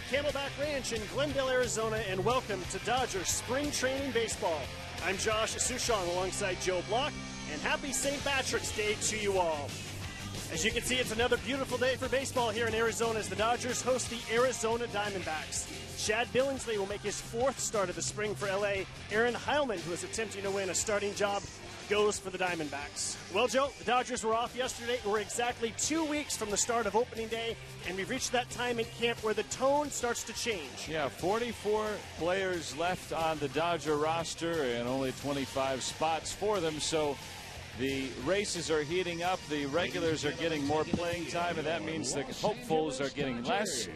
Camelback Ranch in Glendale, Arizona, and welcome to Dodgers Spring Training Baseball. I'm Josh Sushong alongside Joe Block, and happy St. Patrick's Day to you all. As you can see, it's another beautiful day for baseball here in Arizona as the Dodgers host the Arizona Diamondbacks. Chad Billingsley will make his fourth start of the spring for LA. Aaron Heilman, who is attempting to win a starting job, goes for the Diamondbacks. Well, Joe, the Dodgers were off yesterday. We're exactly 2 weeks from the start of opening day, and we've reached that time in camp where the tone starts to change. Yeah, 44 players left on the Dodger roster and only 25 spots for them, so the races are heating up. The regulars are getting more playing time, and that means the hopefuls are getting less.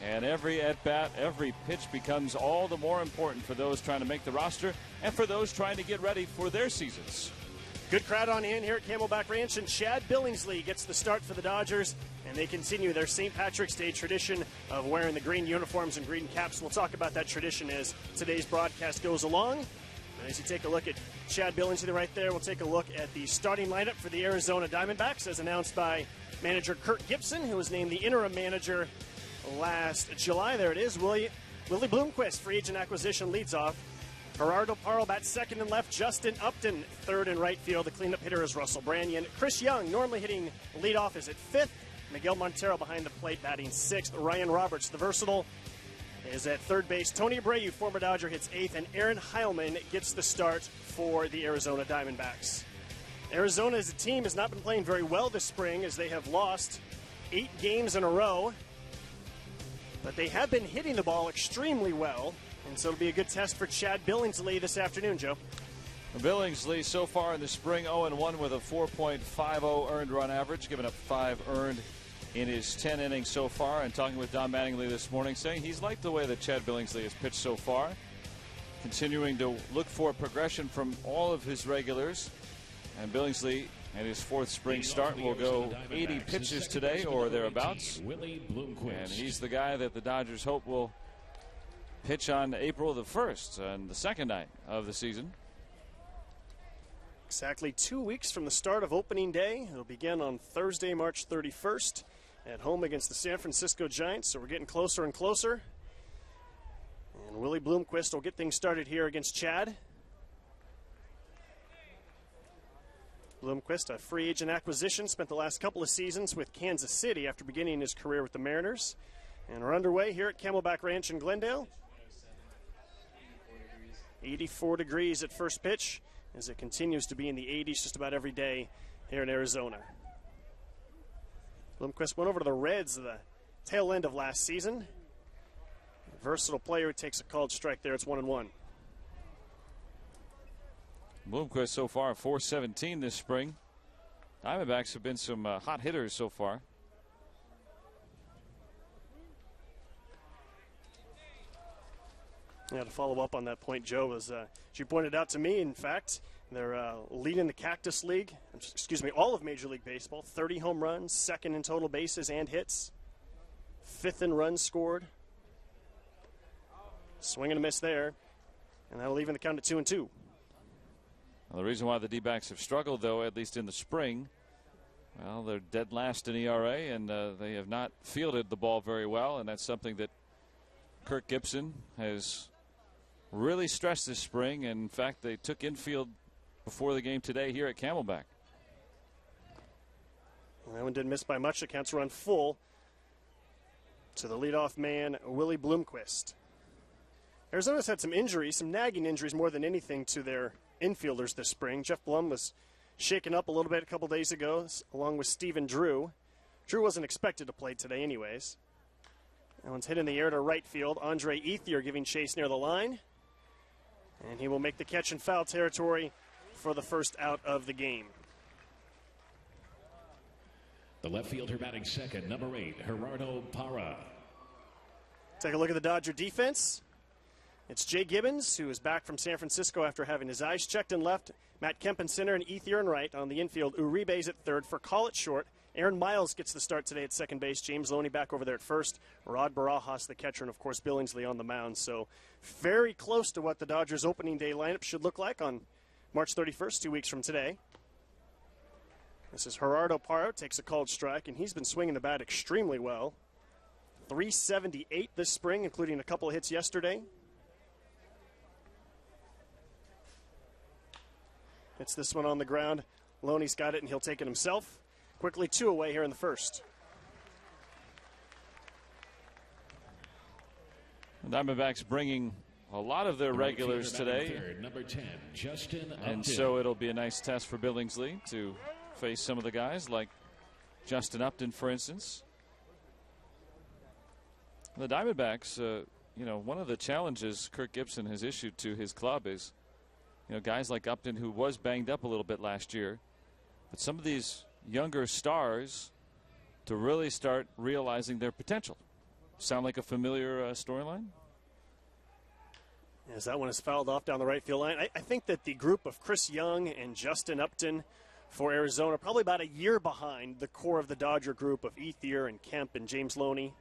And every at-bat, every pitch becomes all the more important for those trying to make the roster and for those trying to get ready for their seasons. Good crowd on hand here at Camelback Ranch, and Chad Billingsley gets the start for the Dodgers, and they continue their St. Patrick's Day tradition of wearing the green uniforms and green caps. We'll talk about that tradition as today's broadcast goes along. And as you take a look at Chad Billingsley right there, we'll take a look at the starting lineup for the Arizona Diamondbacks as announced by manager Kurt Gibson, who was named the interim manager last July. There it is. Willie Bloomquist, free agent acquisition, leads off. Gerardo Parro bats second and left. Justin Upton, third and right field. The cleanup hitter is Russell Branyan. Chris Young, normally hitting leadoff, is at fifth. Miguel Montero behind the plate, batting sixth. Ryan Roberts, the versatile, is at third base. Tony Abreu, former Dodger, hits eighth. And Aaron Heilman gets the start for the Arizona Diamondbacks. Arizona as a team has not been playing very well this spring as they have lost 8 games in a row. But they have been hitting the ball extremely well. And so it'll be a good test for Chad Billingsley this afternoon, Joe. Billingsley so far in the spring 0-1 with a 4.50 earned run average, giving up 5 earned in his 10 innings so far. And talking with Don Mattingly this morning, saying he's liked the way that Chad Billingsley has pitched so far. Continuing to look for progression from all of his regulars. And Billingsley, at his 4th spring start, will go 80 pitches today or thereabouts. And he's the guy that the Dodgers hope will pitch on April the 1st, on the second night of the season. Exactly 2 weeks from the start of opening day. It'll begin on Thursday, March 31st at home against the San Francisco Giants. So we're getting closer and closer. And Willie Bloomquist will get things started here against Chad. Bloomquist, a free agent acquisition, spent the last couple of seasons with Kansas City after beginning his career with the Mariners. And we're underway here at Camelback Ranch in Glendale. 84 degrees at first pitch as it continues to be in the 80s just about every day here in Arizona. Bloomquist went over to the Reds at the tail end of last season. A versatile player who takes a called strike there. It's 1-1. Bloomquist so far 417 this spring. Diamondbacks have been some hot hitters so far. Yeah, to follow up on that point, Joe, as you pointed out to me, in fact, they're leading the Cactus League, all of Major League Baseball, 30 home runs, second in total bases and hits, 5th in runs scored. Swing and a miss there, and that'll even the count at 2-2. Well, the reason why the D-backs have struggled, though, at least in the spring, well, they're dead last in ERA, and they have not fielded the ball very well, and that's something that Kirk Gibson has really stressed this spring. And in fact, they took infield before the game today here at Camelback. That one didn't miss by much. The counts run full to the leadoff man, Willie Bloomquist. Arizona's had some injuries, some nagging injuries more than anything to their infielders this spring. Jeff Blum was shaken up a little bit a couple days ago, along with Stephen Drew. Drew wasn't expected to play today anyways. That one's hit in the air to right field. Andre Ethier giving chase near the line. And he will make the catch in foul territory for the first out of the game. The left fielder batting second, number 8, Gerardo Parra. Take a look at the Dodger defense. It's Jay Gibbons, who is back from San Francisco after having his eyes checked in left. Matt Kemp in center and Ethier in right. On the infield, Uribe's at third for Call It Short. Aaron Miles gets the start today at second base. James Loney back over there at first. Rod Barajas, the catcher, and, of course, Billingsley on the mound. So very close to what the Dodgers' opening day lineup should look like on March 31st, 2 weeks from today. This is Gerardo Parra, takes a called strike, and he's been swinging the bat extremely well. .378 this spring, including a couple of hits yesterday. It's this one on the ground. Loney's got it, and he'll take it himself. Quickly 2 away here in the first. The Diamondbacks bringing a lot of their regulars today. Third, number 10, Justin And Upton. so it'll be a nice test for Billingsley to face some of the guys like Justin Upton, for instance. The Diamondbacks, one of the challenges Kirk Gibson has issued to his club is, guys like Upton, who was banged up a little bit last year, but some of these younger stars to really start realizing their potential. Sound like a familiar storyline? As that one is fouled off down the right field line. I think that the group of Chris Young and Justin Upton for Arizona, probably about a year behind the core of the Dodger group of Ethier and Kemp and James Loney.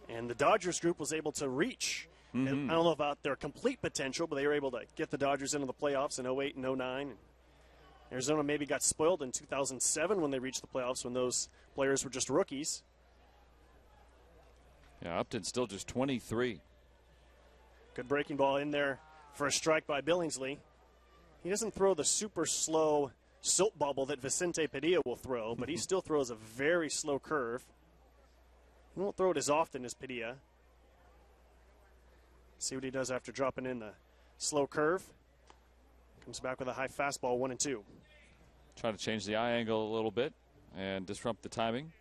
And the Dodgers group was able to reach, I don't know about their complete potential, but they were able to get the Dodgers into the playoffs in 08 and 09. Arizona maybe got spoiled in 2007 when they reached the playoffs when those players were just rookies. Yeah, Upton's still just 23. Good breaking ball in there for a strike by Billingsley. He doesn't throw the super slow soap bubble that Vicente Padilla will throw, but he still throws a very slow curve. He won't throw it as often as Padilla. See what he does after dropping in the slow curve. Comes back with a high fastball, 1-2. Try to change the eye angle a little bit and disrupt the timing.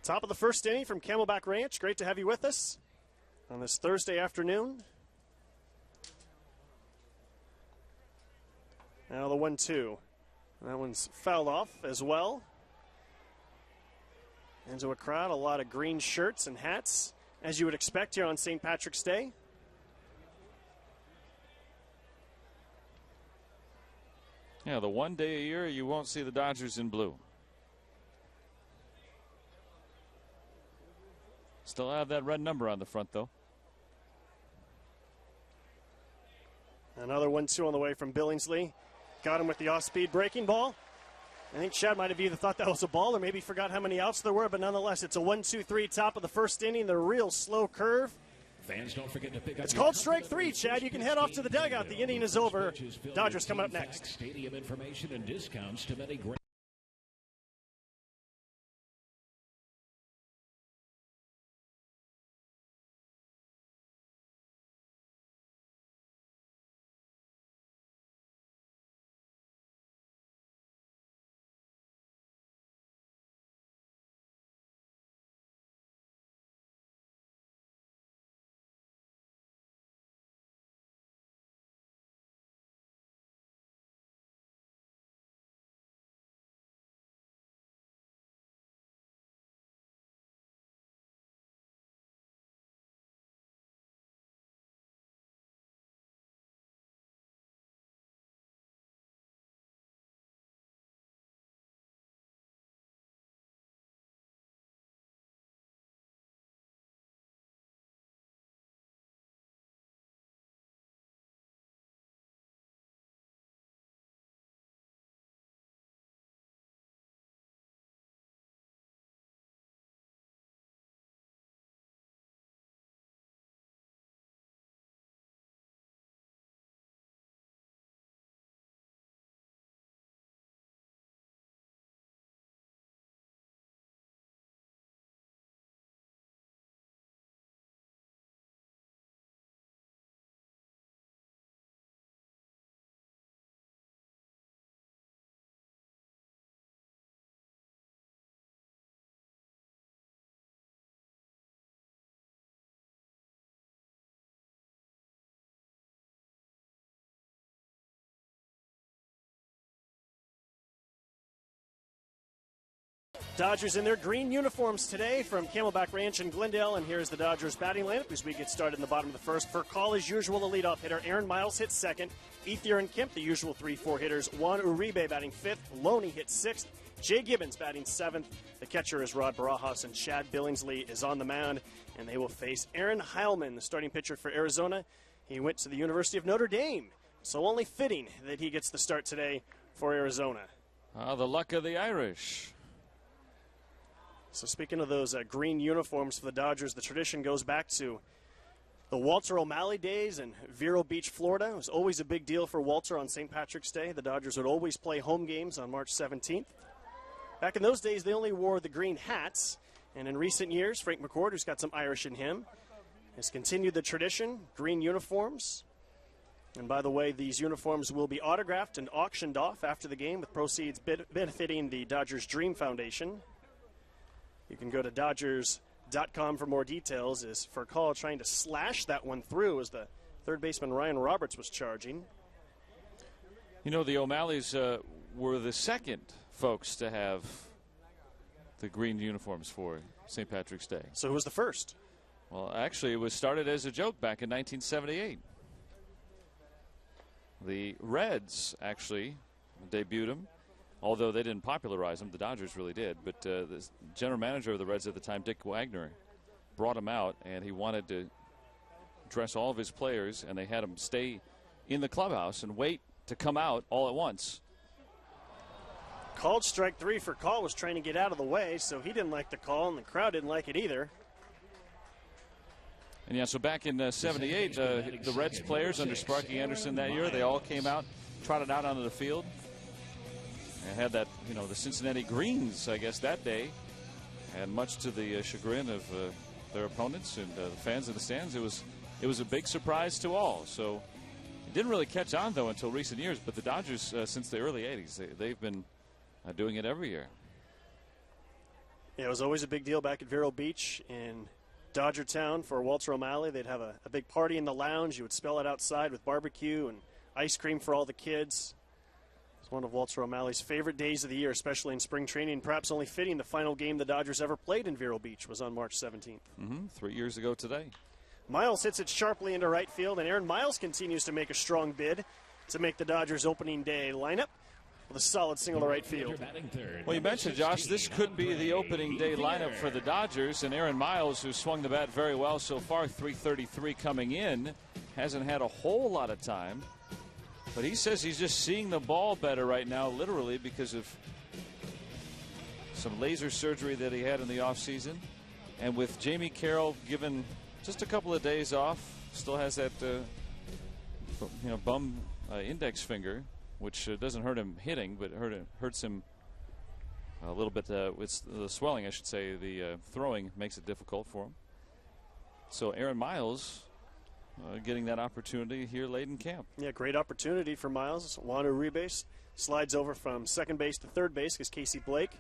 Top of the first inning from Camelback Ranch. Great to have you with us on this Thursday afternoon. Now the 1-2. That one's fouled off as well. Into a crowd, a lot of green shirts and hats, as you would expect here on St. Patrick's Day. Yeah, the one day a year you won't see the Dodgers in blue. Still have that red number on the front, though. Another 1-2 on the way from Billingsley. Got him with the off-speed breaking ball. I think Chad might have either thought that was a ball or maybe forgot how many outs there were, but nonetheless, it's a 1-2-3 top of the first inning. The real slow curve. Fans, don't forget to pick up. It's called strike 3, Chad. You can head off to the dugout. The inning is over. Dodgers coming up next. Stadium information and discounts to many great. Dodgers in their green uniforms today from Camelback Ranch in Glendale, and here's the Dodgers batting lineup as we get started in the bottom of the first. For call, as usual, the leadoff hitter Aaron Miles hits second. Ethier and Kemp, the usual 3-4 hitters. Juan Uribe batting fifth. Loney hits sixth. Jay Gibbons batting seventh. The catcher is Rod Barajas, and Chad Billingsley is on the mound, and they will face Aaron Heilman, the starting pitcher for Arizona. He went to the University of Notre Dame, so only fitting that he gets the start today for Arizona. The luck of the Irish. So speaking of those green uniforms for the Dodgers, the tradition goes back to the Walter O'Malley days in Vero Beach, Florida. It was always a big deal for Walter on St. Patrick's Day. The Dodgers would always play home games on March 17th. Back in those days, they only wore the green hats. And in recent years, Frank McCord, who's got some Irish in him, has continued the tradition, green uniforms. And by the way, these uniforms will be autographed and auctioned off after the game with proceeds benefiting the Dodgers Dream Foundation. You can go to Dodgers.com for more details. As for a call trying to slash that one through as the third baseman Ryan Roberts was charging. You know, the O'Malleys were the second folks to have the green uniforms for St. Patrick's Day. So who was the first? Well, actually, it was started as a joke back in 1978. The Reds actually debuted them, although they didn't popularize them. The Dodgers really did. But the general manager of the Reds at the time, Dick Wagner, brought him out, and he wanted to dress all of his players, and they had them stay in the clubhouse and wait to come out all at once. Called strike three for Call, was trying to get out of the way, so he didn't like the call, and the crowd didn't like it either. And yeah, so back in '78, the Reds players under Sparky Anderson that year, they all came out, trotted out onto the field, and had that, you know, the Cincinnati Greens, I guess, that day. And much to the chagrin of their opponents and the fans in the stands, it was a big surprise to all. So it didn't really catch on, though, until recent years. But the Dodgers, since the early '80s, they've been doing it every year. Yeah, it was always a big deal back at Vero Beach in Dodger Town for Walter O'Malley. They'd have a big party in the lounge. You would spell it outside with barbecue and ice cream for all the kids. It's one of Walter O'Malley's favorite days of the year, especially in spring training. Perhaps only fitting, the final game the Dodgers ever played in Vero Beach was on March 17th. 3 years ago today. Miles hits it sharply into right field, and Aaron Miles continues to make a strong bid to make the Dodgers opening day lineup with a solid single to right field. Well, you mentioned, Josh, this could be the opening day lineup for the Dodgers, and Aaron Miles, who swung the bat very well so far, .333 coming in, hasn't had a whole lot of time. But he says he's just seeing the ball better right now, literally, because of some laser surgery that he had in the offseason. And with Jamie Carroll given just a couple of days off, still has that bum index finger, which doesn't hurt him hitting, but hurts him a little bit with the swelling, I should say. The throwing makes it difficult for him. So Aaron Miles getting that opportunity here late in camp. Yeah, great opportunity for Miles. Juan Uribe slides over from second base to third base because Casey Blake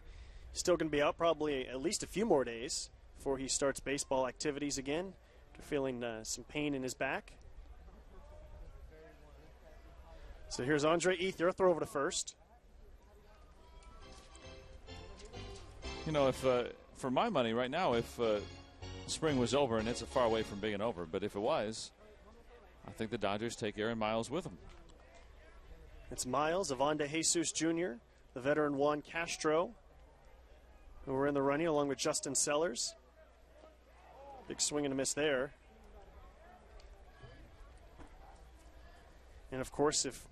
is still going to be out probably at least a few more days before he starts baseball activities again after feeling some pain in his back. So here's Andre Ethier, throw over to first. You know, if for my money right now, if spring was over, and it's far away from being over, but if it was, I think the Dodgers take Aaron Miles with them. It's Miles, Ivan De Jesus Jr., the veteran Juan Castro, who were in the running along with Justin Sellers. Big swing and a miss there. And of course, if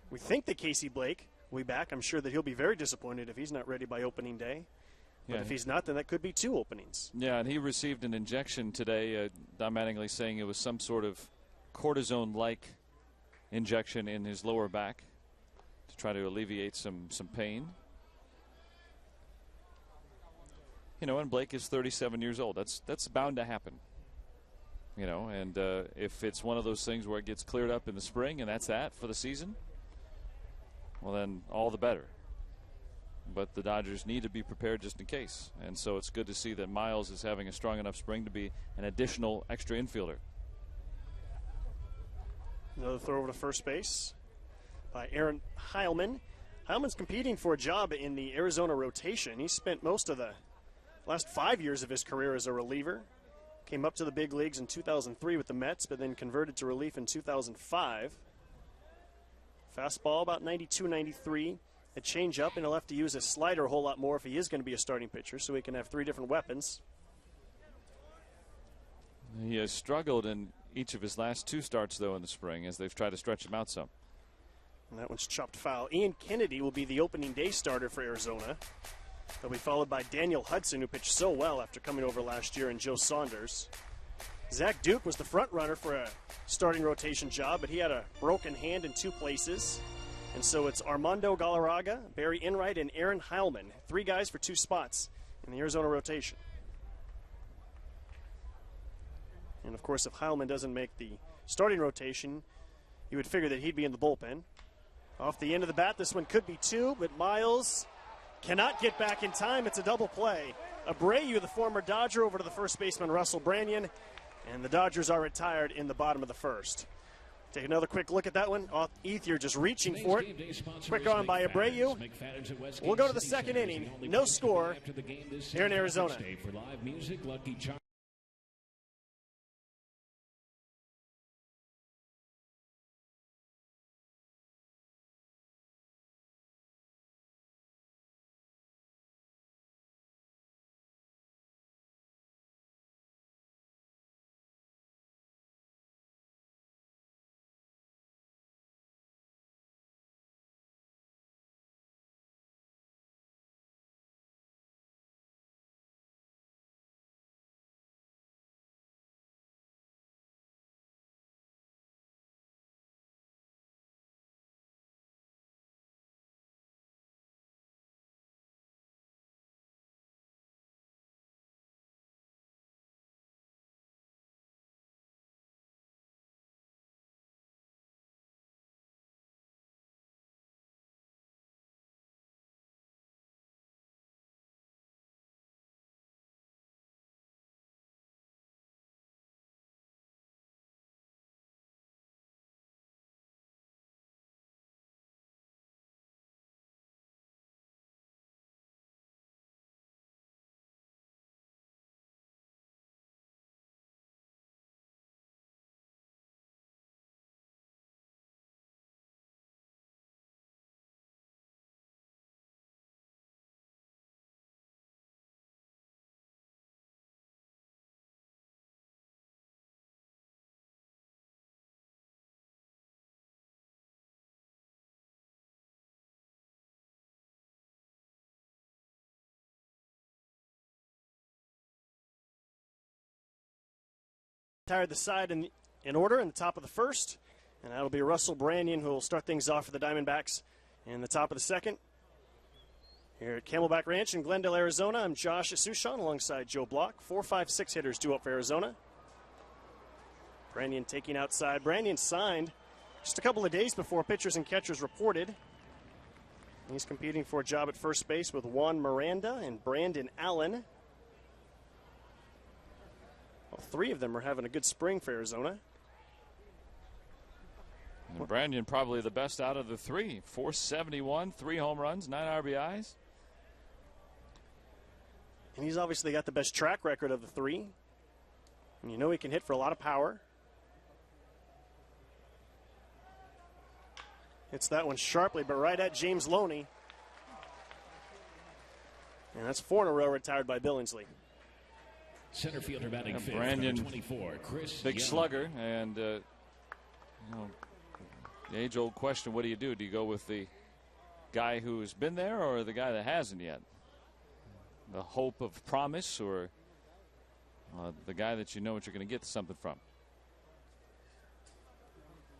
we think that Casey Blake will be back, I'm sure that he'll be very disappointed if he's not ready by opening day. But if he's not, then that could be 2 openings. Yeah, and he received an injection today, Don Mattingly saying it was some sort of cortisone-like injection in his lower back to try to alleviate some pain. You know, and Blake is 37 years old. That's bound to happen. You know, and if it's one of those things where it gets cleared up in the spring and that's that for the season, well, then all the better. But the Dodgers need to be prepared just in case. And so it's good to see that Miles is having a strong enough spring to be an additional extra infielder. Another throw over to first base by Aaron Heilman. Heilman's competing for a job in the Arizona rotation. He spent most of the last 5 years of his career as a reliever. Came up to the big leagues in 2003 with the Mets, but then converted to relief in 2005. Fastball about 92, 93. A changeup, and he'll have to use his slider a whole lot more if he is going to be a starting pitcher, so he can have 3 different weapons. He has struggled in each of his last 2 starts, though, in the spring as they've tried to stretch him out some. And that one's chopped foul. Ian Kennedy will be the opening day starter for Arizona. They'll be followed by Daniel Hudson, who pitched so well after coming over last year, and Joe Saunders. Zach Duke was the front runner for a starting rotation job, but he had a broken hand in 2 places. And so it's Armando Galarraga, Barry Enright, and Aaron Heilman. 3 guys for 2 spots in the Arizona rotation. And of course, if Heilman doesn't make the starting rotation, you would figure that he'd be in the bullpen. Off the end of the bat, this one could be 2, but Miles cannot get back in time. It's a double play. Abreu, the former Dodger, over to the first baseman, Russell Branyan, and the Dodgers are retired in the bottom of the first. Take another quick look at that one. Ethier just reaching for it. Quick on by Abreu. We'll go to the second inning. No score here in Arizona. Tired the side in order in the top of the first, and that'll be Russell Branyan who will start things off for the Diamondbacks in the top of the second. Here at Camelback Ranch in Glendale, Arizona, I'm Josh Sushan alongside Joe Block. 4, 5, 6 hitters due up for Arizona. Branyan taking outside. Branyan signed just a couple of days before pitchers and catchers reported. He's competing for a job at first base with Juan Miranda and Brandon Allen. Well, 3 of them are having a good spring for Arizona. And Branyan probably the best out of the 3. 471, 3 home runs, 9 RBIs. And he's obviously got the best track record of the 3. And you know he can hit for a lot of power. Hits that one sharply, but right at James Loney. And that's 4 in a row retired by Billingsley. Center fielder batting fifth, Branyan, 24, Chris big Young. slugger, and you know, the age-old question: what do? Do you go with the guy who's been there, or the guy that hasn't yet? The hope of promise, or the guy that you know what you're going to get something from?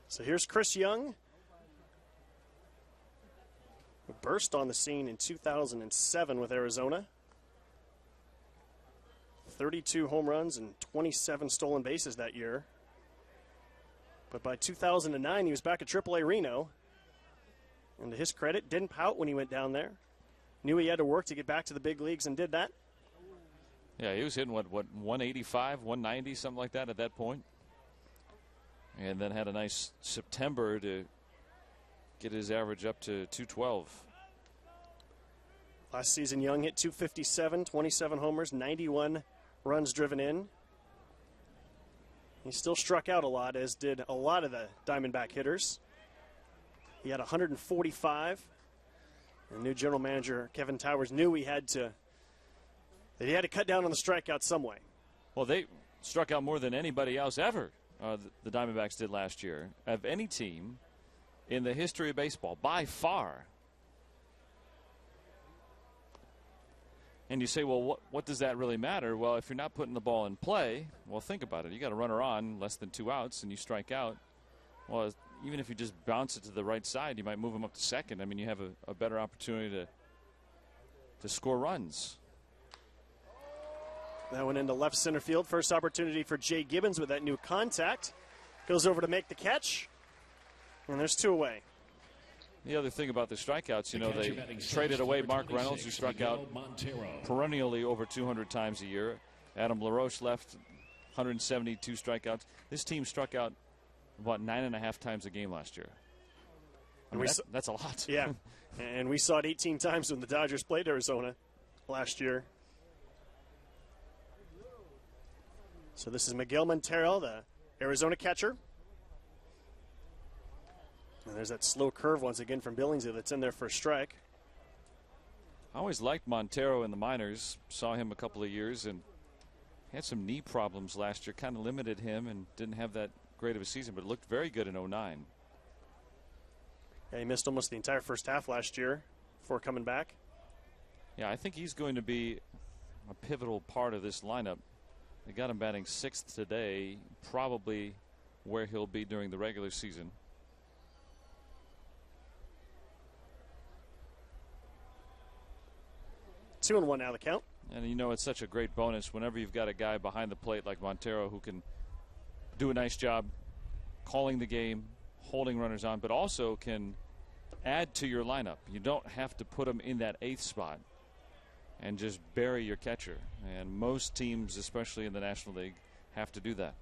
So here's Chris Young, who burst on the scene in 2007 with Arizona. 32 home runs and 27 stolen bases that year. But by 2009, he was back at AAA Reno. And to his credit, didn't pout when he went down there. Knew he had to work to get back to the big leagues and did that. Yeah, he was hitting, what 185, 190, something like that at that point. And then had a nice September to get his average up to 212. Last season, Young hit 257, 27 homers, 91 runs driven in. He still struck out a lot, as did a lot of the Diamondback hitters. He had 145. And new general manager Kevin Towers knew he had to cut down on the strikeouts some way. Well, they struck out more than anybody else ever. The Diamondbacks did last year of any team in the history of baseball, by far. And you say, well, what does that really matter? Well, if you're not putting the ball in play, well, think about it. You got a runner on, less than 2 outs, and you strike out. Well, even if you just bounce it to the right side, you might move him up to second. I mean, you have a better opportunity to score runs. That went into left center field. First opportunity for Jay Gibbons with that new contact. Goes over to make the catch. And there's 2 away. The other thing about the strikeouts, you know, they traded away Mark Reynolds, who struck out perennially over 200 times a year. Adam LaRoche left, 172 strikeouts. This team struck out about 9.5 times a game last year. I mean, that's a lot. Yeah, and we saw it 18 times when the Dodgers played Arizona last year. So this is Miguel Montero, the Arizona catcher. And there's that slow curve once again from Billingsley that's in there for a strike. I always liked Montero in the minors. Saw him a couple of years and had some knee problems last year. Kind of limited him and didn't have that great of a season, but looked very good in 09. Yeah, he missed almost the entire first half last year before coming back. Yeah, I think he's going to be a pivotal part of this lineup. They got him batting 6th today, probably where he'll be during the regular season. Two and one now the count. And you know, it's such a great bonus whenever you've got a guy behind the plate like Montero who can do a nice job calling the game, holding runners on, but also can add to your lineup. You don't have to put him in that 8th spot and just bury your catcher. And most teams, especially in the National League, have to do that.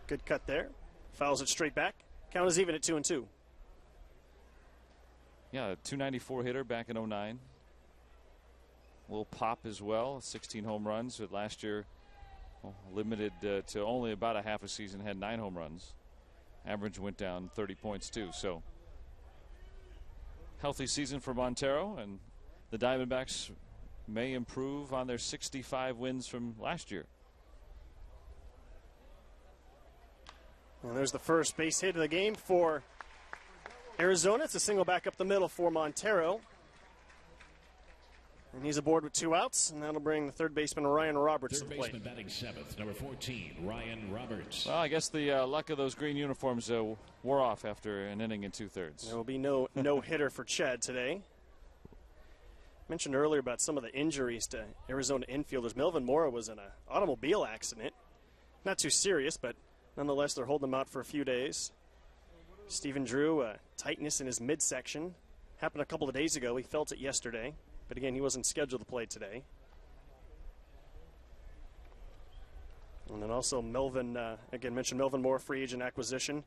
Good cut there. Fouls it straight back. Count is even at 2-2. Yeah, a 294 hitter back in 09. A little pop as well. 16 home runs. But last year, limited to only about a half a season, had 9 home runs. Average went down 30 points too. So healthy season for Montero, and the Diamondbacks may improve on their 65 wins from last year. And there's the first base hit of the game for Arizona. It's a single back up the middle for Montero. And he's aboard with 2 outs, and that'll bring the third baseman Ryan Roberts to the plate. Third baseman batting 7th, number 14, Ryan Roberts. Well, I guess the luck of those green uniforms wore off after an inning and 2/3. There will be no hitter for Chad today. Mentioned earlier about some of the injuries to Arizona infielders. Melvin Mora was in an automobile accident. Not too serious, but nonetheless, they're holding him out for a few days. Stephen Drew, tightness in his midsection. Happened a couple of days ago. He felt it yesterday. But again, he wasn't scheduled to play today. And then also Melvin, again, mentioned Melvin Moore, free agent acquisition.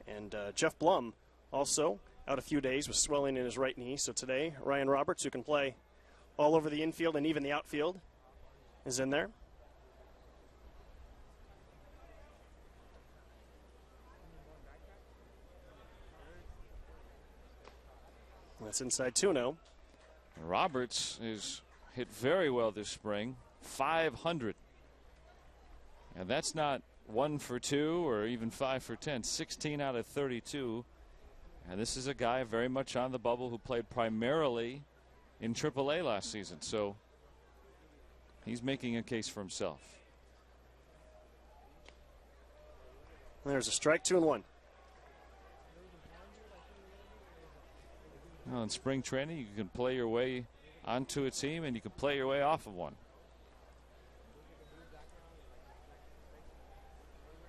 And Jeff Blum also out a few days with swelling in his right knee. So today, Ryan Roberts, who can play all over the infield and even the outfield, is in there. That's inside 2-0. Roberts is hit very well this spring, 500. And that's not 1 for 2 or even 5 for 10, 16 out of 32. And this is a guy very much on the bubble who played primarily in AAA last season. So he's making a case for himself. There's a strike, 2-1. Well, in spring training, you can play your way onto a team and you can play your way off of one.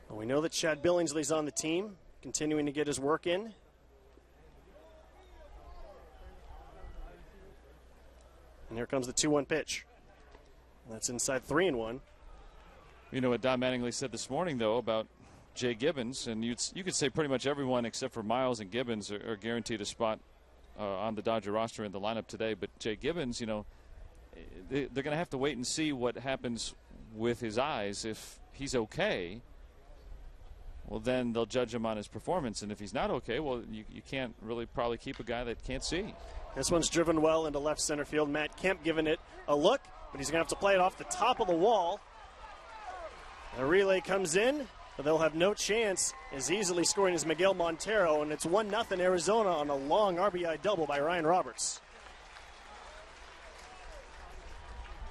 Well, we know that Chad Billingsley's on the team, continuing to get his work in. And here comes the 2-1 pitch. That's inside 3-1. You know what Don Mattingly said this morning, though, about Jay Gibbons, and you could say pretty much everyone except for Miles and Gibbons are guaranteed a spot on the Dodger roster in the lineup today. But Jay Gibbons, you know, they're going to have to wait and see what happens with his eyes. If he's okay, well, then they'll judge him on his performance. And if he's not okay, well, you can't really probably keep a guy that can't see. This one's driven well into left center field. Matt Kemp giving it a look, but he's going to have to play it off the top of the wall. The relay comes in, But they'll have no chance as easily scoring as Miguel Montero, and it's 1-0 Arizona on a long RBI double by Ryan Roberts.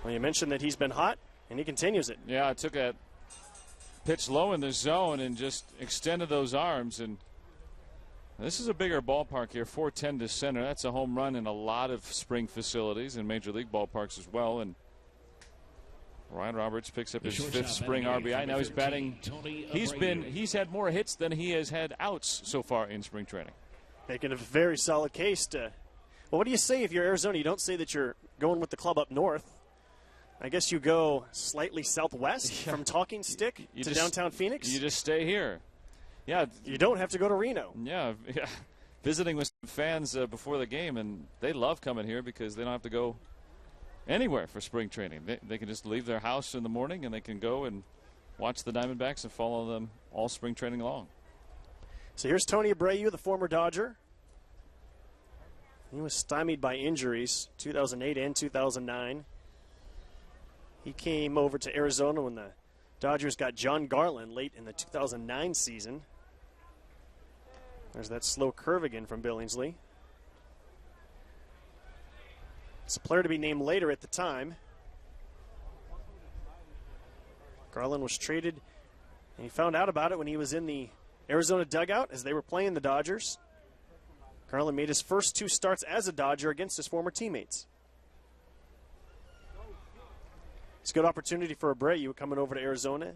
Well, you mentioned that he's been hot, and he continues it. Yeah, I took that pitch low in the zone and just extended those arms. And this is a bigger ballpark here, 410 to center. That's a home run in a lot of spring facilities and major league ballparks as well. And Ryan Roberts picks up his 5th spring RBI. Now he's batting. He's had more hits than he has had outs so far in spring training. Making a very solid case to. Well, what do you say if you're Arizona? You don't say that you're going with the club up north. I guess you go slightly southwest from Talking Stick to downtown Phoenix. You just stay here. Yeah. You don't have to go to Reno. Yeah. Visiting with some fans before the game, and they love coming here because they don't have to go anywhere for spring training. They can just leave their house in the morning and they can go and watch the Diamondbacks and follow them all spring training long. So here's Tony Abreu, the former Dodger. He was stymied by injuries 2008 and 2009. He came over to Arizona when the Dodgers got John Garland late in the 2009 season. There's that slow curve again from Billingsley. It's a player to be named later at the time. Garland was traded, and he found out about it when he was in the Arizona dugout as they were playing the Dodgers. Garland made his first 2 starts as a Dodger against his former teammates. It's a good opportunity for Abreu coming over to Arizona,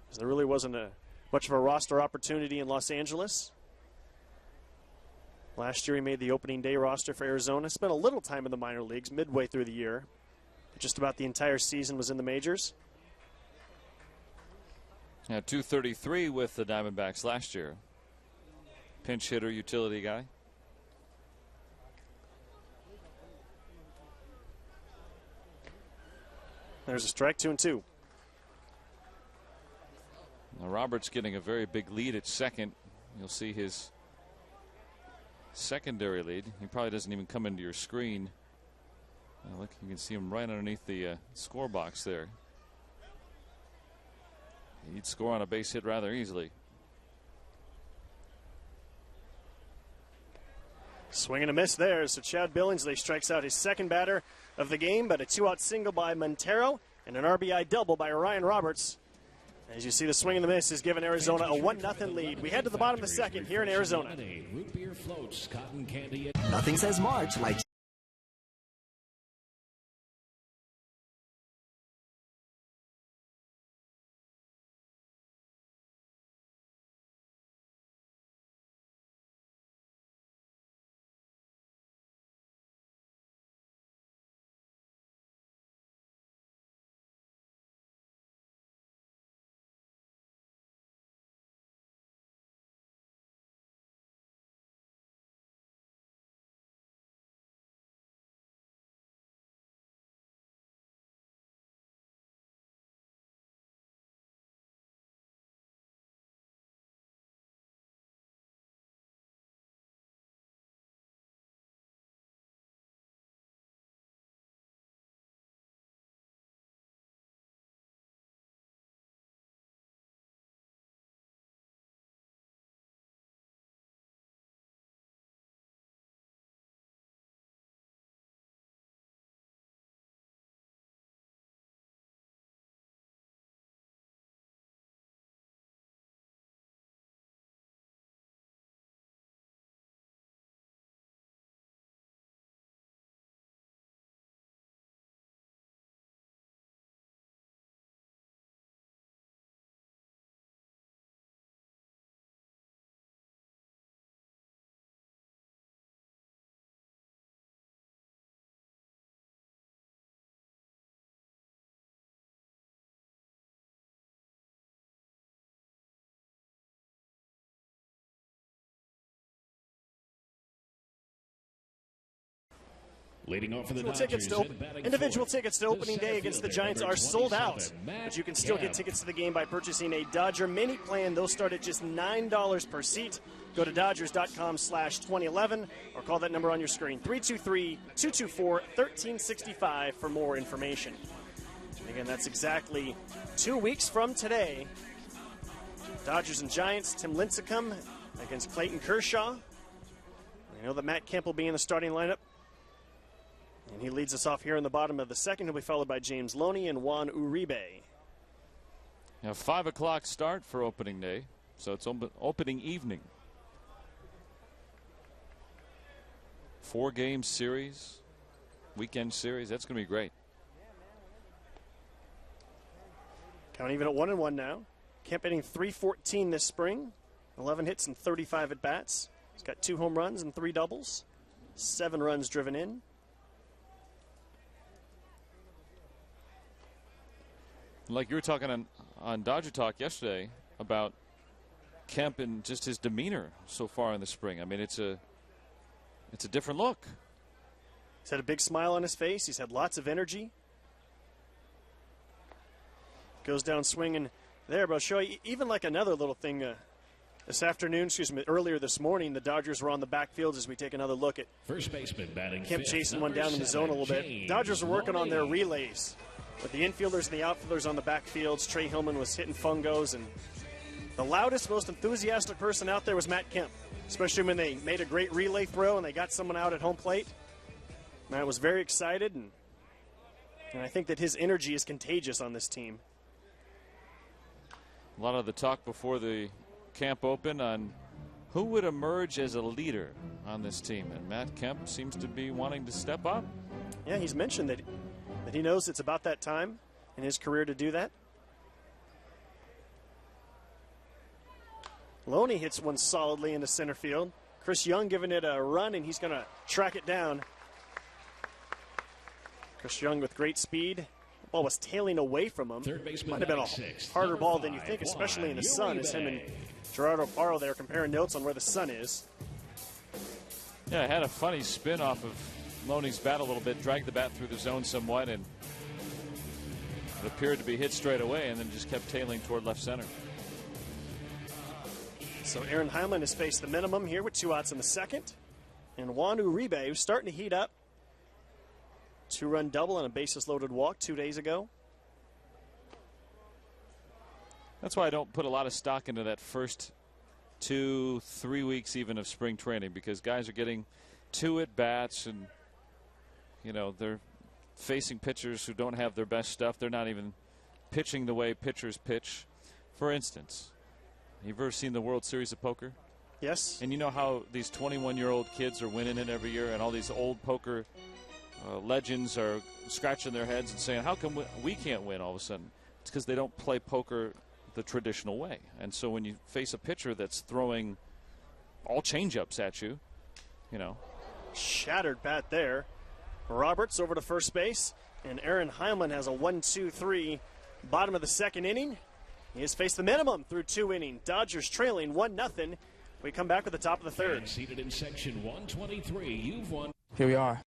because there really wasn't much of a roster opportunity in Los Angeles. Last year he made the opening day roster for Arizona. Spent a little time in the minor leagues midway through the year. But just about the entire season was in the majors. Yeah, 233 with the Diamondbacks last year. Pinch hitter, utility guy. There's a strike, 2-2. Now Roberts getting a very big lead at second. You'll see his secondary lead. He probably doesn't even come into your screen. Look, you can see him right underneath the score box there. He'd score on a base hit rather easily. Swing and a miss there. So Chad Billingsley strikes out his second batter of the game, but a 2-out single by Montero and an RBI double by Ryan Roberts. As you see, the swing and the miss has given Arizona a 1-0 lead. We head to the bottom of the second here in Arizona. Nothing says March like Leading off for the individual tickets to opening day against the Giants are sold out, but you can still get tickets to the game by purchasing a Dodger mini plan. Those start at just $9 per seat. Go to Dodgers.com/2011 or call that number on your screen, 323-224-1365 for more information. And again, that's exactly 2 weeks from today Dodgers and Giants, Tim Lincecum against Clayton Kershaw. We know that Matt Kemp will be in the starting lineup. And he leads us off here in the bottom of the second. He'll be followed by James Loney and Juan Uribe. Now 5 o'clock start for opening day, so it's opening evening. 4-game series, weekend series. That's going to be great. Count even at 1-1 now. Kemp hitting .314 this spring. 11 hits and 35 at bats. He's got 2 home runs and 3 doubles. 7 runs driven in. Like you were talking on Dodger Talk yesterday about Kemp and just his demeanor so far in the spring. I mean, it's a different look. He's had a big smile on his face. He's had lots of energy. Goes down swinging there, but I'll show you even like another little thing this afternoon, earlier this morning, the Dodgers were on the backfield as we take another look at first baseman batting Kemp fifth, chasing one down in the zone a little bit. Dodgers are working on their relays with the infielders and the outfielders on the backfields. Trey Hillman was hitting fungos, and the loudest, most enthusiastic person out there was Matt Kemp, especially when they made a great relay throw and they got someone out at home plate. Matt was very excited, and I think that his energy is contagious on this team. A lot of the talk before the camp open on who would emerge as a leader on this team, and Matt Kemp seems to be wanting to step up. Yeah, he's mentioned that he knows it's about that time in his career to do that. Loney hits one solidly into center field. Chris Young giving it a run, and he's going to track it down. Chris Young with great speed. Ball was tailing away from him. Might have been a harder ball than you think, especially in the sun, as him and Gerardo Parro there comparing notes on where the sun is. Yeah, it had a funny spin off of Loney's bat a little bit, dragged the bat through the zone somewhat, and it appeared to be hit straight away and then just kept tailing toward left center. So Aaron Heilman has faced the minimum here with 2 outs in the second. And Juan Uribe, who's starting to heat up. 2-run double and a bases loaded walk 2 days ago. That's why I don't put a lot of stock into that first 2-3 weeks even of spring training, because guys are getting 2 at bats, and you know they're facing pitchers who don't have their best stuff. They're not even pitching the way pitchers pitch. For instance, you've ever seen the World Series of Poker? Yes. And you know how these 21-year-old kids are winning it every year, and all these old poker legends are scratching their heads and saying, how come we can't win all of a sudden? It's because they don't play poker the traditional way. And so when you face a pitcher that's throwing all change-ups at you, you know. Shattered bat there. Roberts over to first base, and Aaron Heilman has a 1-2-3 bottom of the second inning. He has faced the minimum through 2 innings. Dodgers trailing 1-0. We come back with the top of the third. Seated in section 123, you've won. Here we are.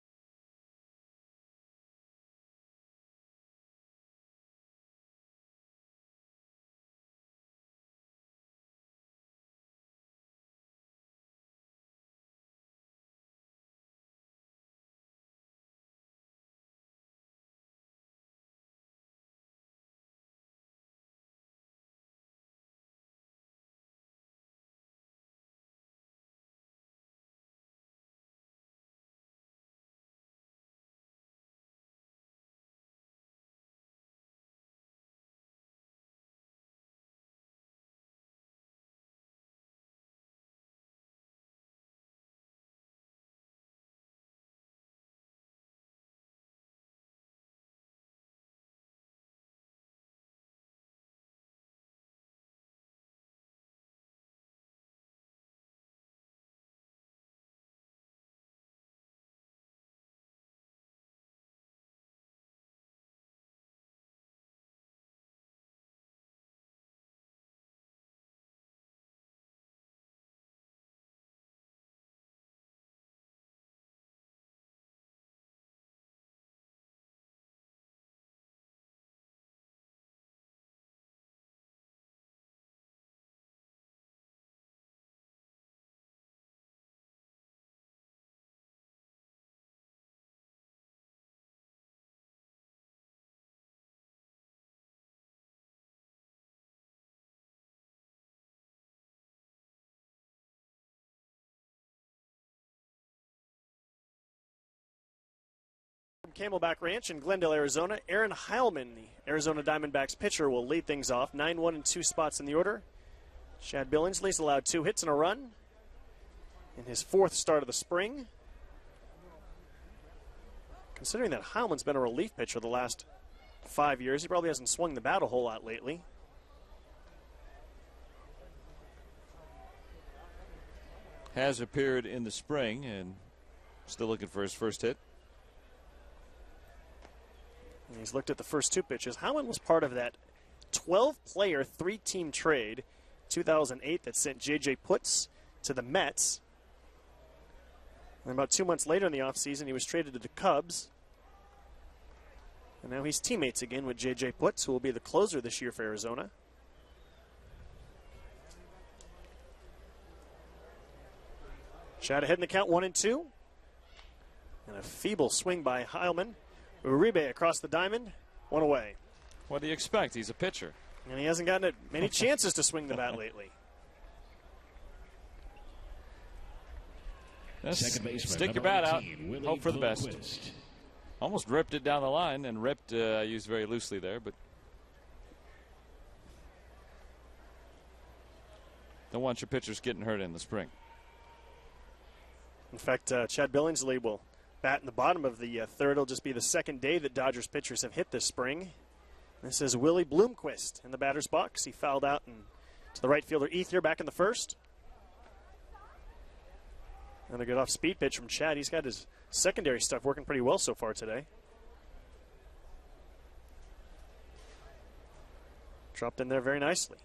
Camelback Ranch in Glendale, Arizona. Aaron Heilman, the Arizona Diamondbacks pitcher, will lead things off. 9-1 and 2 spots in the order. Chad Billingsley's allowed 2 hits and a run in his 4th start of the spring. Considering that Heilman's been a relief pitcher the last 5 years, he probably hasn't swung the bat a whole lot lately. Has appeared in the spring and still looking for his first hit. And he's looked at the first 2 pitches. Heilman was part of that 12-player, 3-team trade 2008 that sent J.J. Putz to the Mets. And about 2 months later in the offseason, he was traded to the Cubs. And now he's teammates again with J.J. Putz, who will be the closer this year for Arizona. Chad ahead in the count, 1-2. And a feeble swing by Heilman. Uribe across the diamond, 1 away. What do you expect? He's a pitcher. And he hasn't gotten many chances to swing the bat lately. Second baseman, Stick your bat out, Willie hope for the best. Bloomquist. Almost ripped it down the line, and ripped, I used very loosely there, but don't want your pitchers getting hurt in the spring. In fact, Chad Billingsley will bat in the bottom of the 3rd. It'll just be the 2nd day that Dodgers pitchers have hit this spring. This is Willie Bloomquist in the batter's box. He fouled out to the right fielder Ethier back in the 1st. And a good off-speed pitch from Chad. He's got his secondary stuff working pretty well so far today. Dropped in there very nicely.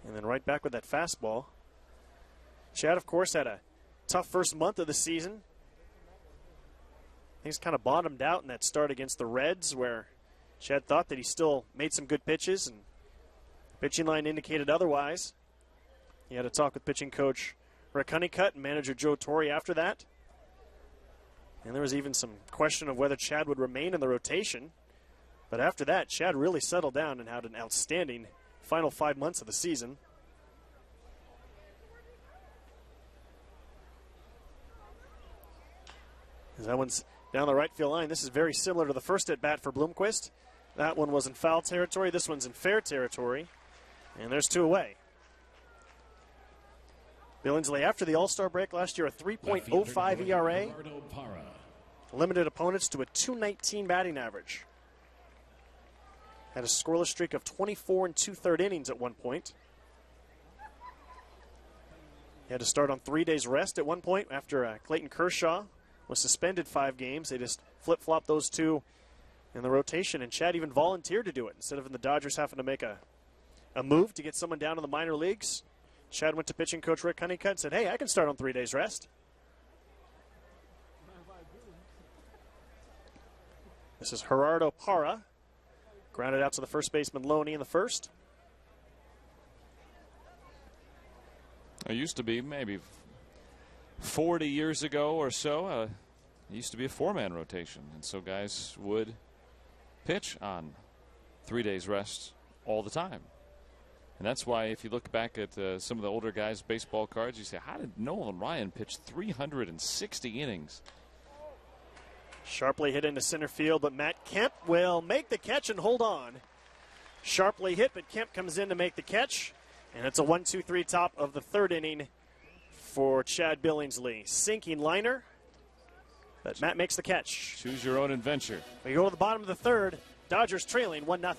And then right back with that fastball. Chad, of course, had a tough first month of the season. Things kind of bottomed out in that start against the Reds, where Chad thought that he still made some good pitches, and the pitching line indicated otherwise. He had a talk with pitching coach Rick Honeycutt and manager Joe Torre after that. And there was even some question of whether Chad would remain in the rotation. But after that, Chad really settled down and had an outstanding final 5 months of the season. That one's down the right field line. This is very similar to the first at-bat for Bloomquist. That one was in foul territory. This one's in fair territory. And there's 2 away. Billingsley, after the All-Star break last year, a 3.05 ERA. Limited opponents to a 219 batting average. Had a scoreless streak of 24 2/3 innings at one point. He had to start on 3 days rest at one point after Clayton Kershaw was suspended 5 games. They just flip-flopped those 2 in the rotation, and Chad even volunteered to do it. Instead of the Dodgers having to make a move to get someone down in the minor leagues, Chad went to pitching coach Rick Honeycutt and said, hey, I can start on 3 days rest. This is Gerardo Parra. Grounded out to the first baseman Loney in the 1st. It used to be maybe 40 years ago or so, it used to be a 4-man rotation. And so guys would pitch on 3 days rest all the time. And that's why if you look back at some of the older guys' baseball cards, you say, how did Nolan Ryan pitch 360 innings? Sharply hit into center field, but Matt Kemp will make the catch and hold on. Sharply hit, but Kemp comes in to make the catch. And it's a 1-2-3 top of the 3rd inning for Chad Billingsley. Sinking liner, but Matt makes the catch. Choose your own adventure. We go to the bottom of the 3rd. Dodgers trailing 1-0.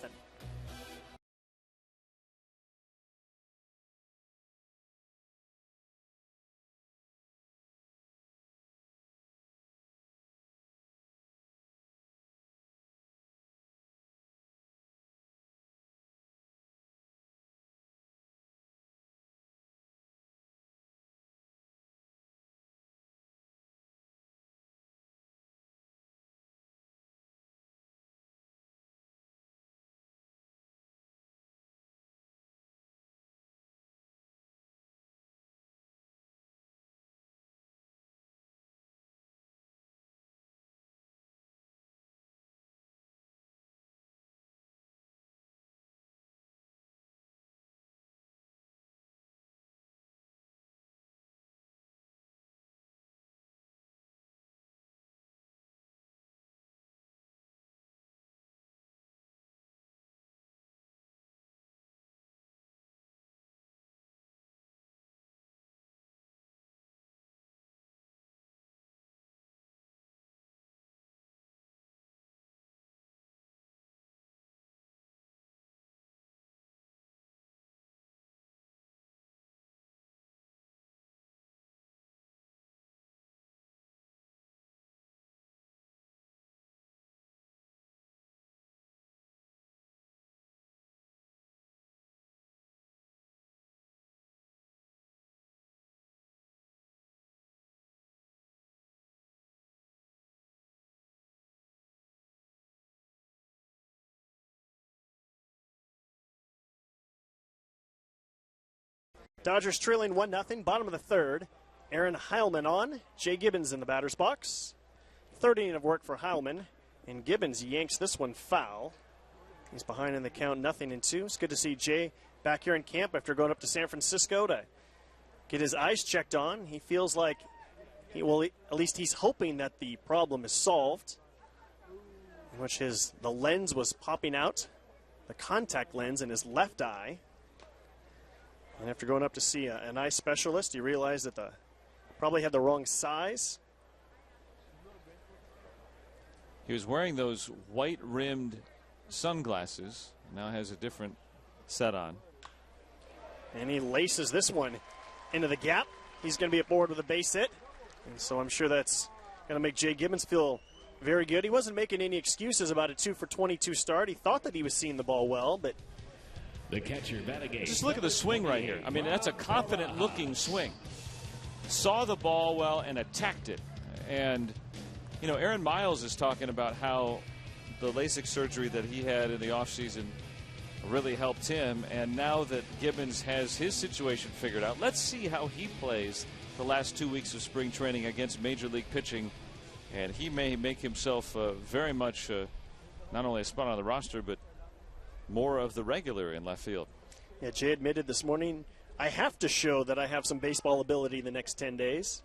Dodgers trailing 1-0, bottom of the third. Aaron Heilman on. Jay Gibbons in the batter's box. Third inning of work for Heilman. And Gibbons yanks this one foul. He's behind in the count, 0-2. It's good to see Jay back here in camp after going up to San Francisco to get his eyes checked on. He feels like, at least he's hoping that the problem is solved, in which the lens was popping out, the contact lens in his left eye. And after going up to see an eye specialist, he realized that probably had the wrong size. He was wearing those white-rimmed sunglasses. Now has a different set on. And he laces this one into the gap. He's going to be aboard with a base hit. And so I'm sure that's going to make Jay Gibbons feel very good. He wasn't making any excuses about a 2-for-22 start. He thought that he was seeing the ball well, but the catcher batting. Just look at the swing right here. I mean, that's a confident-looking swing. Saw the ball well and attacked it. And, you know, Aaron Miles is talking about how the LASIK surgery that he had in the offseason really helped him. And now that Gibbons has his situation figured out, let's see how he plays the last 2 weeks of spring training against Major League pitching. And he may make himself very much not only a spot on the roster, but more of the regular in left field. Yeah, Jay admitted this morning, I have to show that I have some baseball ability the next 10 days.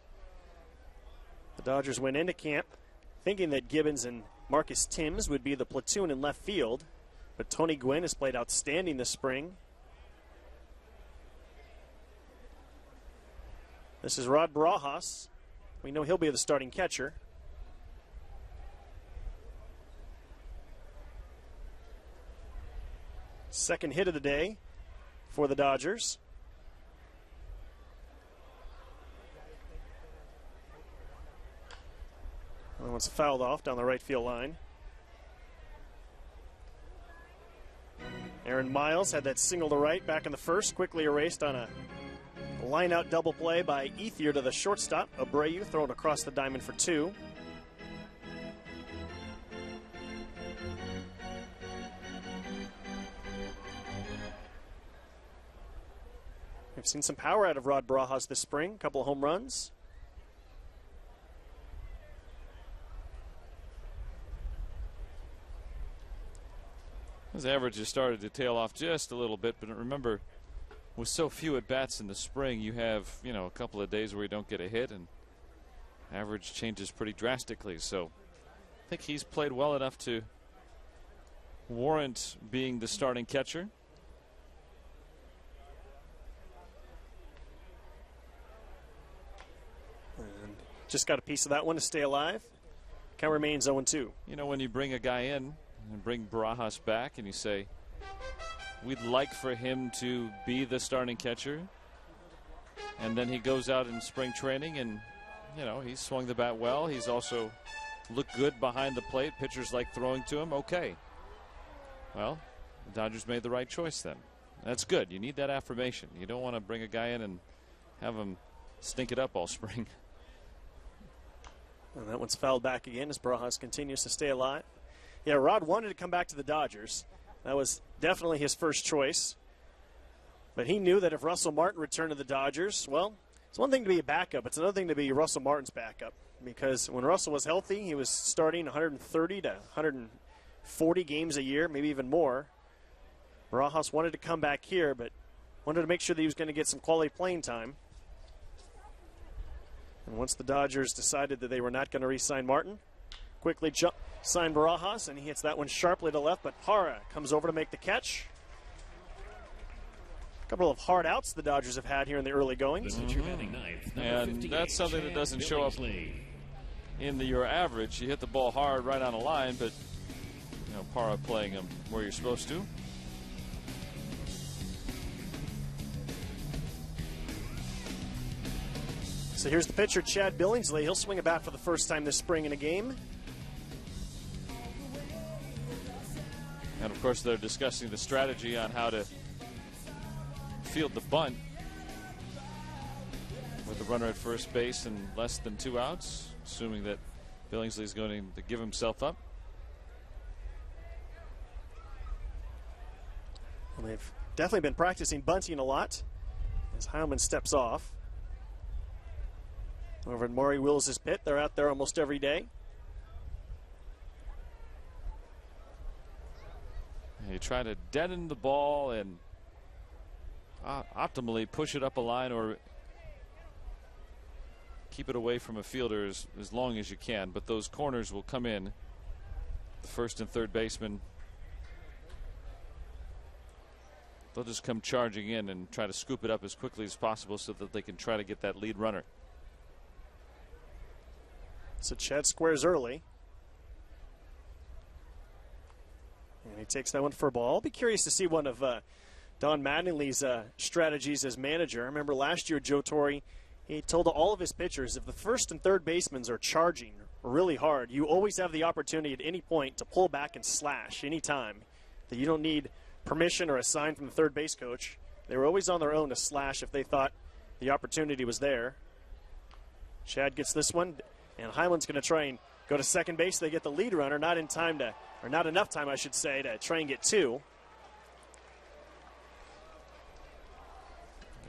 The Dodgers went into camp thinking that Gibbons and Marcus Timms would be the platoon in left field, but Tony Gwynn has played outstanding this spring. This is Rod Barajas. We know he'll be the starting catcher. Second hit of the day for the Dodgers. That one's fouled off down the right field line. Aaron Miles had that single to right back in the first, quickly erased on a line-out double play by Ethier to the shortstop. Abreu thrown across the diamond for 2. We've seen some power out of Rod Barajas this spring, a couple of home runs. His averages started to tail off just a little bit, but remember, with so few at-bats in the spring, you have, you know, a couple of days where you don't get a hit, and average changes pretty drastically. So I think he's played well enough to warrant being the starting catcher. And just got a piece of that one to stay alive. Count remains 0-2. You know, when you bring a guy in and bring Barajas back and you say, we'd like for him to be the starting catcher, and then he goes out in spring training and, you know, he's swung the bat well. He's also looked good behind the plate. Pitchers like throwing to him. Okay. Well, the Dodgers made the right choice then. That's good. You need that affirmation. You don't want to bring a guy in and have him stink it up all spring. And that one's fouled back again as Barajas continues to stay alive. Yeah, Rod wanted to come back to the Dodgers. That was definitely his first choice. But he knew that if Russell Martin returned to the Dodgers, well, it's one thing to be a backup. It's another thing to be Russell Martin's backup. Because when Russell was healthy, he was starting 130 to 140 games a year, maybe even more. Barajas wanted to come back here, but wanted to make sure that he was going to get some quality playing time. And once the Dodgers decided that they were not going to re-sign Martin, quickly sign Barajas, and he hits that one sharply to left, but Parra comes over to make the catch. A couple of hard outs the Dodgers have had here in the early goings. And that's something that doesn't show up in your average. You hit the ball hard right on the line, but, you know, Parra playing him where you're supposed to. So here's the pitcher, Chad Billingsley. He'll swing a bat for the first time this spring in a game. And, of course, they're discussing the strategy on how to field the bunt with the runner at first base and less than 2 outs, assuming that Billingsley is going to give himself up. Well, they've definitely been practicing bunting a lot. As Heilman steps off. Over at Maury Wills' pit, they're out there almost every day. You try to deaden the ball and optimally push it up a line or keep it away from a fielder as long as you can. But those corners will come in. The first and third baseman, they'll just come charging in and try to scoop it up as quickly as possible so that they can try to get that lead runner. So Chad squares early. And he takes that one for a ball. I'll be curious to see one of Don Mattingly's strategies as manager. I remember last year, Joe Torre, he told all of his pitchers, if the first and third basemen are charging really hard, you always have the opportunity at any point to pull back and slash anytime. That you don't need permission or a sign from the third base coach. They were always on their own to slash if they thought the opportunity was there. Chad gets this one, and Heilman's going to try and go to second base. They get the lead runner, not in time to, or not enough time, I should say, to try and get two.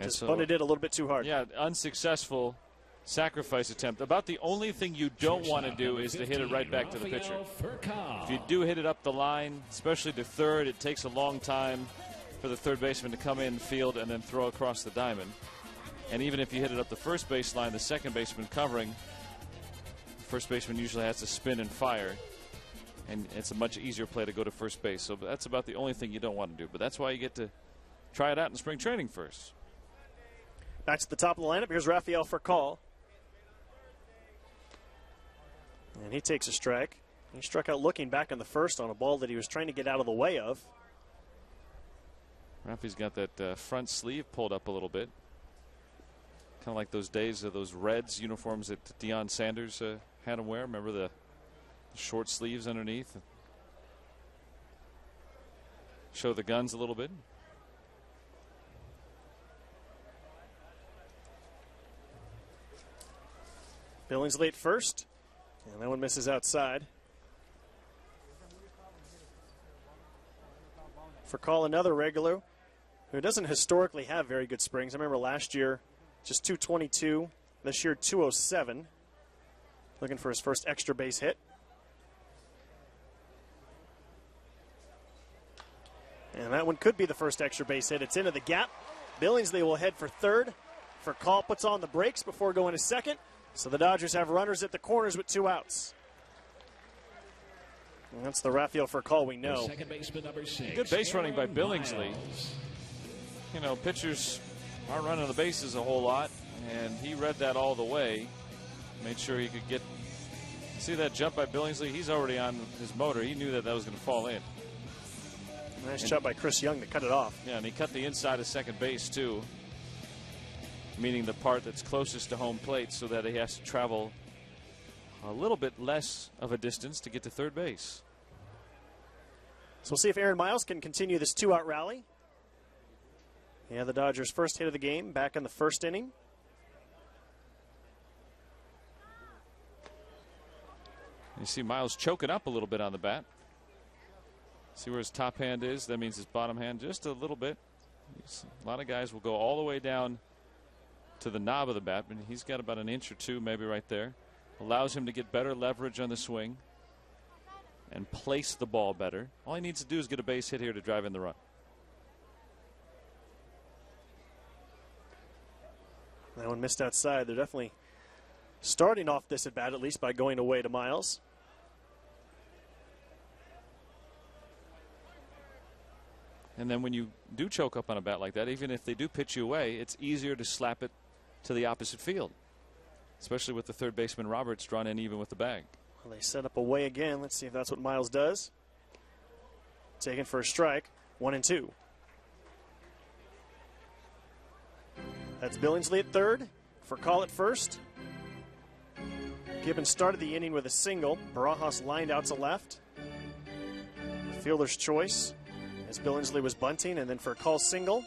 And just bunted it a little bit too hard. Yeah, unsuccessful sacrifice attempt. About the only thing you don't want to do is to hit it right back to the pitcher. If you do hit it up the line, especially to third, it takes a long time for the third baseman to come in field and then throw across the diamond. And even if you hit it up the first base line, the second baseman covering, the first baseman usually has to spin and fire. And it's a much easier play to go to first base. So that's about the only thing you don't want to do. But that's why you get to try it out in spring training first. Back to the top of the lineup. Here's Rafael Furcal. And he takes a strike. He struck out looking back in the first on a ball that he was trying to get out of the way of. Rafi's got that front sleeve pulled up a little bit. Kind of like those days of those Reds uniforms that Deion Sanders had him wear. Remember the short sleeves underneath? Show the guns a little bit. Billingsley at first, and that one misses outside. Furcal, another regular who doesn't historically have very good springs. I remember last year just 222, this year 207. Looking for his first extra base hit. And that one could be the first extra base hit. It's into the gap. Billingsley will head for third. Furcal puts on the brakes before going to second. So the Dodgers have runners at the corners with 2 outs. And that's the Rafael Furcal we know. Second baseman number 6. Good base running by Billingsley. You know, pitchers aren't running the bases a whole lot, and he read that all the way. Made sure he could get. See that jump by Billingsley? He's already on his motor. He knew that was going to fall in. Nice job by Chris Young to cut it off. Yeah, and he cut the inside of second base, too. Meaning the part that's closest to home plate, so that he has to travel a little bit less of a distance to get to third base. So we'll see if Aaron Miles can continue this 2-out rally. Yeah, the Dodgers' first hit of the game back in the first inning. You see Miles choking up a little bit on the bat. See where his top hand is? That means his bottom hand just a little bit. A lot of guys will go all the way down to the knob of the bat, but he's got about an inch or two maybe right there. Allows him to get better leverage on the swing and place the ball better. All he needs to do is get a base hit here to drive in the run. That one missed outside. They're definitely starting off this at bat at least by going away to Miles. And then when you do choke up on a bat like that, even if they do pitch you away, it's easier to slap it to the opposite field, especially with the third baseman Roberts drawn in even with the bag. Well, they set up away again. Let's see if that's what Miles does. Taken for a strike, 1-2. That's Billingsley at third. Furcal at first. Gibbons started the inning with a single. Barajas lined out to left. Fielder's choice as Billingsley was bunting, and then Furcal's single.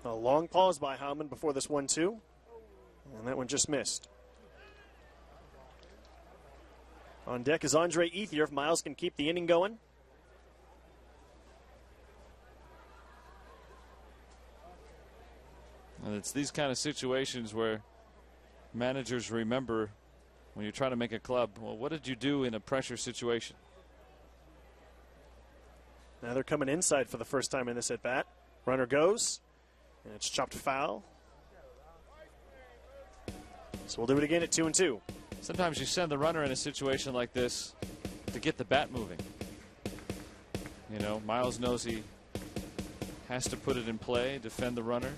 A long pause by Howman before this 1-2, and that one just missed. On deck is Andre Ethier if Miles can keep the inning going. And it's these kind of situations where managers remember when you're trying to make a club, well, what did you do in a pressure situation? Now they're coming inside for the first time in this at-bat. Runner goes, and it's chopped foul. So we'll do it again at 2-2. Sometimes you send the runner in a situation like this to get the bat moving. You know, Miles knows he has to put it in play, defend the runner.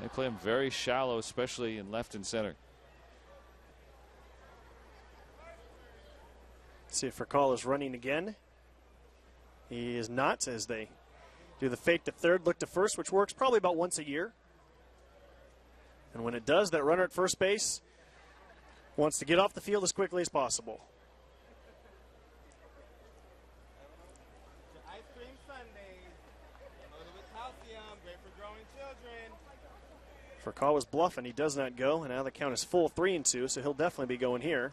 They play him very shallow, especially in left and center. See if Furcal is running again. He is not, as they do the fake to third, look to first, which works probably about once a year. And when it does, that runner at first base wants to get off the field as quickly as possible. Ice cream sundaes, loaded with calcium, great for growing children. Furcal was bluffing. He does not go, and now the count is full 3-2, so he'll definitely be going here.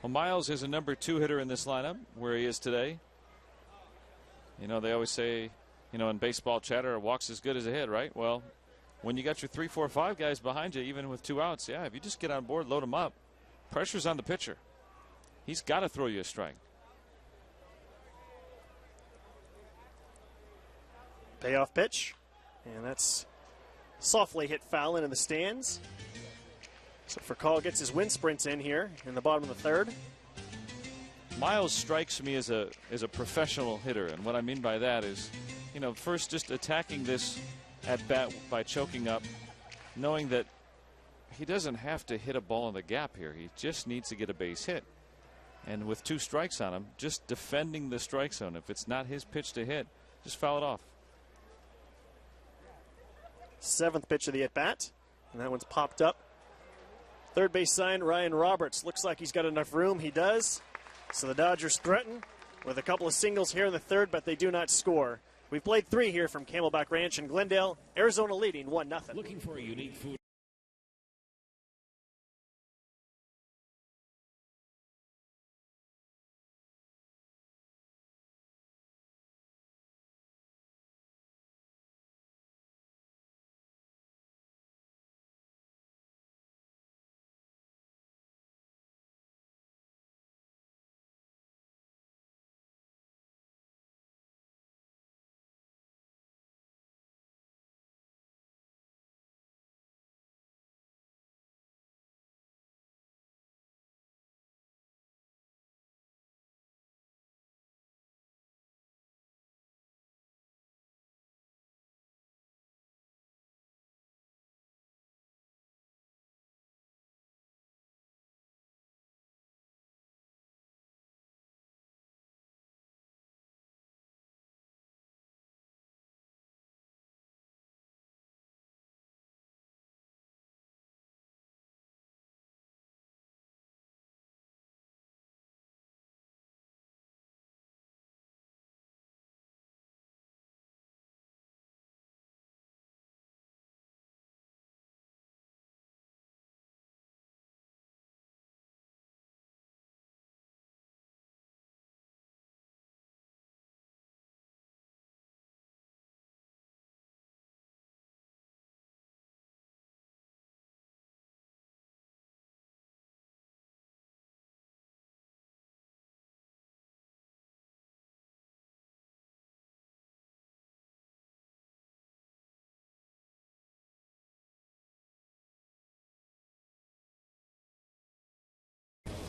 Well, Miles is a number 2 hitter in this lineup where he is today. You know, they always say, you know, in baseball chatter, a walk's as good as a hit, right? Well, when you got your 3, 4, 5 guys behind you, even with 2 outs, yeah, if you just get on board, load them up, pressure's on the pitcher. He's got to throw you a strike. Payoff pitch, and that's softly hit foul into the stands. So Furcal gets his wind sprints in here in the bottom of the third. Miles strikes me as a professional hitter, and what I mean by that is, you know, first just attacking this at bat by choking up, knowing that he doesn't have to hit a ball in the gap here. He just needs to get a base hit. And with 2 strikes on him, just defending the strike zone. If it's not his pitch to hit, just foul it off. 7th pitch of the at-bat, and that one's popped up. Third base sign, Ryan Roberts. Looks like he's got enough room. He does. So the Dodgers threaten with a couple of singles here in the third, but they do not score. We've played 3 here from Camelback Ranch in Glendale. Arizona leading 1-0. Looking for a unique food.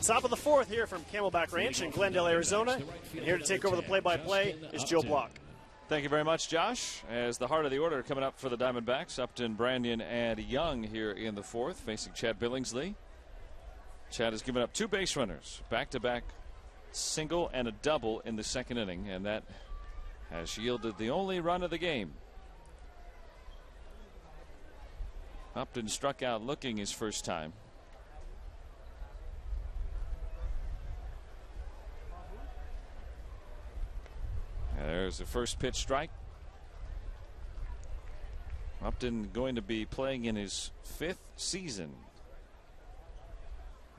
Top of the 4th here from Camelback Ranch in Glendale, Arizona. And here to take over the play-by-play is Joe Block. Thank you very much, Josh. As the heart of the order coming up for the Diamondbacks, Upton, Branyan, and Young here in the 4th, facing Chad Billingsley. Chad has given up 2 base runners, back-to-back single and a double in the 2nd inning, and that has yielded the only run of the game. Upton struck out looking his first time. There's the first pitch strike. Upton going to be playing in his 5th season.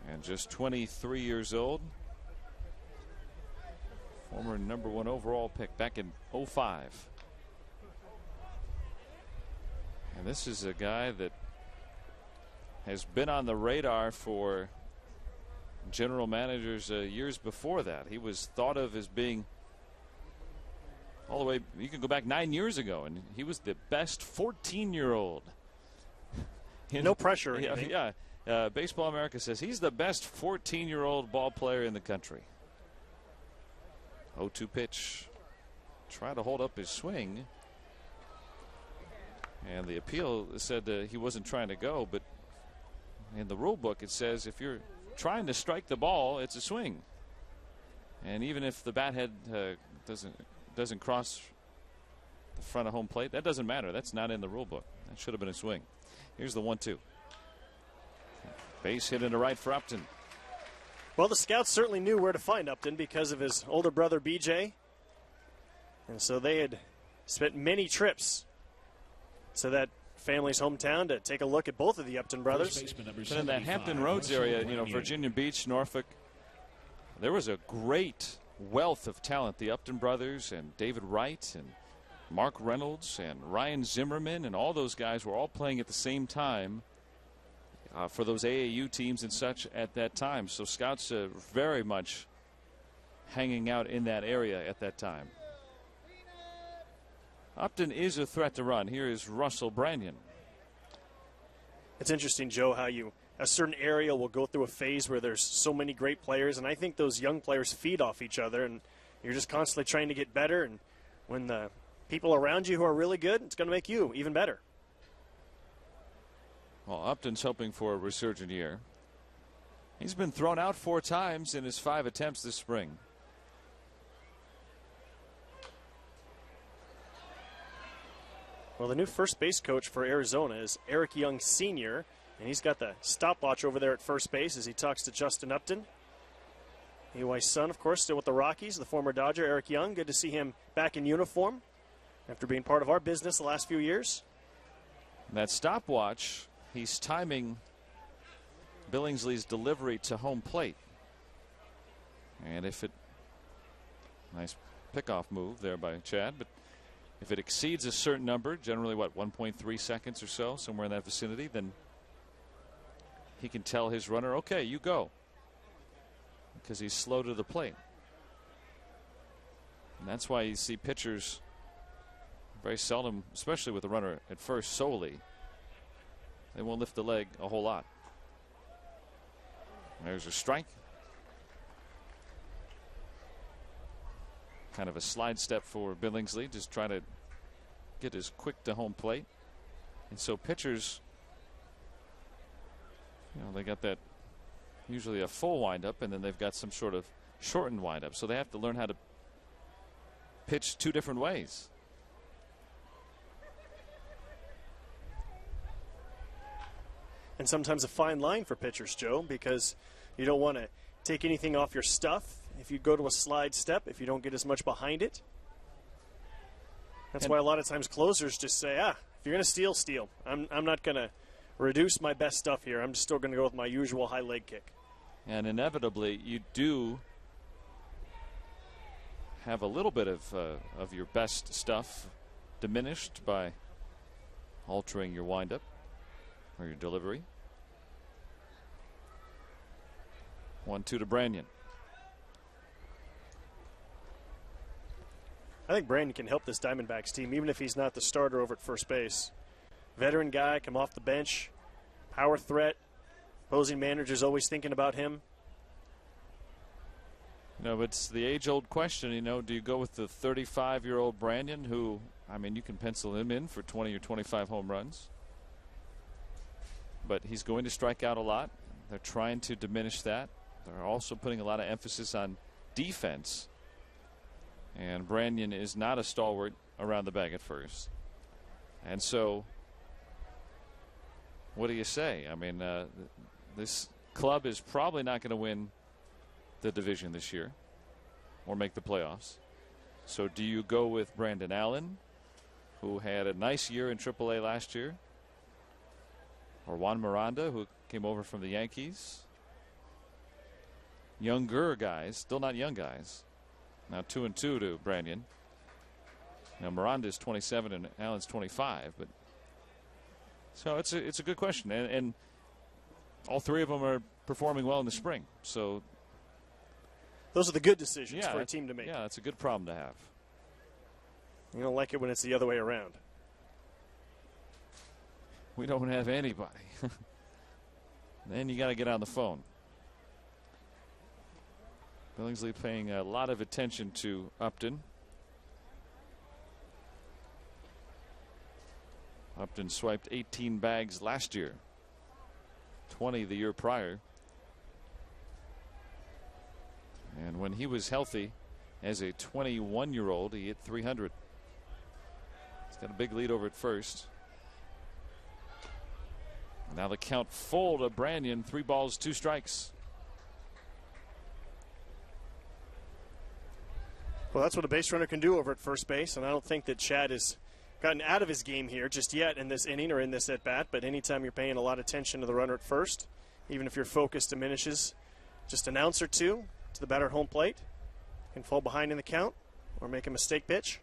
And just 23 years old. Former #1 overall pick back in '05. And this is a guy that has been on the radar for general managers years before that. He was thought of as being all the way, you can go back 9 years ago, and he was the best 14-year-old. No pressure or anything. Yeah. Baseball America says he's the best 14-year-old ball player in the country. 0-2 pitch. Try to hold up his swing. And the appeal said he wasn't trying to go, but in the rule book it says if you're trying to strike the ball, it's a swing. And even if the bat head doesn't cross the front of home plate, that doesn't matter. That's not in the rule book. That should have been a swing. Here's the 1-2. Base hit into right for Upton. Well, the scouts certainly knew where to find Upton because of his older brother BJ. And so they had spent many trips to that family's hometown to take a look at both of the Upton brothers. But in that Hampton Roads area, Virginia Beach, Norfolk, there was a great wealth of talent. The Upton brothers and David Wright and Mark Reynolds and Ryan Zimmerman and all those guys were all playing at the same time for those AAU teams and such at that time. So scouts very much hanging out in that area at that time. Upton is a threat to run. Here is Russell Branyan. It's interesting, Joe, how a certain area will go through a phase where there's so many great players, and I think those young players feed off each other, and you're just constantly trying to get better, and when the people around you who are really good, it's going to make you even better. Well, Upton's hoping for a resurgent year. He's been thrown out 4 times in his 5 attempts this spring. Well, the new first base coach for Arizona is Eric Young Sr., and he's got the stopwatch over there at first base as he talks to Justin Upton. AY's son, of course, still with the Rockies, the former Dodger, Eric Young. Good to see him back in uniform after being part of our business the last few years. That stopwatch, he's timing Billingsley's delivery to home plate. And if it, nice pickoff move there by Chad, but if it exceeds a certain number, generally, 1.3 seconds or so, somewhere in that vicinity, then he can tell his runner, okay, you go, because he's slow to the plate. And that's why you see pitchers very seldom, especially with the runner at first solely, they won't lift the leg a whole lot. There's a strike. Kind of a slide step for Billingsley, just trying to get as quick to home plate. And so pitchers, they got that usually a full windup, and then they've got some sort of shortened windup. So they have to learn how to pitch 2 different ways. And sometimes a fine line for pitchers, Joe, because you don't want to take anything off your stuff if you go to a slide step, if you don't get as much behind it. That's why a lot of times closers just say, if you're going to steal, steal. I'm not going to reduce my best stuff here. I'm just still going to go with my usual high leg kick. And inevitably, you do have a little bit of your best stuff diminished by altering your windup or your delivery. 1-2 to Branyan. I think Brandon can help this Diamondbacks team, even if he's not the starter over at first base. Veteran guy, come off the bench, power threat. Opposing manager's always thinking about him. But it's the age-old question, do you go with the 35-year-old Branyan, who, you can pencil him in for 20 or 25 home runs. But he's going to strike out a lot. They're trying to diminish that. They're also putting a lot of emphasis on defense. And Branyan is not a stalwart around the bag at first. And so, what do you say? This club is probably not going to win the division this year or make the playoffs. So do you go with Brandon Allen, who had a nice year in AAA last year, or Juan Miranda, who came over from the Yankees? Younger guys, still not young guys. Now 2-2 to Branyan. Now Miranda is 27 and Allen's 25, but so it's a good question, and all three of them are performing well in the spring. So those are the good decisions for a team to make. Yeah, that's a good problem to have. You don't like it when it's the other way around. We don't have anybody. Then you got to get on the phone. Billingsley paying a lot of attention to Upton. Upton swiped 18 bags last year, 20 the year prior. And when he was healthy as a 21-year-old, he hit 300. He's got a big lead over at first. Now the count full to Branyan, 3 balls, 2 strikes. Well, that's what a base runner can do over at first base, and I don't think that Chad has gotten out of his game here just yet in this inning or in this at-bat, but anytime you're paying a lot of attention to the runner at first, even if your focus diminishes just an ounce or two to the batter at home plate, can fall behind in the count or make a mistake pitch.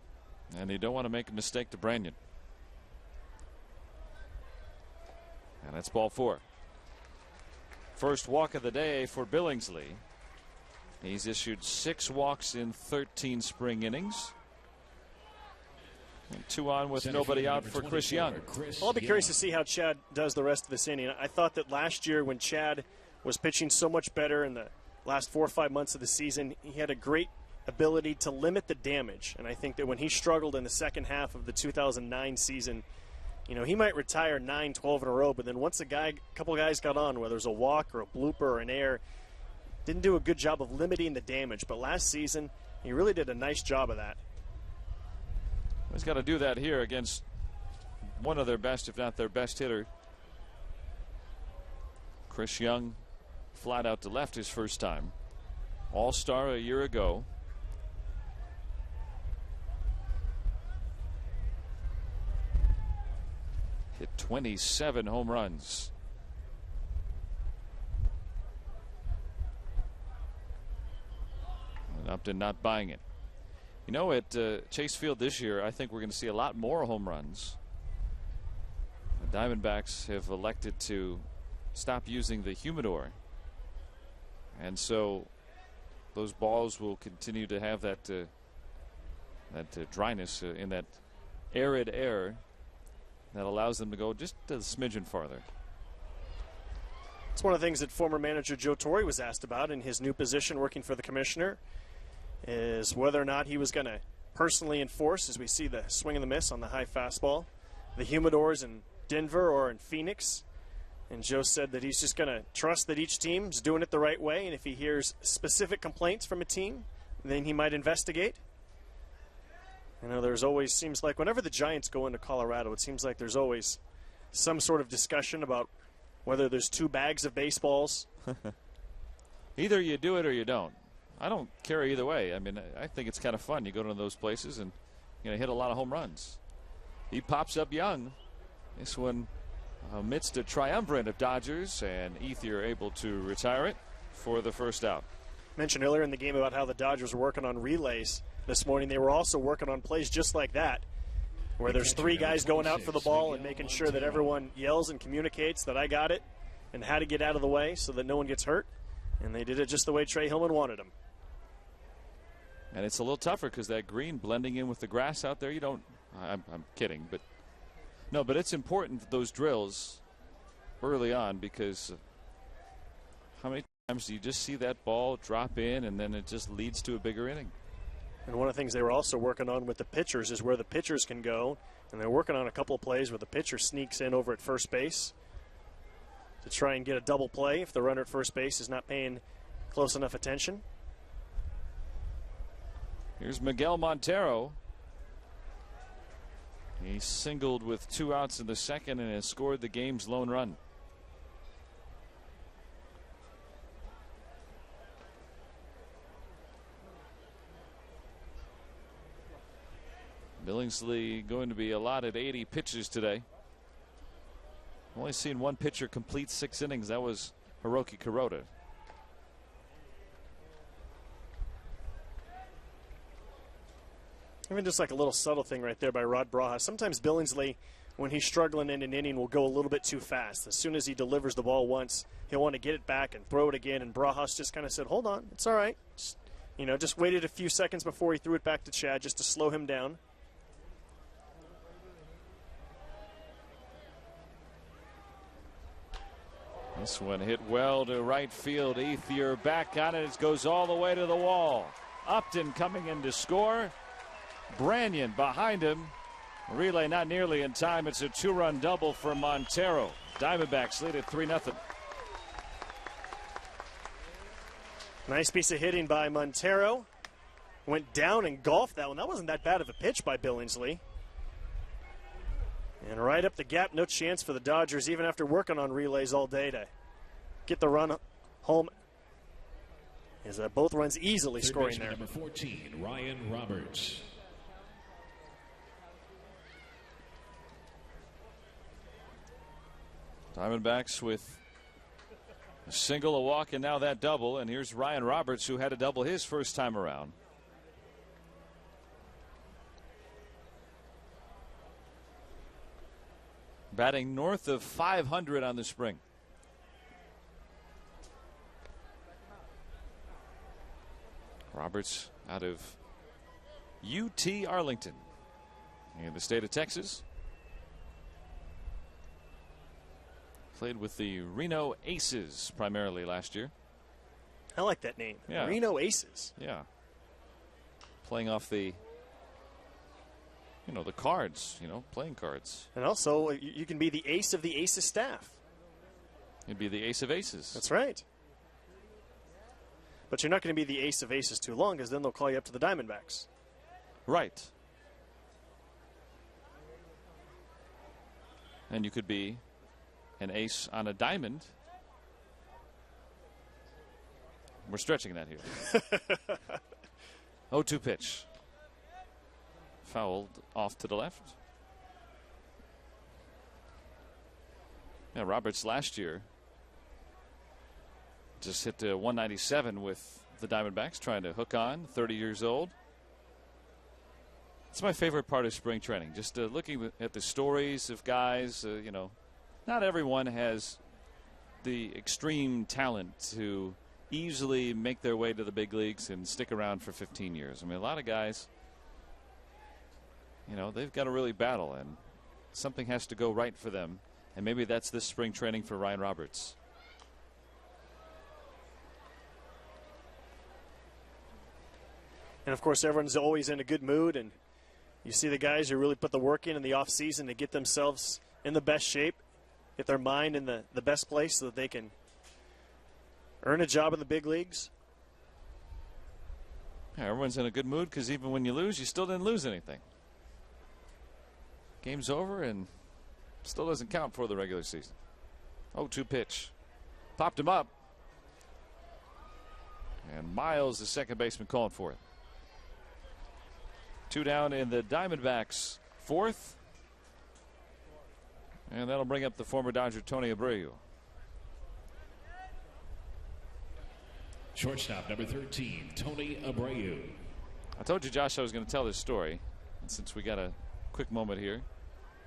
And you don't want to make a mistake to Branyan. And that's ball 4. First walk of the day for Billingsley. He's issued 6 walks in 13 spring innings. And 2 on with nobody out for Chris Young. Well, I'll be curious to see how Chad does the rest of this inning. I thought that last year when Chad was pitching so much better in the last 4 or 5 months of the season, he had a great ability to limit the damage. And I think that when he struggled in the second half of the 2009 season, you know, he might retire 9, 12 in a row, but then once a couple guys got on, whether it was a walk or a blooper or an error, didn't do a good job of limiting the damage. But last season, he really did a nice job of that. He's got to do that here against one of their best, if not their best hitter. Chris Young flat out to left his first time. All-star a year ago. Hit 27 home runs. And Upton not buying it. You know, at Chase Field this year, I think we're going to see a lot more home runs. The Diamondbacks have elected to stop using the humidor. And so those balls will continue to have that dryness in that arid air that allows them to go just a smidgen farther. It's one of the things that former manager Joe Torre was asked about in his new position working for the commissioner, is whether or not he was going to personally enforce, as we see the swing and the miss on the high fastball, the humidors in Denver or in Phoenix. And Joe said that he's just going to trust that each team's doing it the right way, and if he hears specific complaints from a team, then he might investigate. You know, there's always, seems like whenever the Giants go into Colorado, it seems like there's always some sort of discussion about whether there's 2 bags of baseballs. Either you do it or you don't. I don't care either way. I mean, I think it's kind of fun. You go to those places and you know, hit a lot of home runs. He pops up young. This one amidst a triumvirate of Dodgers, and Ethier able to retire it for the first out. Mentioned earlier in the game about how the Dodgers were working on relays this morning. They were also working on plays just like that, where there's 3 guys going out for the ball and making sure that everyone yells and communicates that I got it and how to get out of the way so that no one gets hurt. And they did it just the way Trey Hillman wanted them. And it's a little tougher because that green blending in with the grass out there, you don't, I'm kidding, but no, but it's important, those drills early on, because how many times do you just see that ball drop in and then it just leads to a bigger inning? And one of the things they were also working on with the pitchers is where the pitchers can go. And they're working on a couple of plays where the pitcher sneaks in over at first base to try and get a double play if the runner at first base is not paying close enough attention. Here's Miguel Montero. He singled with 2 outs in the second and has scored the game's lone run. Billingsley going to be allotted 80 pitches today. I've only seen one pitcher complete 6 innings. That was Hiroki Kuroda. Even just like a little subtle thing right there by Rod Braha. Sometimes Billingsley, when he's struggling in an inning, will go a little bit too fast. As soon as he delivers the ball once, he'll want to get it back and throw it again. And Braha's just kind of said, hold on, it's all right. Just waited a few seconds before he threw it back to Chad just to slow him down. This one hit well to right field. Ethier back on it. It goes all the way to the wall. Upton coming in to score. Branyan behind him. Relay not nearly in time. It's a 2-run double for Montero. Diamondbacks lead at 3-0. Nice piece of hitting by Montero. Went down and golfed that one. That wasn't that bad of a pitch by Billingsley. And right up the gap, no chance for the Dodgers, even after working on relays all day to get the run home. Is both runs easily scoring there. Number 14, Ryan Roberts. Diamondbacks with a single, a walk, and now that double. And here's Ryan Roberts, who had a double his first time around. Batting north of 500 on the spring. Roberts out of UT Arlington in the state of Texas. Played with the Reno Aces primarily last year. I like that name. Yeah. Reno Aces. Yeah. Playing off the, the cards, playing cards. And also, you can be the ace of the Aces staff. You'd be the ace of aces. That's right. But you're not going to be the ace of aces too long, because then they'll call you up to the Diamondbacks. Right. And you could be an ace on a diamond. We're stretching that here. 0-2 pitch. Fouled off to the left. Yeah, Roberts last year just hit 197 with the Diamondbacks, trying to hook on, 30 years old. It's my favorite part of spring training, just looking at the stories of guys, not everyone has the extreme talent to easily make their way to the big leagues and stick around for 15 years. I mean, a lot of guys, they've got to really battle, and something has to go right for them. And maybe that's this spring training for Ryan Roberts. And, of course, everyone's always in a good mood, and you see the guys who really put the work in the offseason to get themselves in the best shape, get their mind in the best place so that they can earn a job in the big leagues. Yeah, everyone's in a good mood because even when you lose, you still didn't lose anything. Game's over and still doesn't count for the regular season. 0-2 pitch. Popped him up. And Miles, the second baseman, calling for it. 2 down in the Diamondbacks' fourth. And that'll bring up the former Dodger, Tony Abreu. Shortstop, number 13, Tony Abreu. I told you, Josh, I was going to tell this story. And since we got a quick moment here,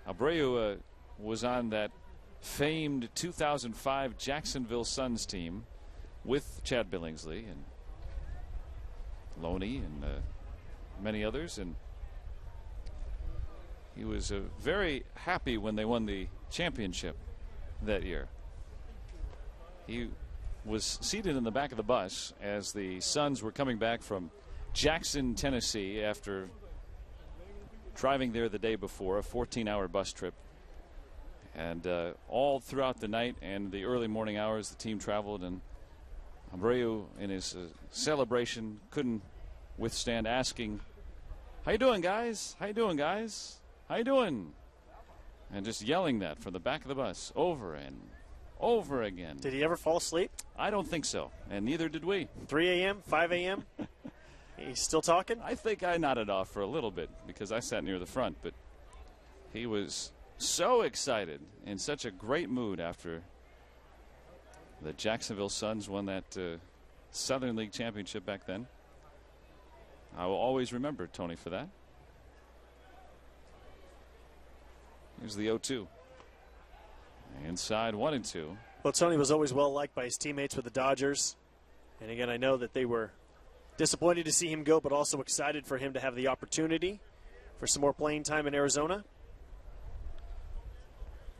Abreu was on that famed 2005 Jacksonville Suns team with Chad Billingsley and Loney and many others, and he was very happy when they won the championship that year. He was seated in the back of the bus as the Suns were coming back from Jackson, Tennessee, after driving there the day before, a 14-hour bus trip. And all throughout the night and the early morning hours, the team traveled, and Abreu, in his celebration, couldn't withstand asking, "How you doing, guys? How you doing, guys? How you doing?" And just yelling that from the back of the bus over and over again. Did he ever fall asleep? I don't think so, and neither did we. 3 a.m., 5 a.m.? He's still talking? I think I nodded off for a little bit because I sat near the front, but he was so excited, in such a great mood after the Jacksonville Suns won that Southern League championship back then. I will always remember Tony for that. Here's the 0-2. Inside 1-2. Well, Tony was always well liked by his teammates with the Dodgers. And again, I know that they were disappointed to see him go, but also excited for him to have the opportunity for some more playing time in Arizona.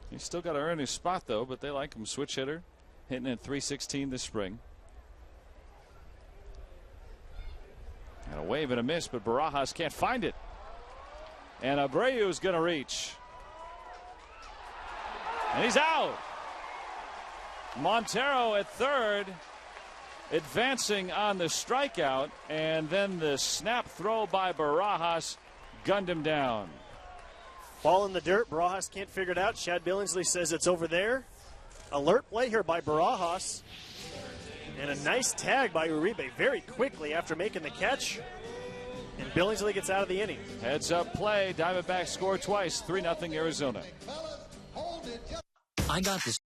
He's still got to earn his spot, though, but they like him. Switch hitter, hitting at .316 this spring. And a wave and a miss, but Barajas can't find it. And Abreu's going to reach. And he's out. Montero at third, advancing on the strikeout, and then the snap throw by Barajas gunned him down. Ball in the dirt. Barajas can't figure it out. Chad Billingsley says it's over there. Alert play here by Barajas. And a nice tag by Uribe very quickly after making the catch. And Billingsley gets out of the inning. Heads up play. Diamondbacks score twice. 3-0 Arizona. I got this.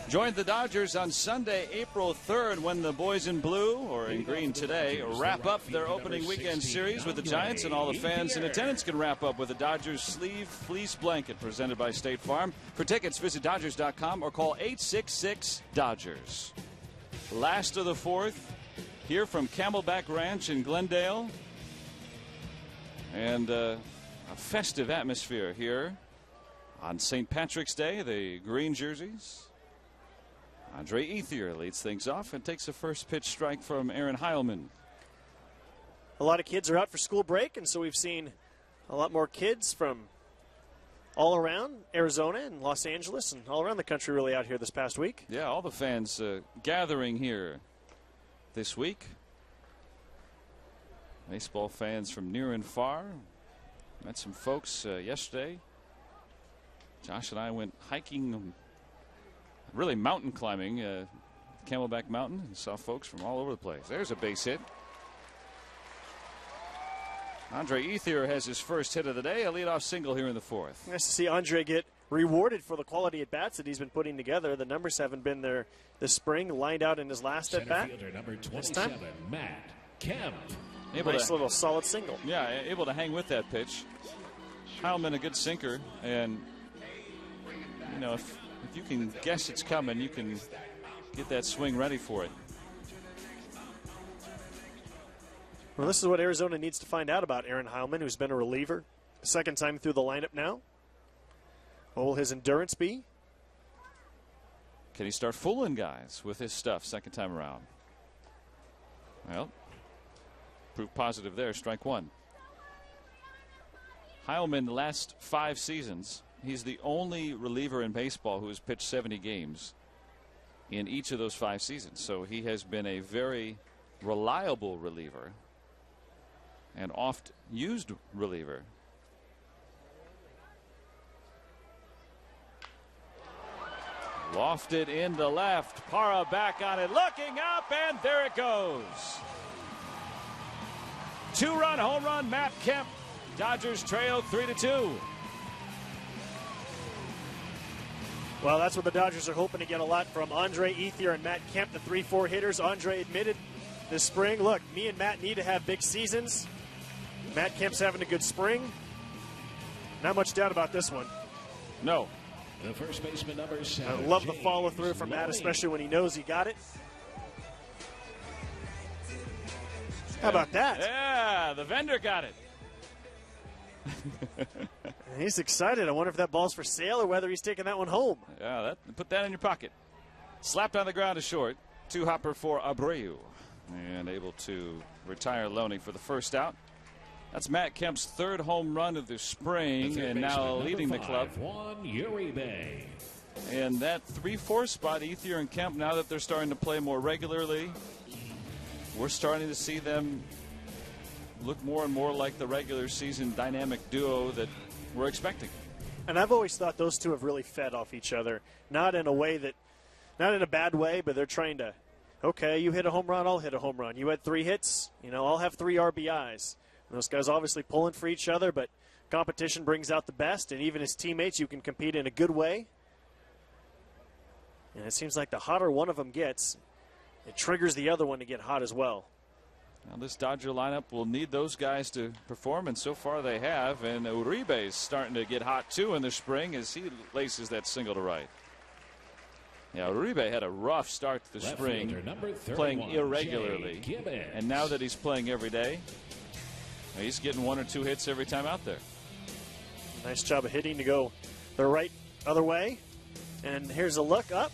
Joined the Dodgers on Sunday, April 3rd, when the boys in blue, or in green today, wrap up their opening weekend series with the Giants, and all the fans in attendance can wrap up with a Dodgers sleeve fleece blanket presented by State Farm. For tickets, visit Dodgers.com or call 866-DODGERS. Last of the fourth, here from Camelback Ranch in Glendale. And a festive atmosphere here on St. Patrick's Day, the green jerseys. Andre Ethier leads things off and takes a first pitch strike from Aaron Heilman. A lot of kids are out for school break, and so we've seen a lot more kids from all around Arizona and Los Angeles and all around the country really out here this past week. Yeah, all the fans gathering here this week. Baseball fans from near and far. Met some folks yesterday. Josh and I went hiking, really mountain climbing, Camelback Mountain, and saw folks from all over the place. There's a base hit. Andre Ethier has his first hit of the day, a leadoff single here in the fourth. Nice to see Andre get rewarded for the quality at bats that he's been putting together. The numbers haven't been there this spring. Lined out in his last at bat. Number 27, Matt Kemp. Nice little solid single. Yeah, able to hang with that pitch. Heilman, a good sinker, and you know, if you can guess it's coming, you can get that swing ready for it. Well, this is what Arizona needs to find out about Aaron Heilman, who's been a reliever. Second time through the lineup now. What will his endurance be? Can he start fooling guys with his stuff second time around? Well, proof positive there. Strike one. Heilman, the last 5 seasons, he's the only reliever in baseball who has pitched 70 games in each of those 5 seasons. So he has been a very reliable reliever and oft used reliever. Lofted into left. Parra back on it, looking up, and there it goes. 2-run home run, Matt Kemp. Dodgers trail 3-2. Well, that's what the Dodgers are hoping to get a lot from Andre Ethier and Matt Kemp, the 3-4 hitters. Andre admitted this spring, look, me and Matt need to have big seasons. Matt Kemp's having a good spring. Not much doubt about this one. No. The first baseman, number 7. I love the follow through from Matt, especially when he knows he got it. How about that? Yeah, the vendor got it. He's excited. I wonder if that ball's for sale or whether he's taking that one home. Yeah, put that in your pocket. Slapped on the ground to short. 2-hopper for Abreu. And able to retire Loney for the first out. That's Matt Kemp's 3rd home run of the spring, and now leading the club. And that 3-4 spot, Ethier and Kemp, now that they're starting to play more regularly, we're starting to see them look more and more like the regular season dynamic duo that we're expecting. And I've always thought those two have really fed off each other. Not in a bad way, but they're trying to, okay, you hit a home run, I'll hit a home run. You had 3 hits, I'll have 3 RBIs. Those guys obviously pulling for each other, but competition brings out the best, and even as teammates, you can compete in a good way. And it seems like the hotter one of them gets, it triggers the other one to get hot as well. Now this Dodger lineup will need those guys to perform, and so far they have. And Uribe is starting to get hot too in the spring as he laces that single to right. Yeah, Uribe had a rough start to the spring, playing irregularly, and now that he's playing every day, he's getting 1 or 2 hits every time out there. Nice job of hitting to go the right other way. And here's a look up.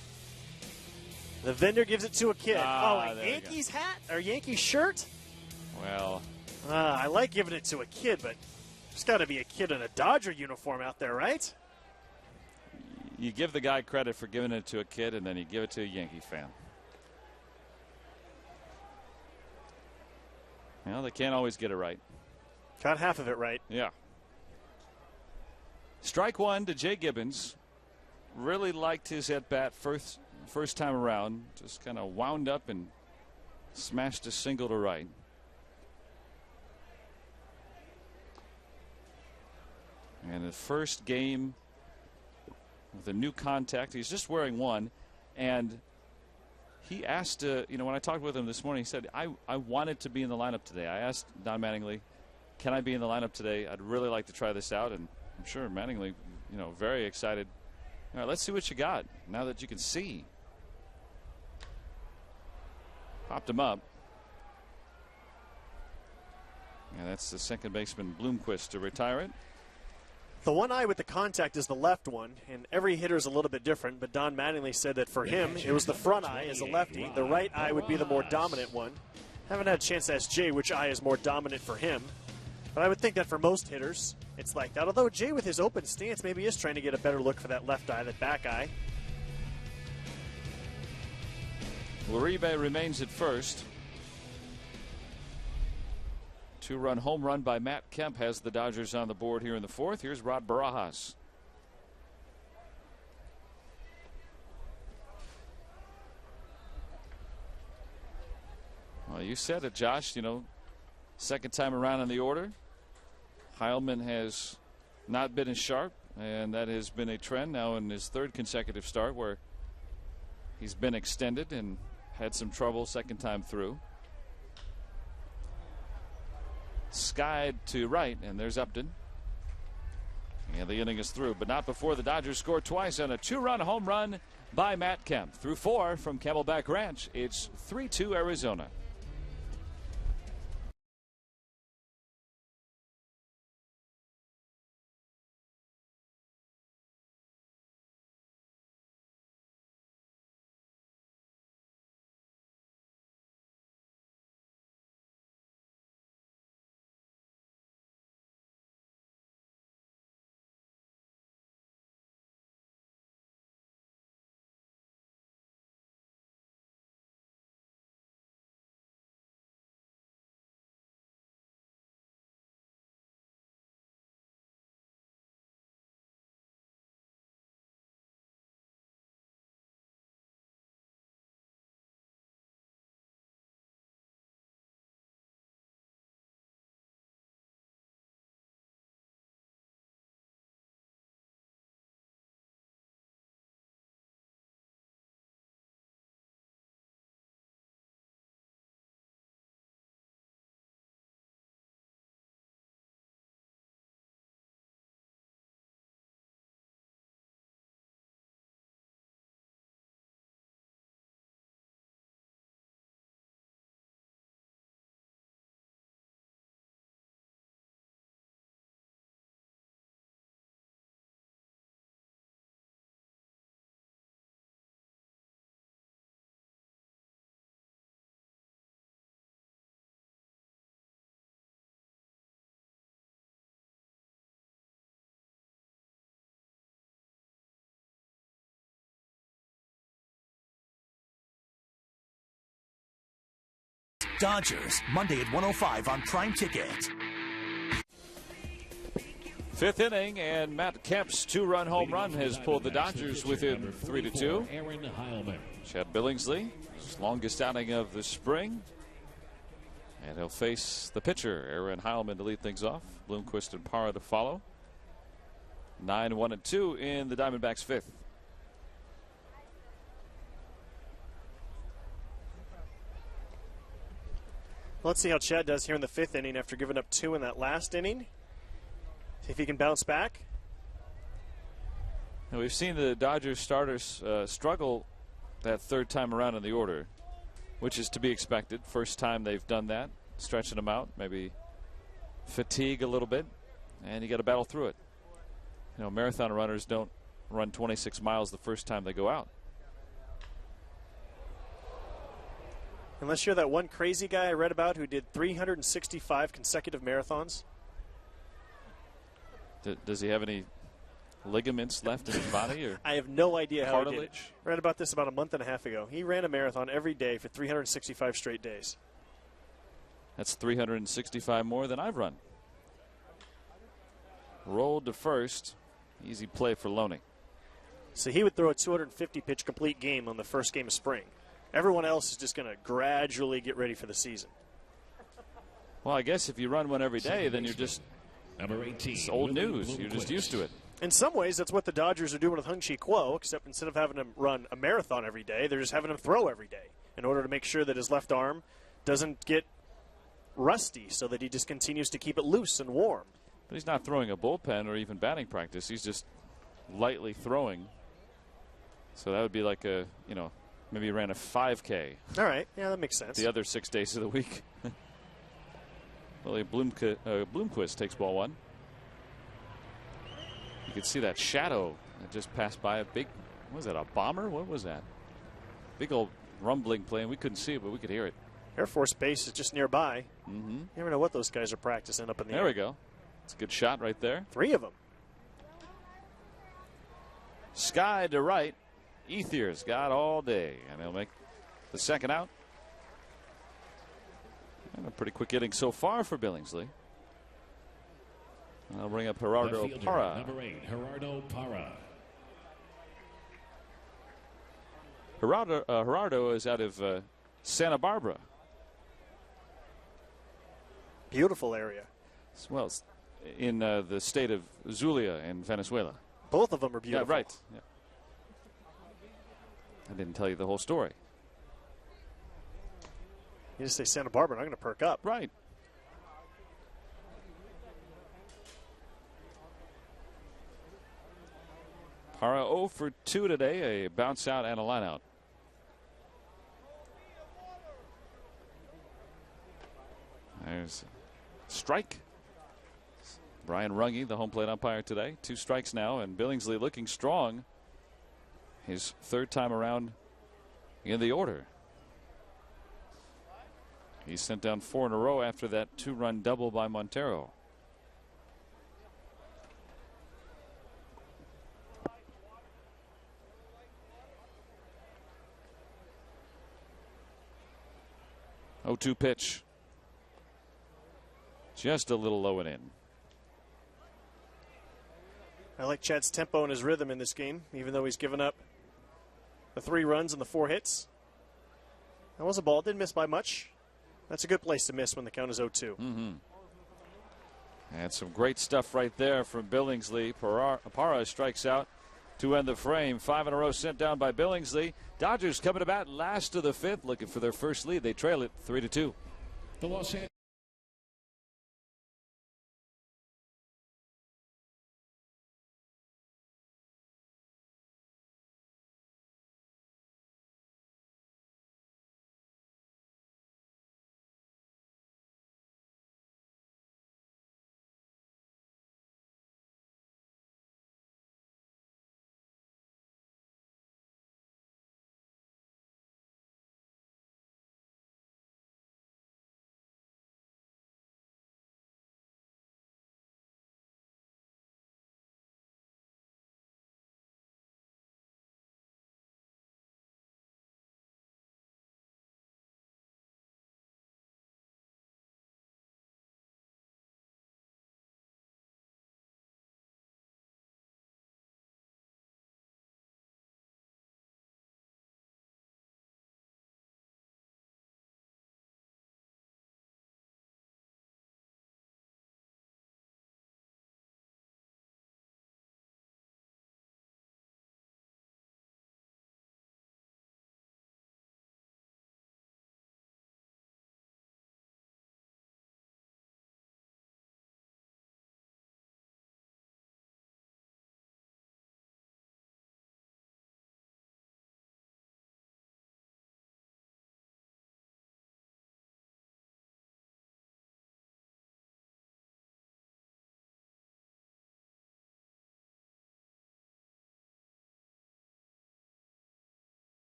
The vendor gives it to a kid. A Yankees hat or Yankees shirt? Well, I like giving it to a kid, but there's got to be a kid in a Dodger uniform out there, right? You give the guy credit for giving it to a kid, and then you give it to a Yankee fan. Well, they can't always get it right. Got half of it right. Yeah. Strike one to Jay Gibbons. Really liked his at-bat first time around. Just kind of wound up and smashed a single to right. And the first game with a new contact. He's just wearing one. And he asked, when I talked with him this morning, he said, I wanted to be in the lineup today. I asked Don Mattingly, can I be in the lineup today? I'd really like to try this out. And I'm sure Mattingly, very excited. All right, let's see what you got now that you can see. Popped him up. And that's the second baseman, Bloomquist, to retire it. The one eye with the contact is the left one, and every hitter is a little bit different, but Don Mattingly said that for him, it was the front eye as a lefty. The right eye would be the more dominant one. Haven't had a chance to ask Jay which eye is more dominant for him, but I would think that for most hitters, it's like that. Although Jay, with his open stance, maybe is trying to get a better look for that left eye, that back eye. Uribe remains at first. 2-run home run by Matt Kemp has the Dodgers on the board here in the 4th. Here's Rod Barajas. Well, you said it, Josh. Second time around in the order. Heilman has not been as sharp, and that has been a trend now in his 3rd consecutive start where he's been extended and had some trouble second time through. Skied to right, and there's Upton. And the inning is through, but not before the Dodgers score twice on a 2-run home run by Matt Kemp. Through 4 from Camelback Ranch, it's 3-2 Arizona. Dodgers, Monday at 1:05 on Prime Ticket. Fifth inning, and Matt Kemp's two-run home run has pulled the Dodgers within 3-2. Chad Billingsley, his longest outing of the spring. And he'll face the pitcher, Aaron Heilman, to lead things off. Bloomquist and Parra to follow. 9-1-2 in the Diamondbacks' fifth. Let's see how Chad does here in the fifth inning after giving up 2 in that last inning. See if he can bounce back. Now, we've seen the Dodgers starters struggle that third time around in the order, which is to be expected. First time they've done that, stretching them out, maybe fatigue a little bit, and you got to battle through it. You know, marathon runners don't run 26 miles the first time they go out. Unless you're that one crazy guy I read about who did 365 consecutive marathons. Does he have any ligaments left in his body, or I have no idea how he did it. cartilage? Read about this about a month and a half ago. He ran a marathon every day for 365 straight days. That's 365 more than I've run. Rolled to first. Easy play for Loney. So he would throw a 250-pitch complete game on the first game of spring. Everyone else is just going to gradually get ready for the season. Well, I guess if you run one every day, then you're just Number 18. it's old news. You're just used to it. In some ways, that's what the Dodgers are doing with Hung-Chi Kuo, except instead of having him run a marathon every day, they're just having him throw every day in order to make sure that his left arm doesn't get rusty, so that he just continues to keep it loose and warm. But he's not throwing a bullpen or even batting practice. He's just lightly throwing. So that would be like a, you know, maybe he ran a 5K All right. Yeah, that makes sense. the other 6 days of the week. Well, Bloomquist takes ball one. You could see that shadow that just passed by a big, what was that, a bomber? What was that? Big old rumbling plane. We couldn't see it, but we could hear it. Air Force Base is just nearby. Mm-hmm. You never know what those guys are practicing up in the air. There we go. It's a good shot right there. 3 of them. Sky to right. Ethier's got all day, and he'll make the second out. And a pretty quick inning so far for Billingsley. I'll bring up Gerardo Parra. Number 8, Gerardo Parra. Gerardo is out of Santa Barbara. Beautiful area. Well, it's in the state of Zulia in Venezuela. Both of them are beautiful. Yeah, right. Yeah. I didn't tell you the whole story. You just say Santa Barbara, and I'm going to perk up. Right. Parra 0 for 2 today, a bounce out and a line out. There's a strike. Brian Runge, the home plate umpire today. 2 strikes now, and Billingsley looking strong. His third time around in the order. He sent down 4 in a row after that 2-run double by Montero. Oh, 2 pitch. Just a little low and in. I like Chad's tempo and his rhythm in this game, even though he's given up the 3 runs and the 4 hits. That was a ball. Didn't miss by much. That's a good place to miss when the count is 0-2. Mm-hmm. And some great stuff right there from Billingsley. Parra strikes out to end the frame. 5 in a row sent down by Billingsley. Dodgers coming to bat last of the 5th, looking for their first lead. They trail it 3-2. The Los Angeles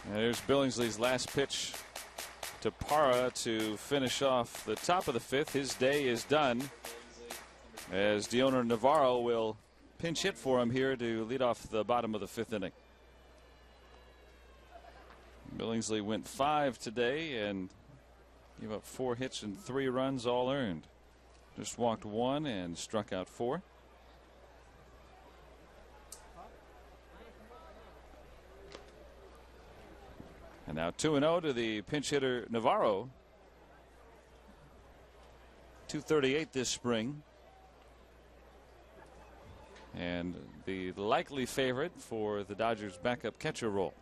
And there's Billingsley's last pitch to Parra to finish off the top of the fifth. His day is done as Dioner Navarro will pinch hit for him here to lead off the bottom of the fifth inning. Billingsley went 5 today and gave up 4 hits and 3 runs, all earned. Just walked 1 and struck out 4. And now 2-0 to the pinch hitter Navarro. 238 this spring. And the likely favorite for the Dodgers backup catcher role.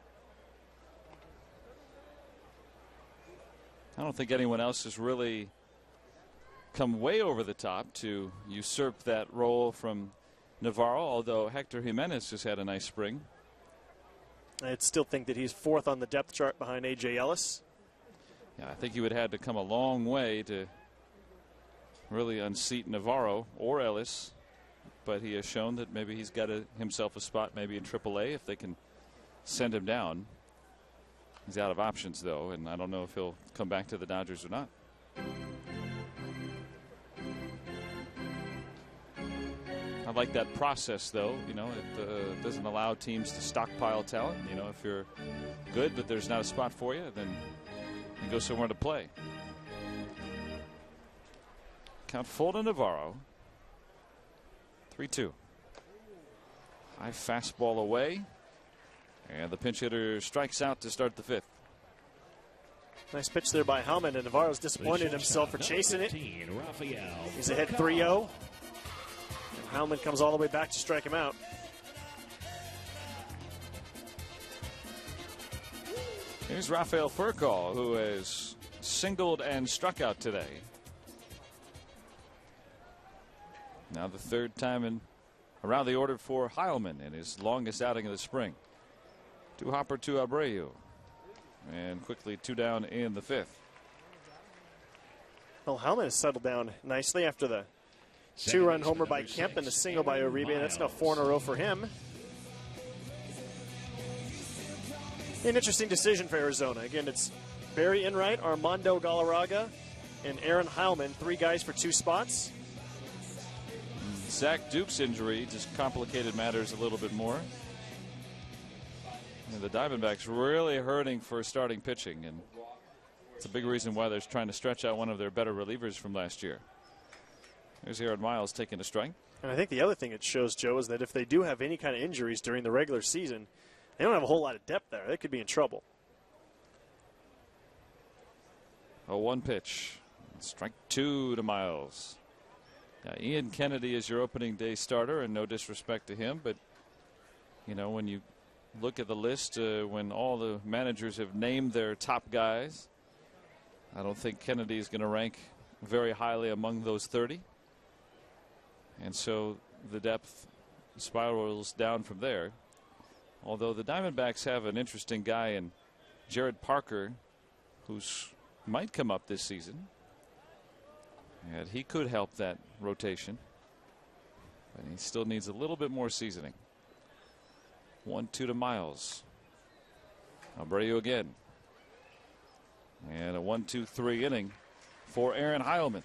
I don't think anyone else has really come way over the top to usurp that role from Navarro, although Hector Jimenez has had a nice spring. I'd still think that he's 4th on the depth chart behind A.J. Ellis. Yeah, I think he would have had to come a long way to really unseat Navarro or Ellis, but he has shown that maybe he's got himself a spot maybe in AAA if they can send him down. He's out of options, though, and I don't know if he'll come back to the Dodgers or not. I like that process, though. You know, it doesn't allow teams to stockpile talent. You know, if you're good but there's not a spot for you, then you go somewhere to play. Count full to Navarro. 3-2. High fastball away. And the pinch hitter strikes out to start the fifth. Nice pitch there by Hellman, and Navarro's disappointed himself for chasing it. He's ahead 3-0. And Hellman comes all the way back to strike him out. Here's Rafael Furcal, who has singled and struck out today. Now the 3rd time in around the order for Heilman in his longest outing of the spring. 2 hopper to Abreu. And quickly 2 down in the 5th. Well, Hellman has settled down nicely after the 2-run homer by Kemp and the single by Uribe. That's now 4 in a row for him. An interesting decision for Arizona. Again, it's Barry Enright, Armando Galarraga, and Aaron Heilman. 3 guys for 2 spots. Zach Duke's injury just complicated matters a little bit more. And the Diamondbacks really hurting for starting pitching, and it's a big reason why they're trying to stretch out one of their better relievers from last year. There's Aaron Miles taking a strike. And I think the other thing it shows, Joe, is that if they do have any kind of injuries during the regular season, they don't have a whole lot of depth there. They could be in trouble. A 1 pitch. Strike 2 to Miles. Now, Ian Kennedy is your opening day starter, and no disrespect to him, but you know, when you look at the list, when all the managers have named their top guys, I don't think Kennedy is going to rank very highly among those 30. And so the depth spirals down from there. Although the Diamondbacks have an interesting guy in Jared Parker, who's might come up this season. And he could help that rotation. But he still needs a little bit more seasoning. 1-2 to Miles. Abreu again. And a 1-2-3 inning for Aaron Heilman.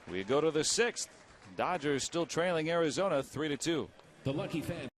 We go to the 6th. Dodgers still trailing Arizona 3-2. The lucky fan.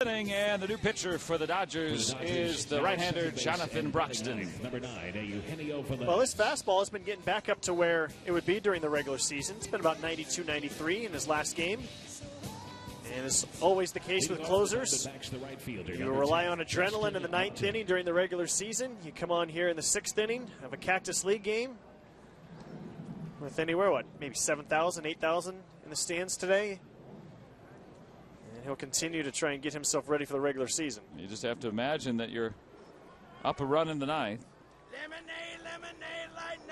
inning, and the new pitcher for the Dodgers is the right-hander Jonathan Broxton. Well, his fastball has been getting back up to where it would be during the regular season. It's been about 92, 93 in his last game. And it's always the case with closers. You rely on adrenaline in the 9th inning during the regular season. You come on here in the 6th inning of a Cactus League game with anywhere, maybe 7,000, 8,000 in the stands today. And he'll continue to try and get himself ready for the regular season. You just have to imagine that you're up a run in the 9th.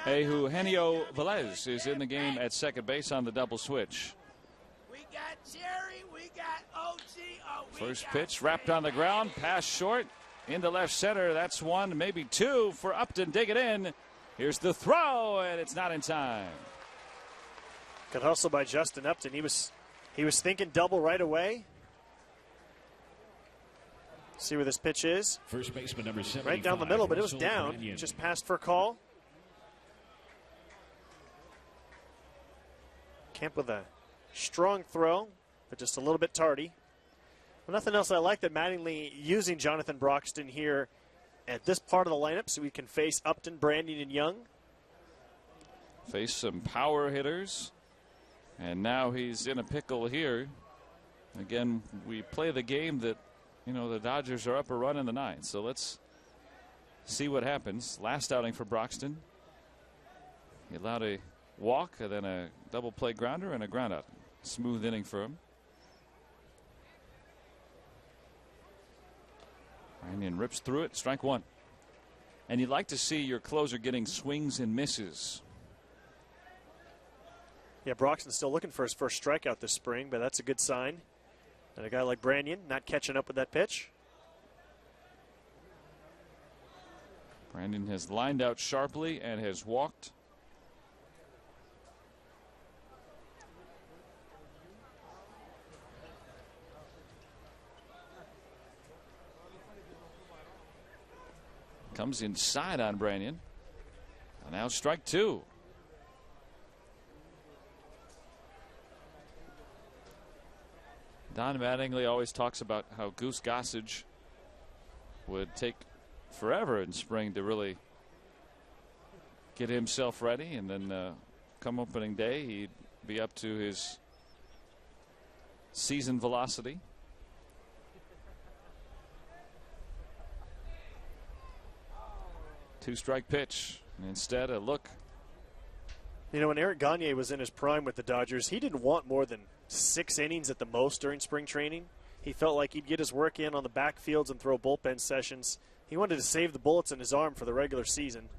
Eugenio Velez is in the game at second base on the double switch. First pitch wrapped on the ground, pass short into left center. That's one, maybe two for Upton. Dig it in. Here's the throw, and it's not in time. Good hustle by Justin Upton. He was thinking double right away. See where this pitch is. First baseman number 75, right down the middle, but it was Russell down. Branyan. Just passed for a call. Kemp with a strong throw, but just a little bit tardy. Well, nothing else I like than Mattingly using Jonathan Broxton here at this part of the lineup so we can face Upton, Branyan, and Young. Face some power hitters. And now he's in a pickle here. Again, we play the game that, the Dodgers are up a run in the 9th. So let's see what happens. Last outing for Broxton. He allowed a walk and then a double play grounder and a ground out. Smooth inning for him. Branyan rips through it. Strike one. And you'd like to see your closer getting swings and misses. Yeah, Broxton's still looking for his first strikeout this spring, but that's a good sign. And a guy like Branyan not catching up with that pitch. Branyan has lined out sharply and has walked. Comes inside on Branyan. And now strike two. Don Mattingly always talks about how Goose Gossage would take forever in spring to really get himself ready, and then come opening day he'd be up to his season velocity. Two-strike pitch. Instead, a look. When Eric Gagne was in his prime with the Dodgers, he didn't want more than 6 innings at the most during spring training. He felt like he'd get his work in on the backfields and throw bullpen sessions. He wanted to save the bullets in his arm for the regular season.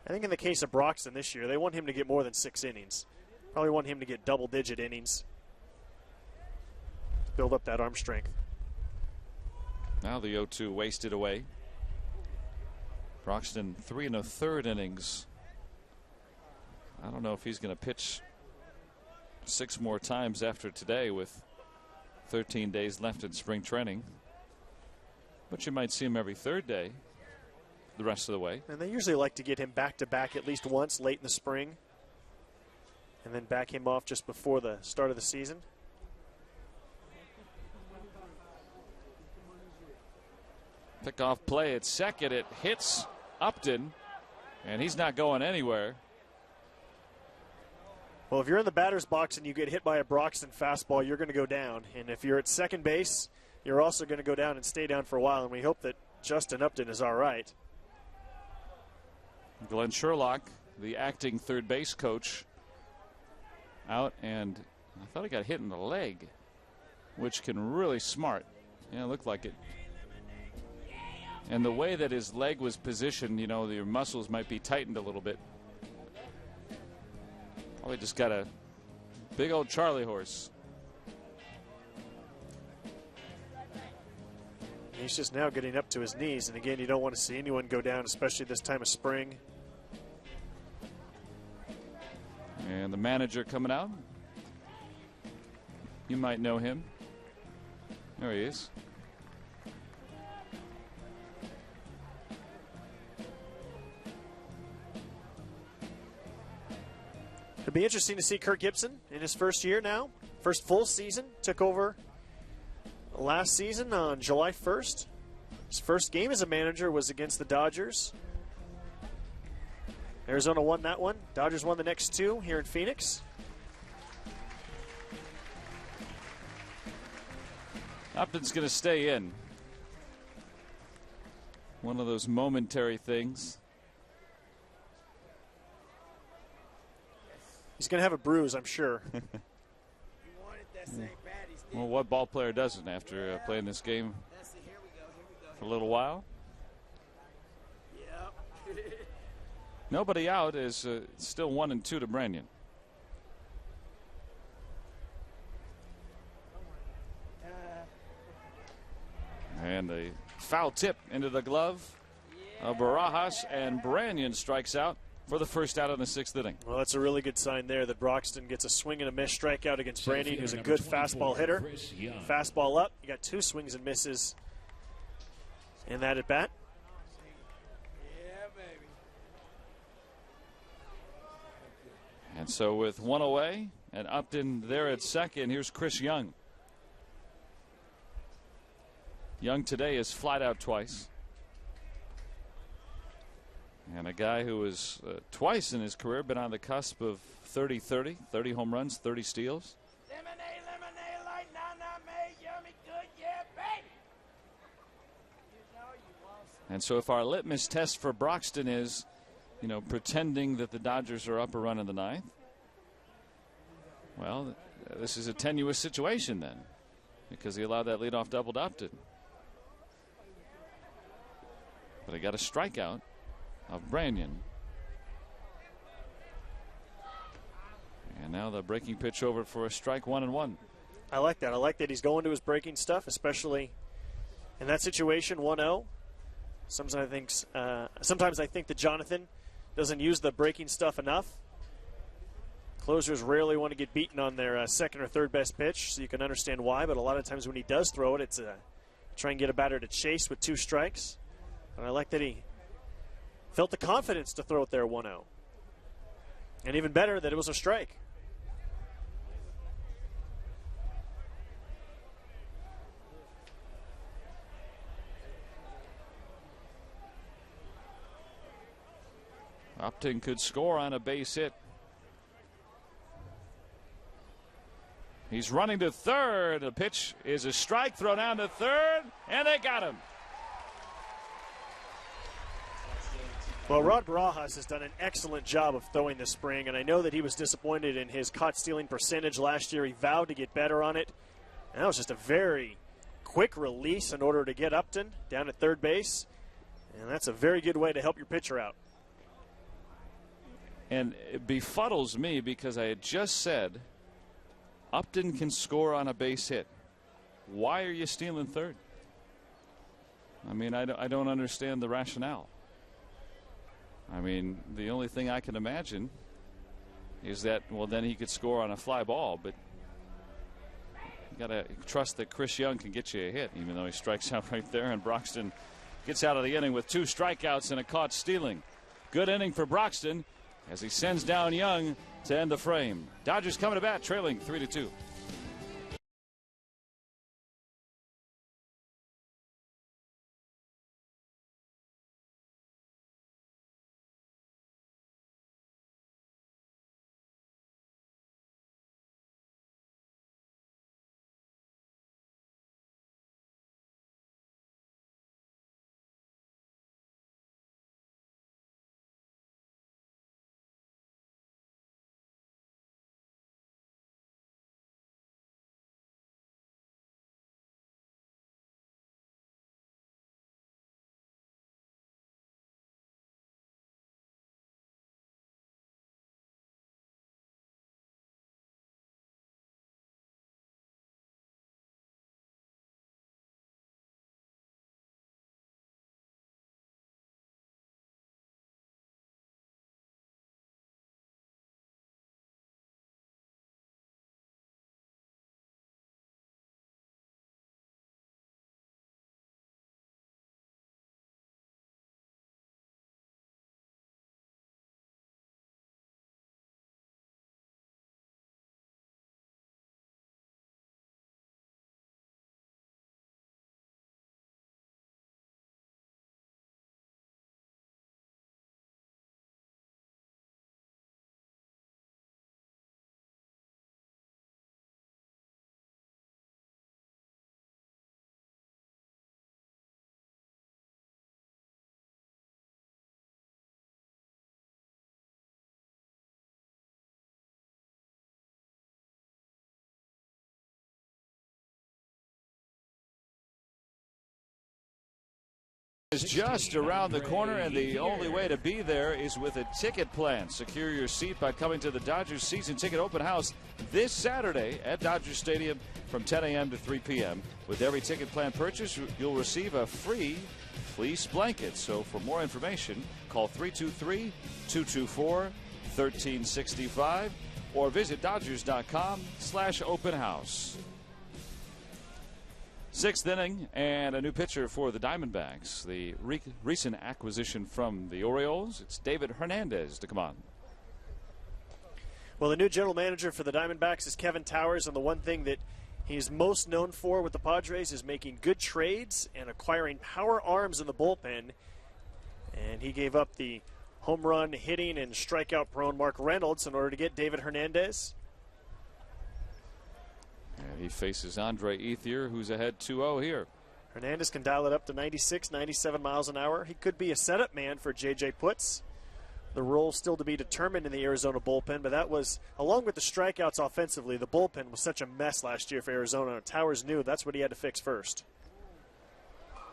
I think in the case of Broxton this year, they want him to get more than 6 innings. Probably want him to get double-digit innings. Build up that arm strength. Now the 0-2 wasted away. Broxton 3 1/3 innings. I don't know if he's going to pitch 6 more times after today with 13 days left in spring training. But you might see him every 3rd day the rest of the way. And they usually like to get him back-to-back at least once late in the spring and then back him off just before the start of the season. Pickoff play at second. It hits Upton, and he's not going anywhere. Well, if you're in the batter's box and you get hit by a Broxton fastball, you're going to go down. And if you're at second base, you're also going to go down and stay down for a while. And we hope that Justin Upton is all right. Glenn Sherlock, the acting third base coach, out, and I thought he got hit in the leg, which can really smart. Yeah, it looked like it. And the way that his leg was positioned, your muscles might be tightened a little bit. Probably just got a big old Charlie horse. He's just now getting up to his knees. And again, you don't want to see anyone go down, especially this time of spring. And the manager coming out. You might know him. There he is. It'll be interesting to see Kirk Gibson in his first year now. First full season. Took over last season on July 1st. His first game as a manager was against the Dodgers. Arizona won that one. Dodgers won the next two here in Phoenix. Upton's going to stay in. One of those momentary things. He's going to have a bruise, I'm sure. Well, what ball player doesn't after playing this game for a little while? Nobody out is still 1-2 to Branyan. And the foul tip into the glove of Barajas, and Branyan strikes out for the first out in the 6th inning. Well, that's a really good sign there that Broxton gets a swing and a miss strikeout against Branyan, who's a good fastball hitter. Fastball up. You got 2 swings and misses in that at bat. And so with 1 away and Upton there at second, here's Chris Young. Young today is flied out twice. And a guy who has twice in his career been on the cusp of 30-30, 30 home runs, 30 steals. Lemonade, lemonade, like Nana made, yummy good, yeah, baby. You know you want some. And so if our litmus test for Broxton is, you know, pretending that the Dodgers are up a run in the 9th, well, this is a tenuous situation then, because he allowed that leadoff double to Upton. But he got a strikeout of Branyan. And now the breaking pitch over for a strike, 1-1. I like that. I like that he's going to his breaking stuff, especially in that situation, 1-0. Sometimes I think that Jonathan doesn't use the breaking stuff enough. Closers rarely want to get beaten on their second or third best pitch, so you can understand why. But a lot of times when he does throw it, it's try and get a batter to chase with 2 strikes. But I like that he felt the confidence to throw it there 1-0. And even better that it was a strike. Upton could score on a base hit. He's running to third. The pitch is a strike, thrown down to third, and they got him. Well, Rod Barajas has done an excellent job of throwing this spring, and I know that he was disappointed in his caught stealing percentage last year. He vowed to get better on it. And that was just a very quick release in order to get Upton down at third base, and that's a very good way to help your pitcher out. And it befuddles me because I had just said Upton can score on a base hit. Why are you stealing third? I mean, I don't understand the rationale. I mean, the only thing I can imagine is that, well, then he could score on a fly ball, but you got to trust that Chris Young can get you a hit, even though he strikes out right there, and Broxton gets out of the inning with 2 strikeouts and a caught stealing. Good inning for Broxton as he sends down Young to end the frame. Dodgers coming to bat, trailing 3-2. Is just around the corner, and the only way to be there is with a ticket plan. Secure your seat by coming to the Dodgers season ticket open house this Saturday at Dodger Stadium from 10 a.m. to 3 p.m. With every ticket plan purchase, you'll receive a free fleece blanket. So for more information, call 323-224-1365 or visit Dodgers.com/open house. Sixth inning and a new pitcher for the Diamondbacks. The recent acquisition from the Orioles. It's David Hernandez to come on. Well, the new general manager for the Diamondbacks is Kevin Towers, and the one thing that he's most known for with the Padres is making good trades and acquiring power arms in the bullpen. And he gave up the home run hitting and strikeout prone Mark Reynolds in order to get David Hernandez. And he faces Andre Ethier, who's ahead 2-0 here. Hernandez can dial it up to 96, 97 miles an hour. He could be a setup man for J.J. Putz. The role still to be determined in the Arizona bullpen, but that was, along with the strikeouts offensively, the bullpen was such a mess last year for Arizona. Towers knew that's what he had to fix first.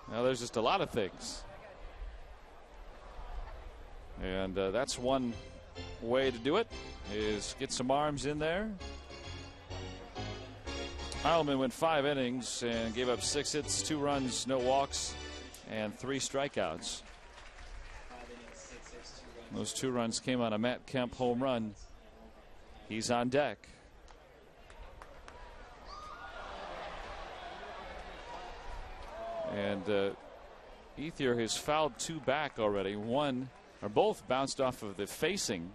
Now, there's just a lot of things. And that's one way to do it, is get some arms in there. Heilman went 5 innings and gave up 6 hits, 2 runs, no walks, and 3 strikeouts. Those 2 runs came on a Matt Kemp home run. He's on deck. And Ethier has fouled 2 back already. One, or both, bounced off of the facing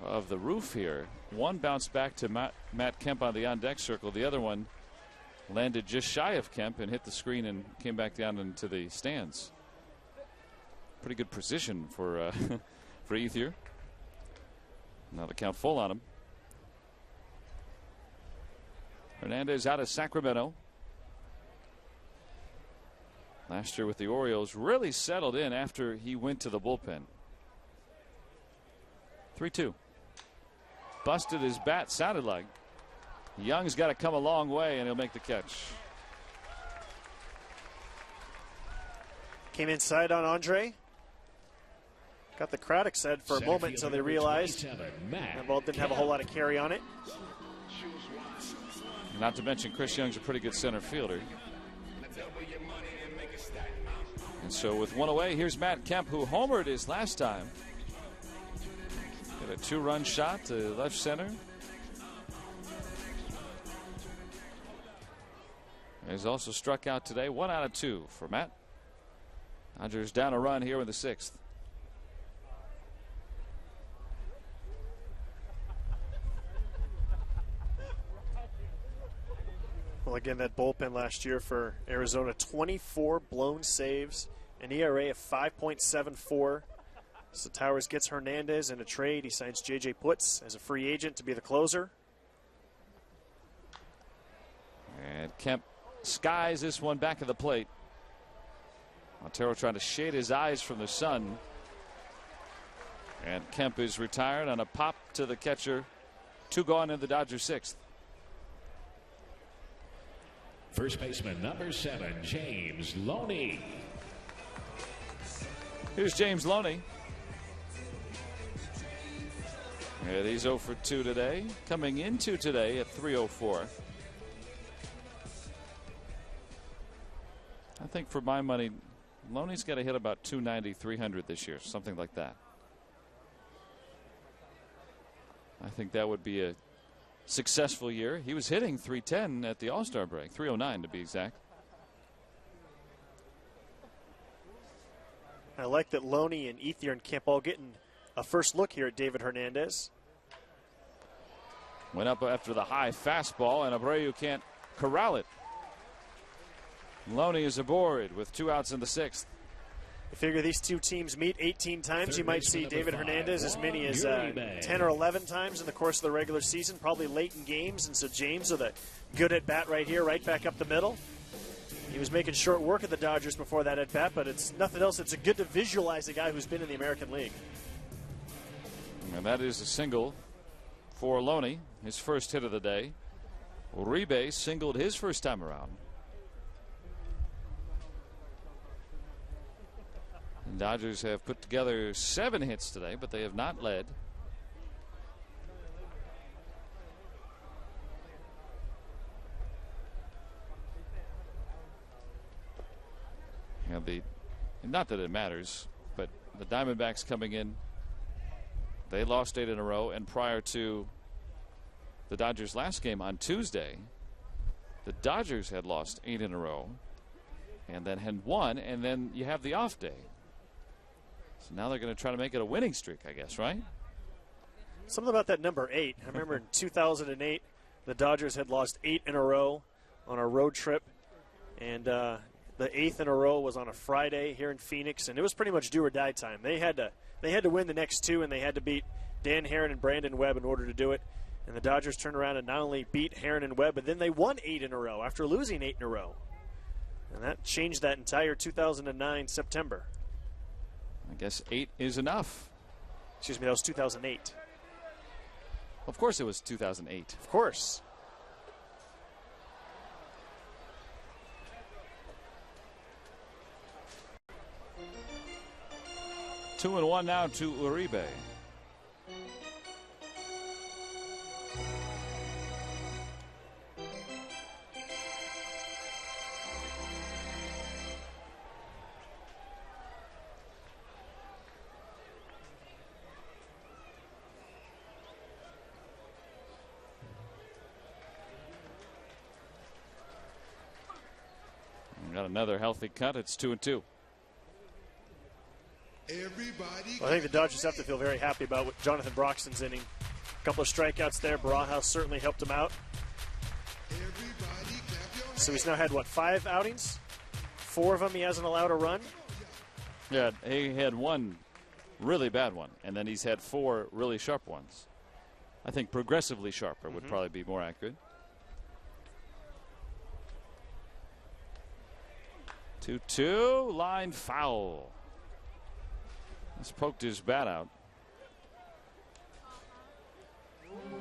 of the roof here. One bounced back to Matt Kemp on the on-deck circle. The other one landed just shy of Kemp and hit the screen and came back down into the stands. Pretty good precision for for Ethier. Now the count full on him. Hernandez out of Sacramento. Last year with the Orioles, really settled in after he went to the bullpen. 3-2. Busted his bat, sounded like. Young's got to come a long way, and he'll make the catch. Came inside on Andre. Got the crowd excited for a moment until they realized that ball didn't have a whole lot of carry on it. Not to mention Chris Young's a pretty good center fielder. And so with one away, here's Matt Kemp, who homered his last time. Got a 2-run shot to left center. He's also struck out today. 1 out of 2 for Matt. Dodgers down a run here in the 6th. Well, again, that bullpen last year for Arizona, 24 blown saves, an ERA of 5.74. So Towers gets Hernandez in a trade. He signs J.J. Putz as a free agent to be the closer. And Kemp skies this one back of the plate. Montero trying to shade his eyes from the sun. And Kemp is retired on a pop to the catcher. 2 gone in the Dodgers 6th. First baseman number 7, James Loney. Here's James Loney. And he's 0 for 2 today. Coming into today at 304. I think for my money, Loney's got to hit about 290, 300 this year, something like that. I think that would be a successful year. He was hitting 310 at the All-Star break, 309 to be exact. I like that Loney and Ethier and Kemp all getting a first look here at David Hernandez. Went up after the high fastball, and Abreu can't corral it. Loney is aboard with 2 outs in the 6th. I figure these two teams meet 18 times. You might see David Hernandez as many as 10 or 11 times in the course of the regular season, probably late in games. And so James with a good at-bat right here, right back up the middle. He was making short work of the Dodgers before that at-bat, but it's nothing else. It's good to visualize a guy who's been in the American League. And that is a single for Loney, his first hit of the day. Uribe singled his first time around. The Dodgers have put together 7 hits today, but they have not led. And not that it matters, but the Diamondbacks coming in, they lost 8 in a row, and prior to the Dodgers' last game on Tuesday, the Dodgers had lost 8 in a row and then had won, and then you have the off day. So now they're going to try to make it a winning streak, I guess, right? Something about that number 8. I remember in 2008, the Dodgers had lost 8 in a row on a road trip, and the 8th in a row was on a Friday here in Phoenix, and it was pretty much do or die time. They had to win the next 2, and they had to beat Dan Herron and Brandon Webb in order to do it. And the Dodgers turned around and not only beat Herron and Webb, but then they won 8 in a row after losing 8 in a row. And that changed that entire 2009 September. I guess 8 is enough. Excuse me, that was 2008. Of course it was 2008. Of course. Two and 1 now to Uribe. Got another healthy cut. It's 2 and 2. Well, I think the Dodgers have to feel very happy about what Jonathan Broxton's inning. A couple of strikeouts there. Barajas certainly helped him out. So he's now had, 5 outings? 4 of them he hasn't allowed a run? Yeah, he had 1 really bad one, and then he's had 4 really sharp ones. I think progressively sharper would probably be more accurate. 2-2, line foul. He's poked his bat out.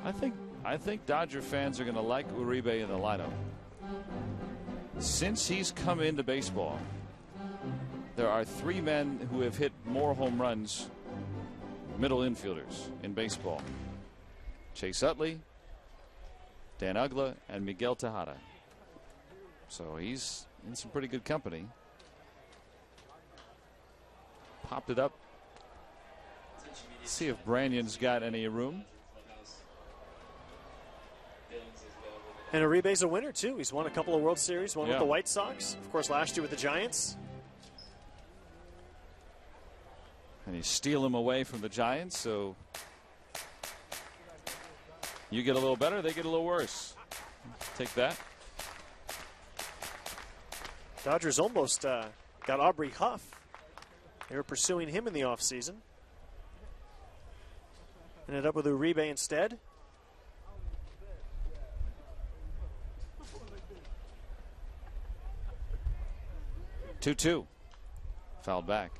I think Dodger fans are going to like Uribe in the lineup. Since he's come into baseball, there are 3 men who have hit more home runs, middle infielders in baseball. Chase Utley, Dan Uggla, and Miguel Tejada. So he's in some pretty good company. Popped it up. See if Brannon's got any room. And Uribe's a winner, too. He's won a couple of World Series, one with the White Sox, of course, last year with the Giants. And you steal him away from the Giants, so you get a little better, they get a little worse. Take that. Dodgers almost got Aubrey Huff. They were pursuing him in the offseason. Ended up with Uribe instead. Two. Fouled back.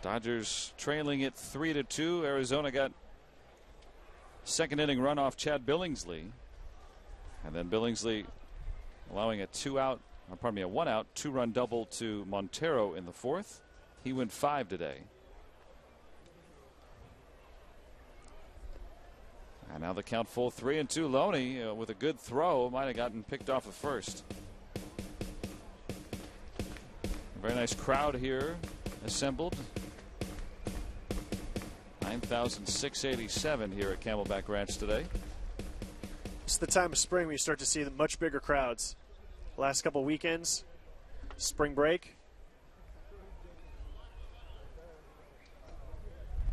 Dodgers trailing it 3-2. Arizona got second inning run off Chad Billingsley. And then Billingsley allowing a 1-out, 2-run double to Montero in the 4th. He went 5 today. And now the count full 3-2. Loney with a good throw might have gotten picked off at first. A very nice crowd here assembled. 9,687 here at Camelback Ranch today. It's the time of spring when you start to see the much bigger crowds. Last couple weekends, spring break.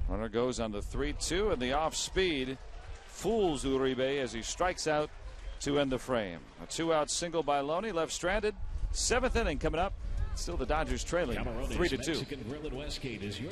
Runner goes on the 3-2, and the off speed fools Uribe as he strikes out to end the frame. A 2-out single by Loney, left stranded. 7th inning coming up. Still the Dodgers trailing 3-2. Mexican Grill in Westgate is your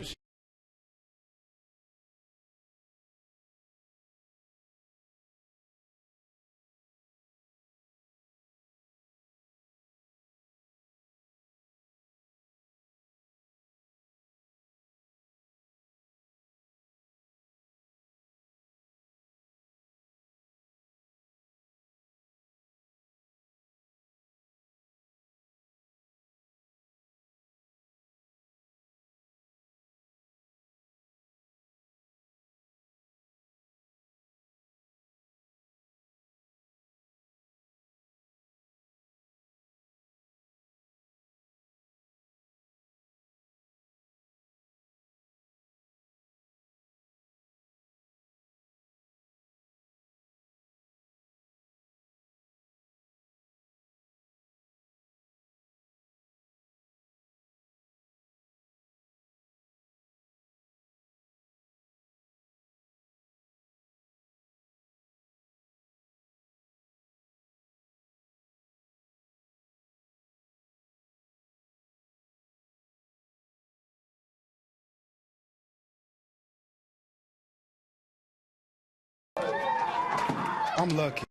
I'm lucky.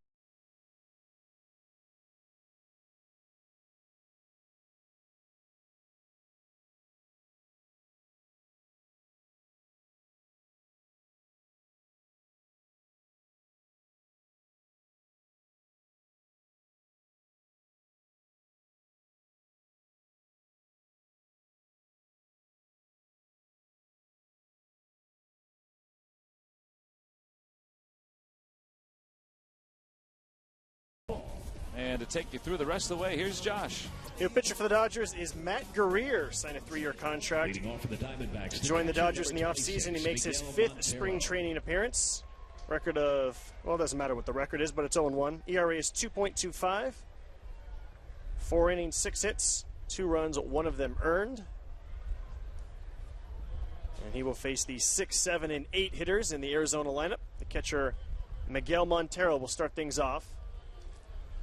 And to take you through the rest of the way, here's Josh. New pitcher for the Dodgers is Matt Guerrier, signed a 3-year contract. Leading off for the Diamondbacks. Joined the Dodgers in the offseason. He makes his 5th spring training appearance. Record of, well, it doesn't matter what the record is, but it's 0-1. ERA is 2.25. 4 innings, 6 hits, 2 runs, 1 of them earned. And he will face the 6, 7, and 8 hitters in the Arizona lineup. The catcher, Miguel Montero, will start things off.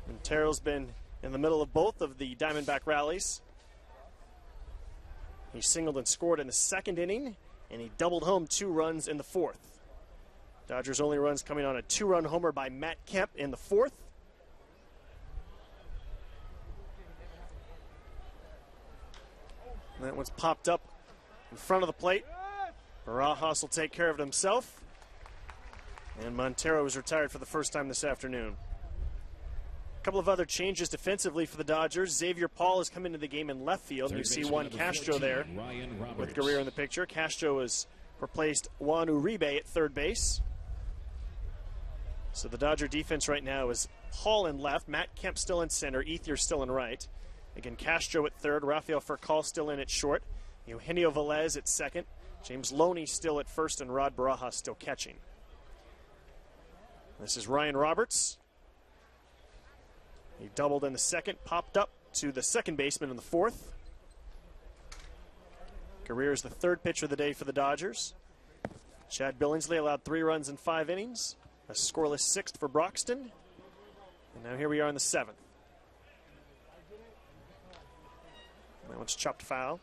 Montero's been in the middle of both of the Diamondback rallies. He singled and scored in the 2nd inning, and he doubled home 2 runs in the 4th. Dodgers' only runs coming on a 2-run homer by Matt Kemp in the 4th. And that one's popped up in front of the plate. Barajas will take care of it himself. And Montero is retired for the first time this afternoon. A couple of other changes defensively for the Dodgers. Xavier Paul has come into the game in left field. You see Juan Castro there with Guerrier in the picture. Castro has replaced Juan Uribe at third base. So the Dodger defense right now is Paul in left, Matt Kemp still in center, Ethier still in right. Again, Castro at third, Rafael Furcal still in at short, Eugenio Velez at second, James Loney still at first, and Rod Barajas still catching. This is Ryan Roberts. He doubled in the 2nd, popped up to the 2nd baseman in the 4th. Guerrier is the 3rd pitcher of the day for the Dodgers. Chad Billingsley allowed 3 runs in 5 innings. A scoreless 6th for Broxton. And now here we are in the 7th. That one's chopped foul.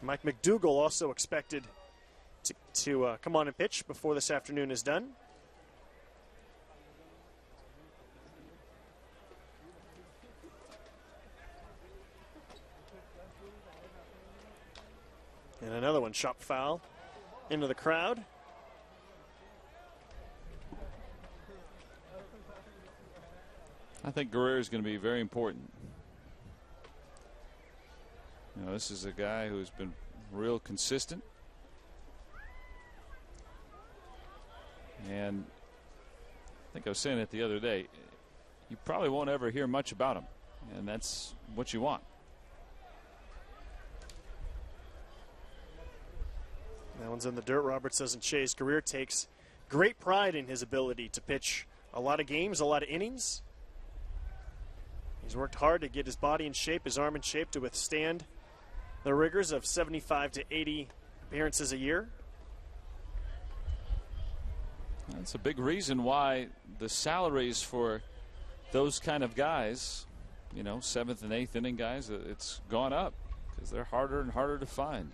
Mike McDougall also expected to come on and pitch before this afternoon is done. And another one chopped foul into the crowd. I think Guerrier is going to be very important. You know, this is a guy who's been real consistent. And I think I was saying it the other day, you probably won't ever hear much about him, and that's what you want. That one's in the dirt. Roberts doesn't chase. Guerrier takes great pride in his ability to pitch a lot of games, a lot of innings. He's worked hard to get his body in shape, his arm in shape to withstand the rigors of 75 to 80 appearances a year. That's a big reason why the salaries for those kind of guys, you know, 7th and 8th inning guys, it's gone up because they're harder and harder to find.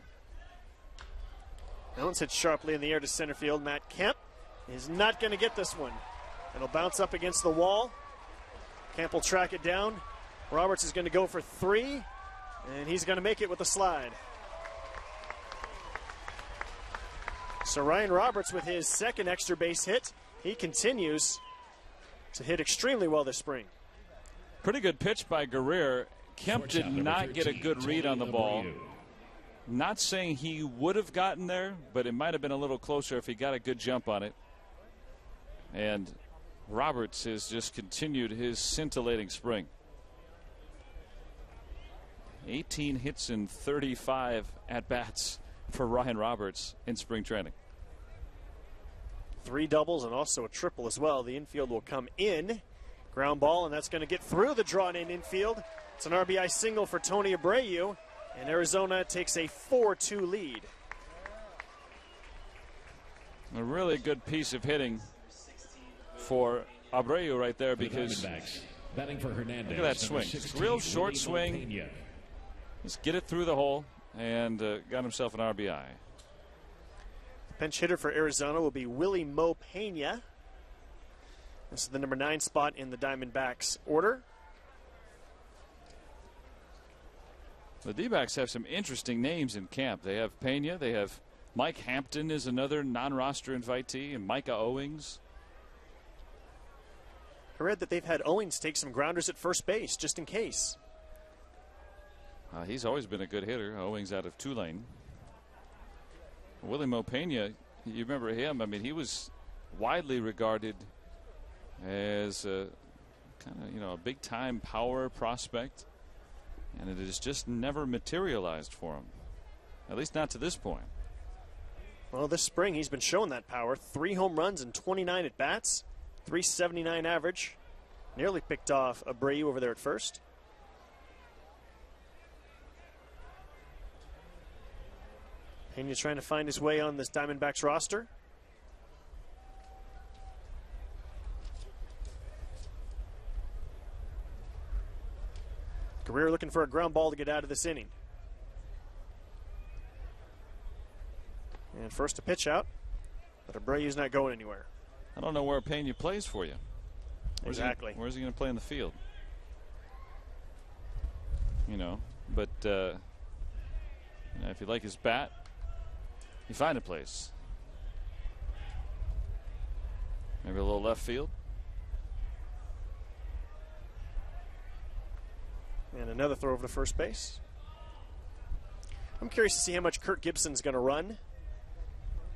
That one's hit sharply in the air to center field. Matt Kemp is not going to get this one. It'll bounce up against the wall. Kemp will track it down. Roberts is going to go for 3, and he's going to make it with a slide. So Ryan Roberts with his 2nd extra base hit. He continues to hit extremely well this spring. Pretty good pitch by Guerrier. Kemp did not get a good read on the ball. Not saying he would have gotten there, but it might have been a little closer if he got a good jump on it. And Roberts has just continued his scintillating spring. 18 hits and 35 at-bats for Ryan Roberts in spring training. 3 doubles and also a triple as well. The infield will come in. Ground ball, and that's going to get through the drawn-in infield. It's an RBI single for Tony Abreu, and Arizona takes a 4-2 lead. A really good piece of hitting for Abreu right there, because batting for Hernandez, look at that swing. It's a real short swing. Just get it through the hole and got himself an RBI. Bench hitter for Arizona will be Willie Mo Pena. This is the number 9 spot in the Diamondbacks order. The D-backs have some interesting names in camp. They have Pena. They have Mike Hampton is another non-roster invitee, and Micah Owings. I read that they've had Owings take some grounders at first base just in case. He's always been a good hitter. Owings out of Tulane. Willie Mo Pena, you remember him? I mean, he was widely regarded as a kind of, a big-time power prospect, and it has just never materialized for him, at least not to this point. Well, this spring he's been showing that power. 3 home runs and 29 at bats, 379 average. Nearly picked off Abreu over there at first. Pena trying to find his way on this Diamondbacks roster. Guerrero looking for a ground ball to get out of this inning. And first a pitch out, but Abreu's not going anywhere. I don't know where Pena plays for you. Exactly. Where's he going to play in the field? But if you like his bat, you find a place. Maybe a little left field. And another throw over to first base. I'm curious to see how much Kirk Gibson's going to run,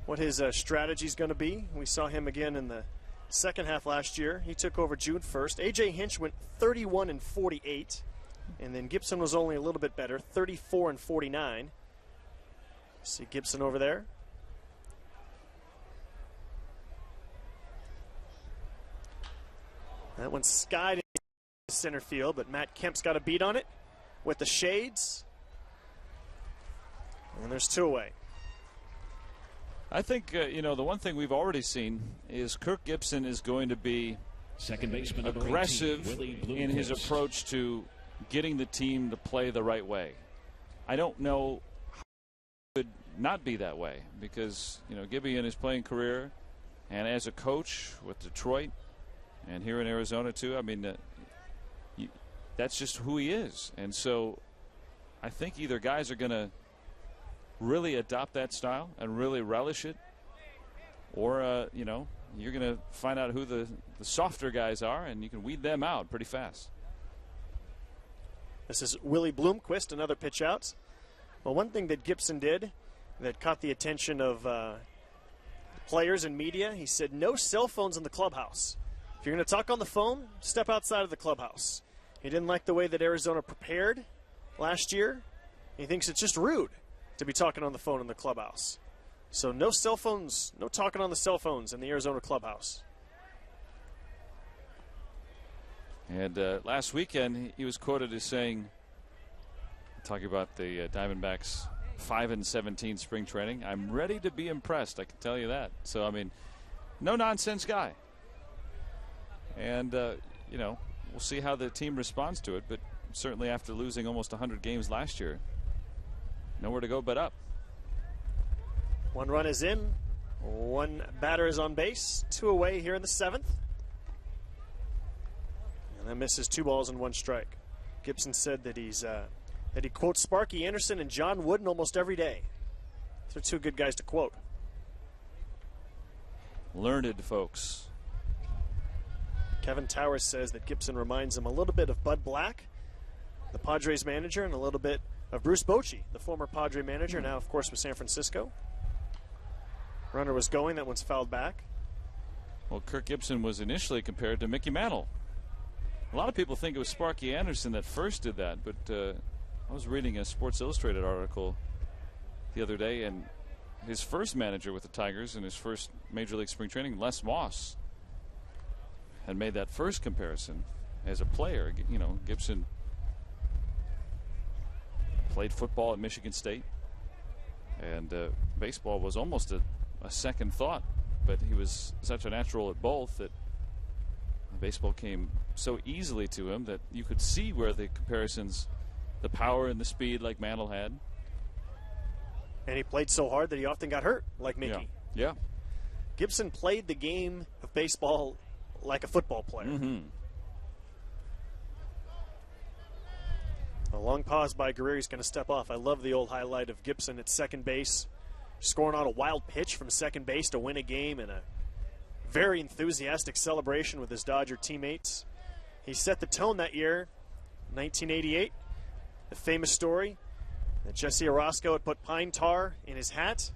what his strategy is going to be. We saw him again in the second half last year. He took over June 1st. A.J. Hinch went 31 and 48, and then Gibson was only a little bit better, 34 and 49. See Gibson over there. That one's skied in center field, but Matt Kemp's got a beat on it with the shades. And there's 2 away. I think, the one thing we've already seen is Kirk Gibson is going to be second baseman aggressive 18, in his approach to getting the team to play the right way. I don't know how it could not be that way because, Gibby in his playing career and as a coach with Detroit and here in Arizona too, I mean, that's just who he is. And so I think either guys are going to really adopt that style and really relish it, or you're going to find out who the softer guys are and you can weed them out pretty fast. This is Willie Bloomquist, another pitch out. Well, one thing that Gibson did that caught the attention of players and media, he said no cell phones in the clubhouse. If you're going to talk on the phone, step outside of the clubhouse. He didn't like the way that Arizona prepared last year. He thinks it's just rude to be talking on the phone in the clubhouse. So no cell phones, no talking on the cell phones in the Arizona clubhouse. And last weekend he was quoted as saying, talking about the Diamondbacks 5-17 spring training, "I'm ready to be impressed, I can tell you that." So, I mean, no nonsense guy. And, we'll see how the team responds to it, but certainly after losing almost 100 games last year, nowhere to go but up. 1 run is in. 1 batter is on base. 2 away here in the 7th. And that misses 2 balls and 1 strike. Gibson said that he quotes Sparky Anderson and John Wooden almost every day. Those are 2 good guys to quote. Learned folks. Kevin Towers says that Gibson reminds him a little bit of Bud Black, the Padres manager, and a little bit of Bruce Bochy, the former Padre manager, now, of course, with San Francisco. Runner was going. That one's fouled back. Well, Kirk Gibson was initially compared to Mickey Mantle. A lot of people think it was Sparky Anderson that first did that, but I was reading a Sports Illustrated article the other day, and his first manager with the Tigers in his first Major League Spring Training, Les Moss, had made that first comparison as a player. Gibson played football at Michigan State, and baseball was almost a second thought, but he was such a natural at both that baseball came so easily to him that you could see where the comparisons, the power and the speed like Mantle had. And he played so hard that he often got hurt, like Mickey. Yeah. Gibson played the game of baseball like a football player. A long pause by Guerrieri. He's going to step off. I love the old highlight of Gibson at second base, scoring on a wild pitch from second base to win a game, and a very enthusiastic celebration with his Dodger teammates. He set the tone that year, 1988. The famous story that Jesse Orozco had put pine tar in his hat.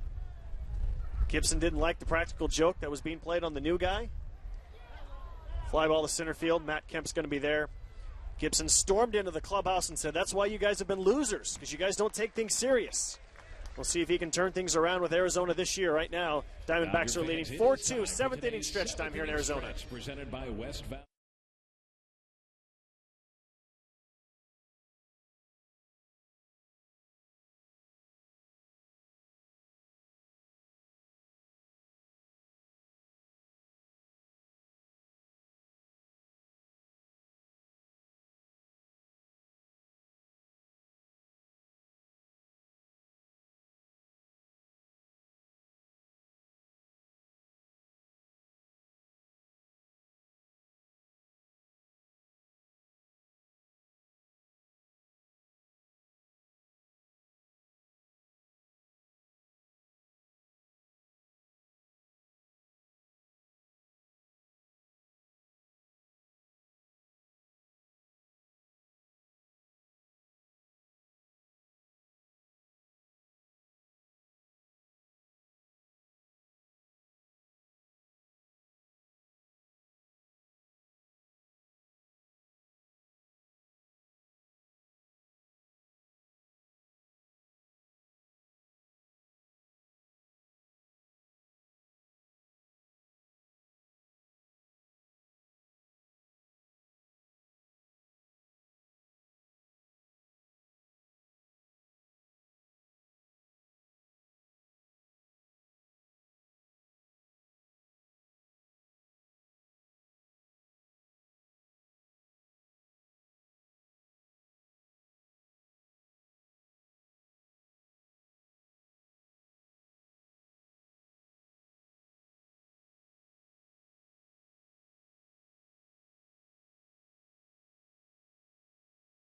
Gibson didn't like the practical joke that was being played on the new guy. Fly ball to center field. Matt Kemp's going to be there. Gibson stormed into the clubhouse and said, "That's why you guys have been losers, because you guys don't take things serious." We'll see if he can turn things around with Arizona this year. Right now, Diamondbacks are leading 4-2, seventh inning stretch time here in Arizona. Presented by West Valley.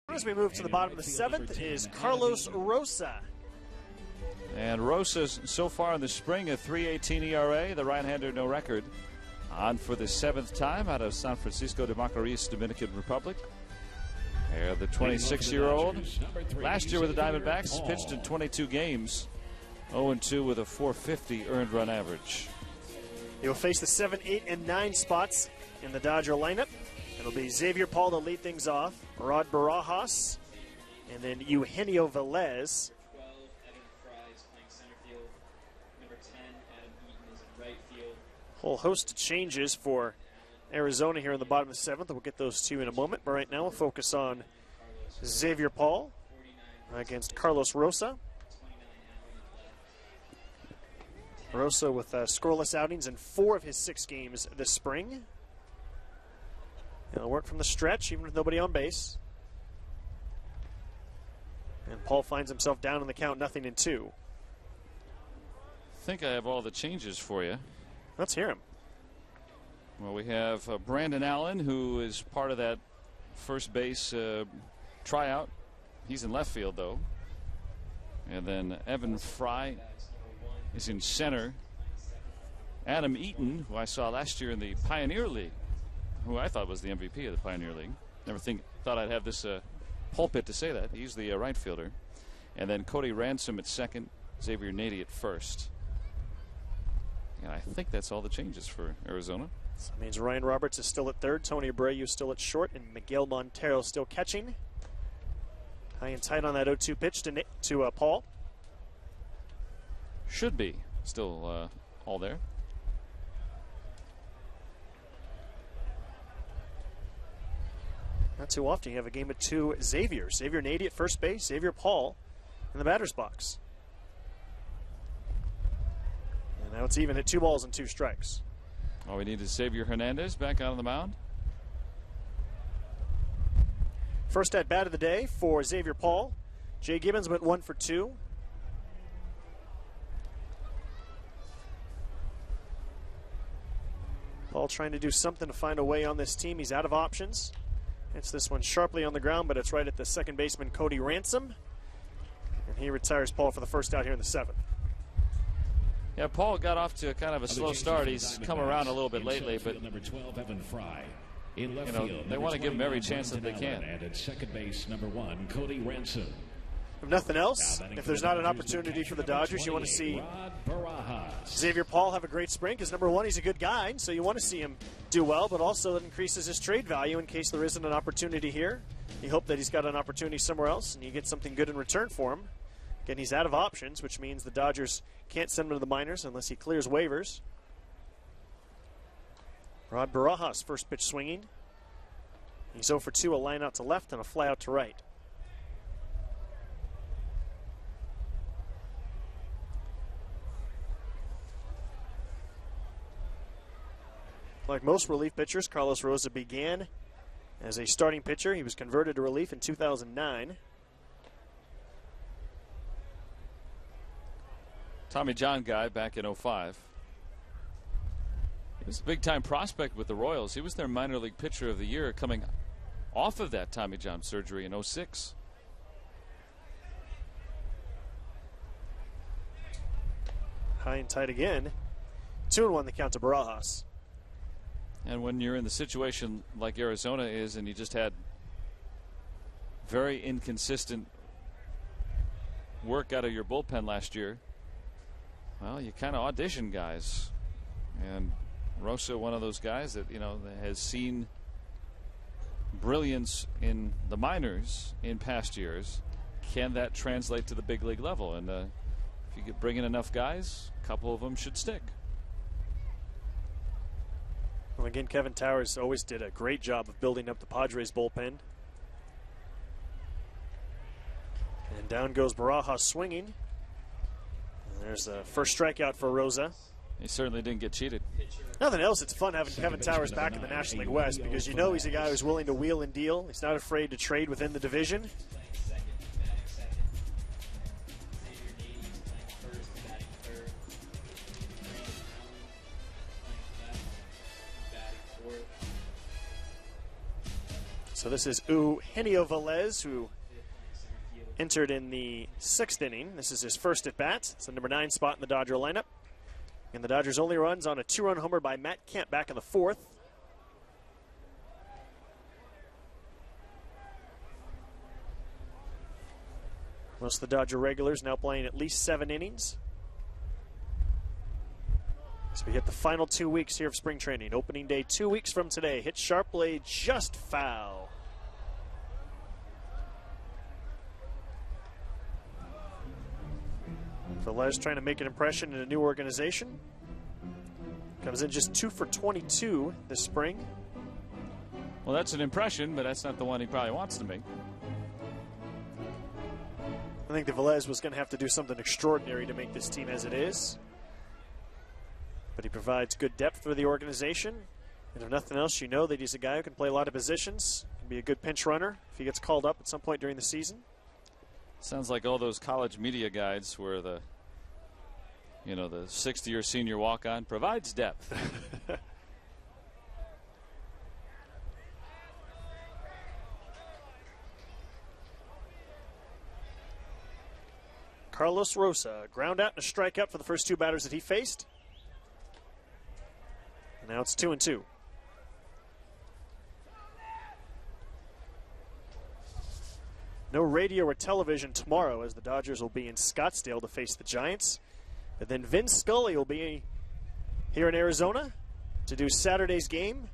As we move to the bottom of the seventh is Carlos Rosa. And Rosa's so far in the spring a 3.18 ERA. The right-hander no record. On for the seventh time out of San Francisco de Macorís, Dominican Republic. There, the 26-year-old. Last year with the Diamondbacks, pitched in 22 games. 0-2 with a 450 earned run average. He will face the 7, 8, and 9 spots in the Dodger lineup. It'll be Xavier Paul to lead things off, Rod Barajas, and then Eugenio Velez. 12, Evan Fry is playing center field. Number 10, Adam Eaton is in right field. Whole host of changes for Arizona here in the bottom of the seventh. We'll get those two in a moment, but right now we'll focus on Xavier Paul against Carlos Rosa. Rosa with scoreless outings in 4 of his 6 games this spring. He'll work from the stretch, even with nobody on base. And Paul finds himself down in the count, 0-2. I think I have all the changes for you. Let's hear him. Well, we have Brandon Allen, who is part of that first base tryout. He's in left field, though. And then Evan Fry is in center. Adam Eaton, who I saw last year in the Pioneer League, who I thought was the MVP of the Pioneer League. Never thought I'd have this pulpit to say that. He's the right fielder. And then Cody Ransom at second, Xavier Nady at first. And I think that's all the changes for Arizona. So that means Ryan Roberts is still at third, Tony Abreu still at short, and Miguel Montero still catching. High and tight on that 0-2 pitch to Paul. Should be still all there. Not too often you have a game at 2 Xavier. Xavier Nady at first base, Xavier Paul in the batter's box. And now it's even at 2 balls and 2 strikes. All we need is Xavier Hernandez back out on the mound. First at bat of the day for Xavier Paul. Jay Gibbons went 1 for 2. Paul trying to do something to find a way on this team. He's out of options. Hits this one sharply on the ground, but it's right at the second baseman, Cody Ransom. And he retires Paul for the first out here in the 7th. Yeah, Paul got off to kind of a slow start. He's come around a little bit lately, but number 12, Evan Fry. In left you know, field, they want to give him every chance that they can. And at second base, number 1, Cody Ransom. If nothing else, if there's not an opportunity for the Dodgers, you want to see Xavier Paul have a great spring because, number one, he's a good guy, so you want to see him do well, but also it increases his trade value in case there isn't an opportunity here. You hope that he's got an opportunity somewhere else and you get something good in return for him. Again, he's out of options, which means the Dodgers can't send him to the minors unless he clears waivers. Rod Barajas, first pitch swinging. He's 0 for 2, a line out to left and a fly out to right. Like most relief pitchers, Carlos Rosa began as a starting pitcher. He was converted to relief in 2009. Tommy John guy back in 05. He was a big-time prospect with the Royals. He was their minor league pitcher of the year coming off of that Tommy John surgery in 06. High and tight again. 2-1 the count to Barajas. And when you're in the situation like Arizona is and you just had very inconsistent work out of your bullpen last year, well, you kind of audition guys. And Rosa, one of those guys that, you know, has seen brilliance in the minors in past years. Can that translate to the big league level? And if you could bring in enough guys, a couple of them should stick. Well, again, Kevin Towers always did a great job of building up the Padres bullpen. And down goes Barajas swinging. And there's the first strikeout for Rosa. He certainly didn't get cheated. Nothing else, it's fun having Kevin Towers back in the National League West because you know he's a guy who's willing to wheel and deal. He's not afraid to trade within the division. So this is Eugenio Velez, who entered in the 6th inning. This is his first at bat. It's the number 9 spot in the Dodger lineup. And the Dodgers only runs on a 2-run homer by Matt Kemp back in the 4th. Most of the Dodger regulars now playing at least 7 innings. So we hit the final 2 weeks here of spring training. Opening day 2 weeks from today. Hit sharply, just foul. Velez trying to make an impression in a new organization. Comes in just 2 for 22 this spring. Well, that's an impression, but that's not the one he probably wants to make. I think the Velez was going to have to do something extraordinary to make this team as it is. But he provides good depth for the organization. And if nothing else, you know that he's a guy who can play a lot of positions. Can be a good pinch runner if he gets called up at some point during the season. Sounds like all those college media guides where the, you know, the 60-year senior walk-on provides depth. Carlos Rosa, ground out and a strikeout for the first 2 batters that he faced. And now it's 2-2. No radio or television tomorrow as the Dodgers will be in Scottsdale to face the Giants. But then Vince Scully will be here in Arizona to do Saturday's game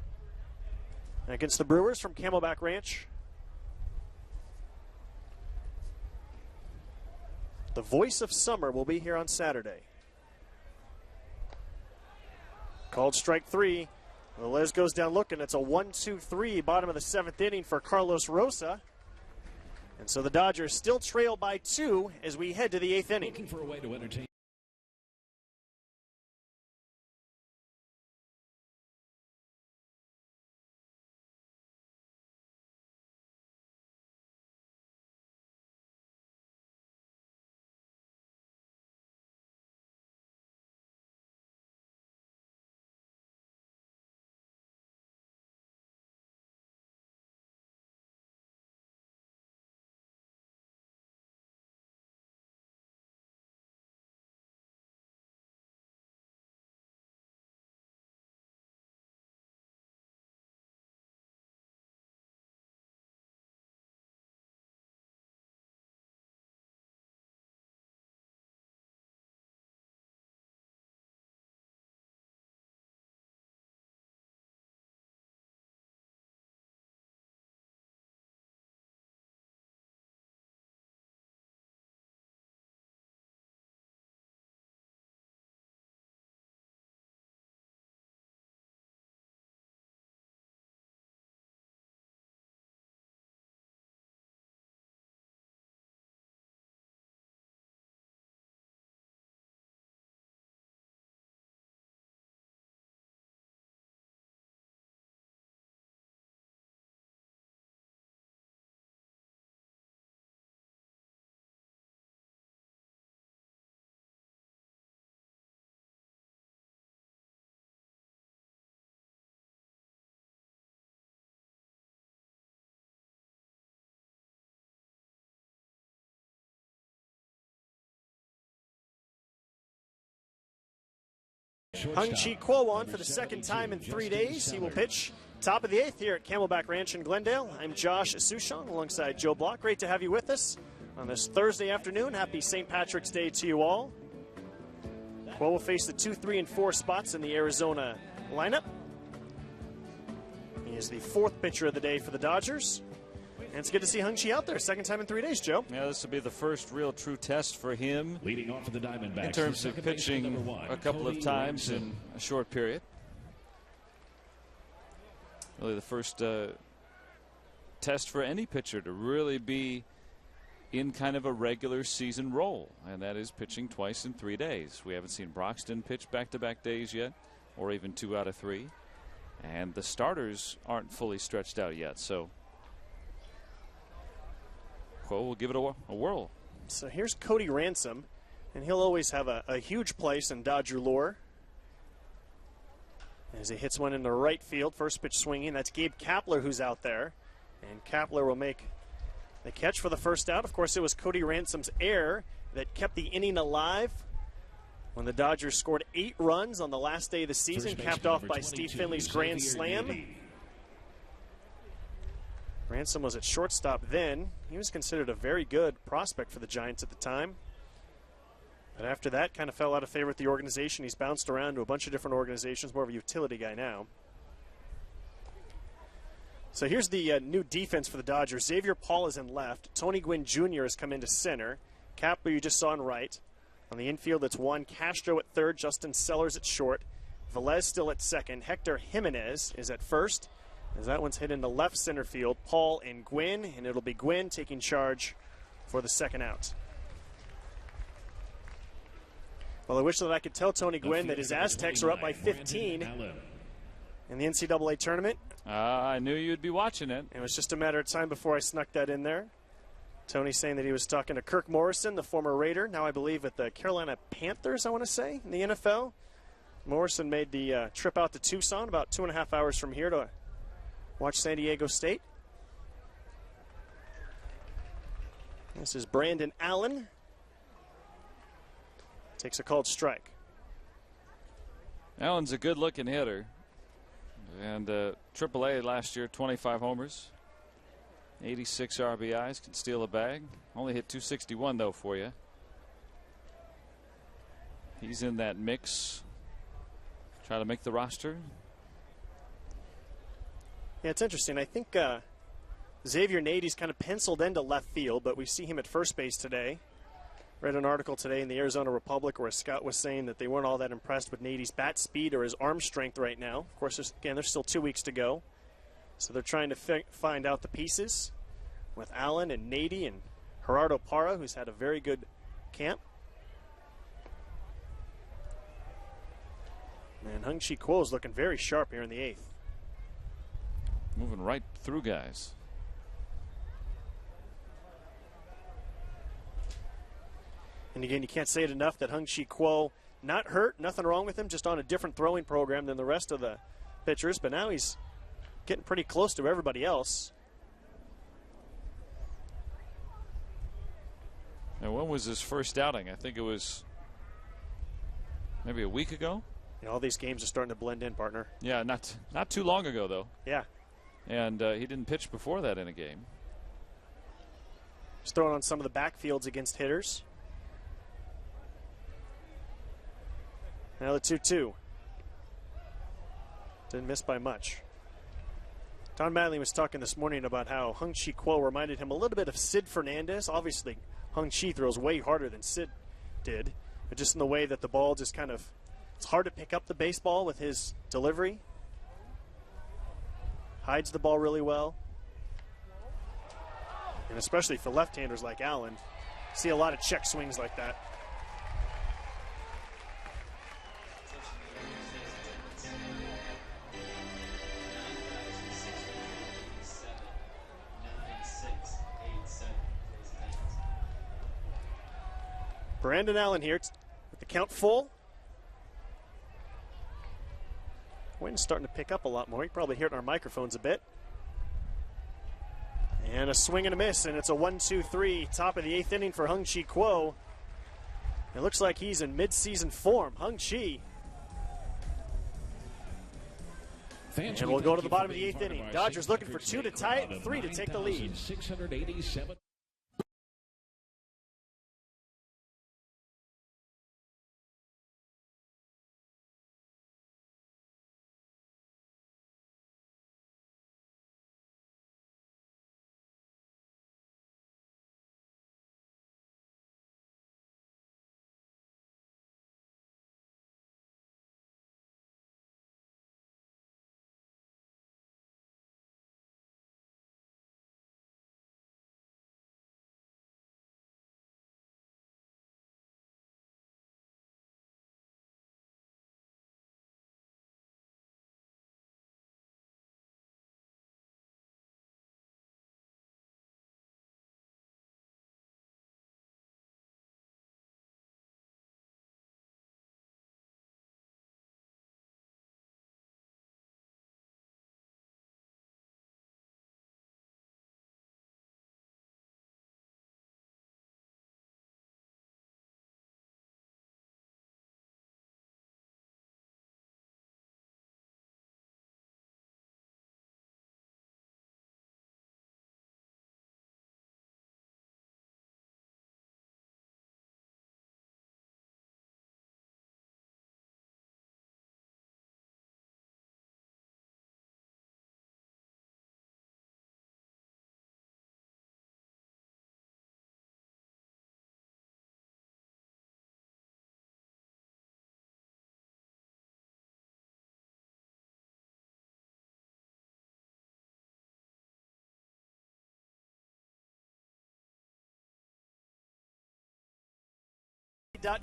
against the Brewers from Camelback Ranch. The voice of summer will be here on Saturday. Called strike 3. Velez goes down looking. It's a 1-2-3 bottom of the 7th inning for Carlos Rosa. And so the Dodgers still trail by 2 as we head to the 8th inning. Looking for a way to entertain. Hung-Chi Kuo on for the second time in 3 days. He will pitch top of the 8th here at Camelback Ranch in Glendale. I'm Josh Sushong alongside Joe Block. Great to have you with us on this Thursday afternoon. Happy St. Patrick's Day to you all. Kuo will face the 2, 3, and 4 spots in the Arizona lineup. He is the 4th pitcher of the day for the Dodgers. And it's good to see Hung-Chi out there. Second time in 3 days, Joe. Yeah, this will be the first real true test for him. Leading off for the Diamondbacks, in terms of pitching a couple of times in a short period. Really the first test for any pitcher to really be in kind of a regular season role, and that is pitching twice in 3 days. We haven't seen Broxton pitch back-to-back days yet, or even 2 out of 3. And the starters aren't fully stretched out yet, so Kuo will give it a whirl. So here's Cody Ransom, and he'll always have a huge place in Dodger lore. As he hits one into right field, first pitch swinging. That's Gabe Kapler who's out there, and Kapler will make the catch for the first out. Of course, it was Cody Ransom's error that kept the inning alive when the Dodgers scored 8 runs on the last day of the season, capped off by Steve Finley's grand slam. Ransom was at shortstop then. He was considered a very good prospect for the Giants at the time. But after that, kind of fell out of favor with the organization. He's bounced around to a bunch of different organizations, more of a utility guy now. So here's the new defense for the Dodgers. Xavier Paul is in left. Tony Gwynn Jr. has come into center. Kapler you just saw in right. On the infield, it's Juan Castro at third, Justin Sellers at short, Velez still at second, Hector Jimenez is at first, as that one's hit into left center field. Paul and Gwynn, and it'll be Gwynn taking charge for the second out. Well, I wish that I could tell Tony Gwynn that his Aztecs are up by 15 in the NCAA tournament. I knew you'd be watching it. It was just a matter of time before I snuck that in there. Tony saying that he was talking to Kirk Morrison, the former Raider, now I believe at the Carolina Panthers, I want to say, in the NFL. Morrison made the trip out to Tucson, about 2.5 hours from here, to watch San Diego State. This is Brandon Allen. Takes a called strike. Allen's a good-looking hitter. And AAA last year, 25 homers. 86 RBIs, can steal a bag. Only hit 261 though for you. He's in that mix. Try to make the roster. Yeah, it's interesting. I think Xavier Nady's kind of penciled into left field, but we see him at first base today. Read an article today in the Arizona Republic where a scout was saying that they weren't all that impressed with Nady's bat speed or his arm strength right now. Of course, there's still 2 weeks to go. So they're trying to find out the pieces with Allen and Nady and Gerardo Parra, who's had a very good camp. And Hung-Chi Kuo is looking very sharp here in the 8th. Moving right through guys. And again, you can't say it enough that Hung-Chi Kuo, not hurt, nothing wrong with him, just on a different throwing program than the rest of the pitchers. But now he's getting pretty close to everybody else. And when was his first outing? I think it was maybe a week ago. Yeah, all these games are starting to blend in, partner. Yeah, not too long ago, though. Yeah. And he didn't pitch before that in a game. He's throwing on some of the backfields against hitters. Now the 2-2. Didn't miss by much. Don Mattingly was talking this morning about how Hung-Chi Kuo reminded him a little bit of Sid Fernandez. Obviously, Hung-Chi throws way harder than Sid did, but just in the way that the ball just kind of, it's hard to pick up the baseball with his delivery. Hides the ball really well. And especially for left-handers like Allen, see a lot of check swings like that. Brandon Allen here with the count full. Wind's starting to pick up a lot more. You can probably hear it in our microphones a bit. And a swing and a miss, and it's a 1-2-3, top of the 8th inning for Hung-Chi Kuo. It looks like he's in mid-season form. Hung-Chi Fans, And we'll go to the bottom of the 8th inning. Dodgers looking for 2 to tie it and 3 to take the lead. 687.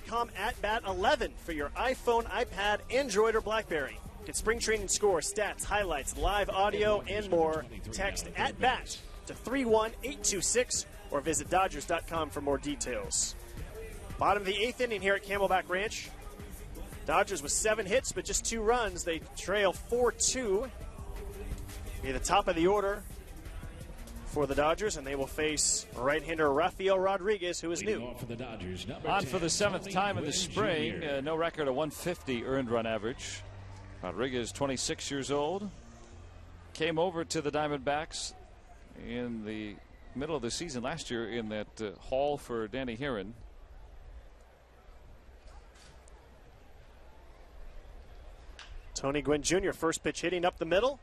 .com at bat 11 for your iPhone, iPad, Android, or BlackBerry. Get spring training score, stats, highlights, live audio, and more. Text at bat to 31826 or visit Dodgers.com for more details. Bottom of the 8th inning here at Camelback Ranch. Dodgers with 7 hits but just 2 runs. They trail 4-2. Be the top of the order for the Dodgers, and they will face right-hander Rafael Rodriguez, who is new. On for the Dodgers, On for the 7th time in the spring. No record, a 150 earned run average. Rodriguez, 26 years old. Came over to the Diamondbacks in the middle of the season last year in that haul for Danny Herron. Tony Gwynn Jr., first pitch hitting up the middle,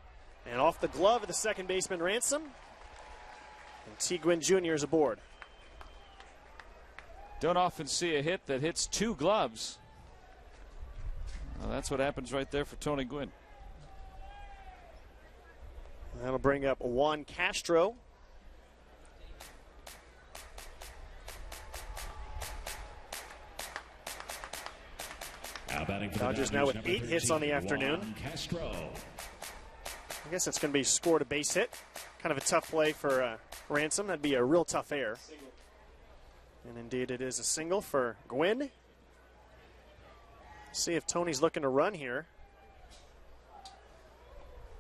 and off the glove of the second baseman Ransom. And T. Gwynn Jr. is aboard. Don't often see a hit that hits 2 gloves. Well, that's what happens right there for Tony Gwynn. That'll bring up Juan Castro. Dodgers now with 8 hits on the afternoon. Castro. I guess it's going to be scored a base hit. Kind of a tough play for Ransom. That'd be a real tough air. And indeed it is a single for Gwynn. See if Tony's looking to run here.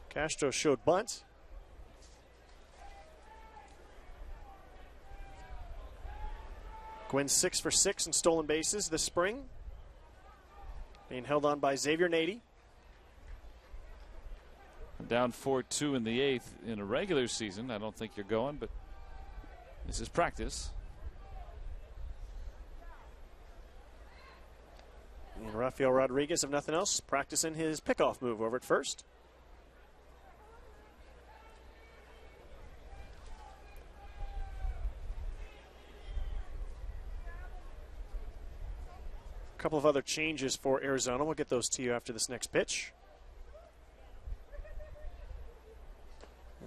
Castro showed bunt. Gwynn 6 for 6 in stolen bases this spring. Being held on by Xavier Nady. Down 4-2 in the 8th in a regular season. I don't think you're going, but this is practice. And Rafael Rodriguez, if nothing else, practicing his pickoff move over at first. A couple of other changes for Arizona. We'll get those to you after this next pitch.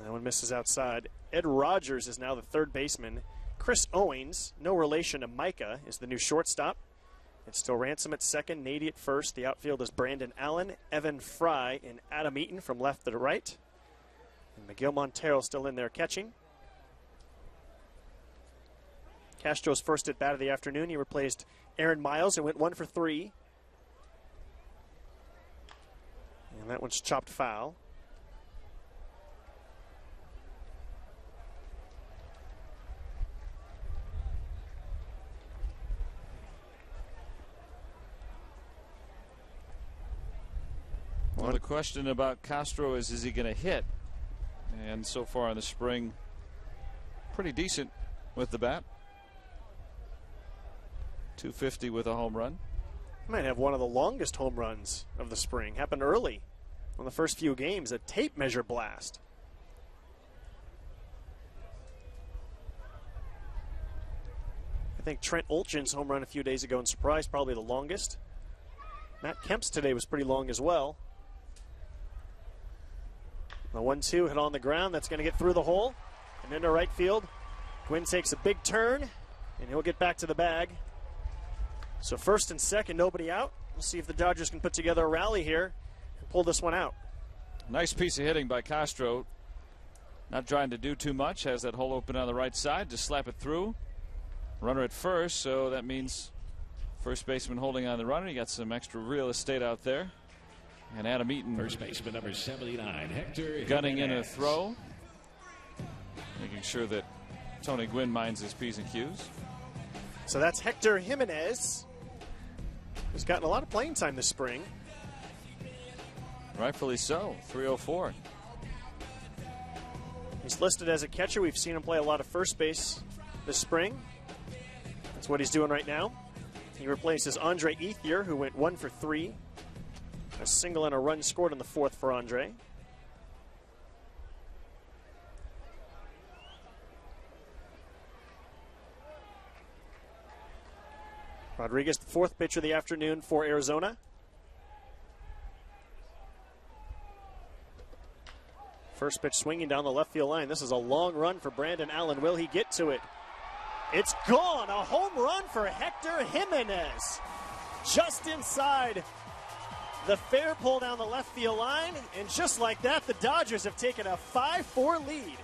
That one misses outside. Ed Rogers is now the third baseman. Chris Owings, no relation to Micah, is the new shortstop. It's still Ransom at second, Nady at first. The outfield is Brandon Allen, Evan Fry, and Adam Eaton from left to right. And Miguel Montero still in there catching. Castro's first at bat of the afternoon. He replaced Aaron Miles and went 1 for 3. And that one's chopped foul. Well, the question about Castro is he going to hit? And so far in the spring, pretty decent with the bat. 250 with a home run. Might have one of the longest home runs of the spring. Happened early on the first few games, a tape measure blast. I think Trent Olchin's home run a few days ago in Surprise, probably the longest. Matt Kemp's today was pretty long as well. The 1-2 hit on the ground. That's going to get through the hole and into right field. Gwynn takes a big turn, and he'll get back to the bag. So first and second, nobody out. We'll see if the Dodgers can put together a rally here and pull this one out. Nice piece of hitting by Castro. Not trying to do too much. Has that hole open on the right side. Just slap it through. Runner at first, so that means first baseman holding on the runner. You got some extra real estate out there. And Adam Eaton, First baseman number 79, Hector gunning in a Jimenez. throw. Making sure that Tony Gwynn minds his P's and Q's. So that's Hector Jimenez, who's gotten a lot of playing time this spring. Rightfully so. 304. He's listed as a catcher. We've seen him play a lot of first base this spring. That's what he's doing right now. He replaces Andre Ethier, who went 1 for 3. A single and a run scored in the fourth for Andre. Rodriguez, the fourth pitch of the afternoon for Arizona. First pitch swinging down the left field line. This is a long run for Brandon Allen. Will he get to it? It's gone. A home run for Hector Jimenez. Just inside the fair pull down the left field line. And just like that, the Dodgers have taken a 5-4 lead.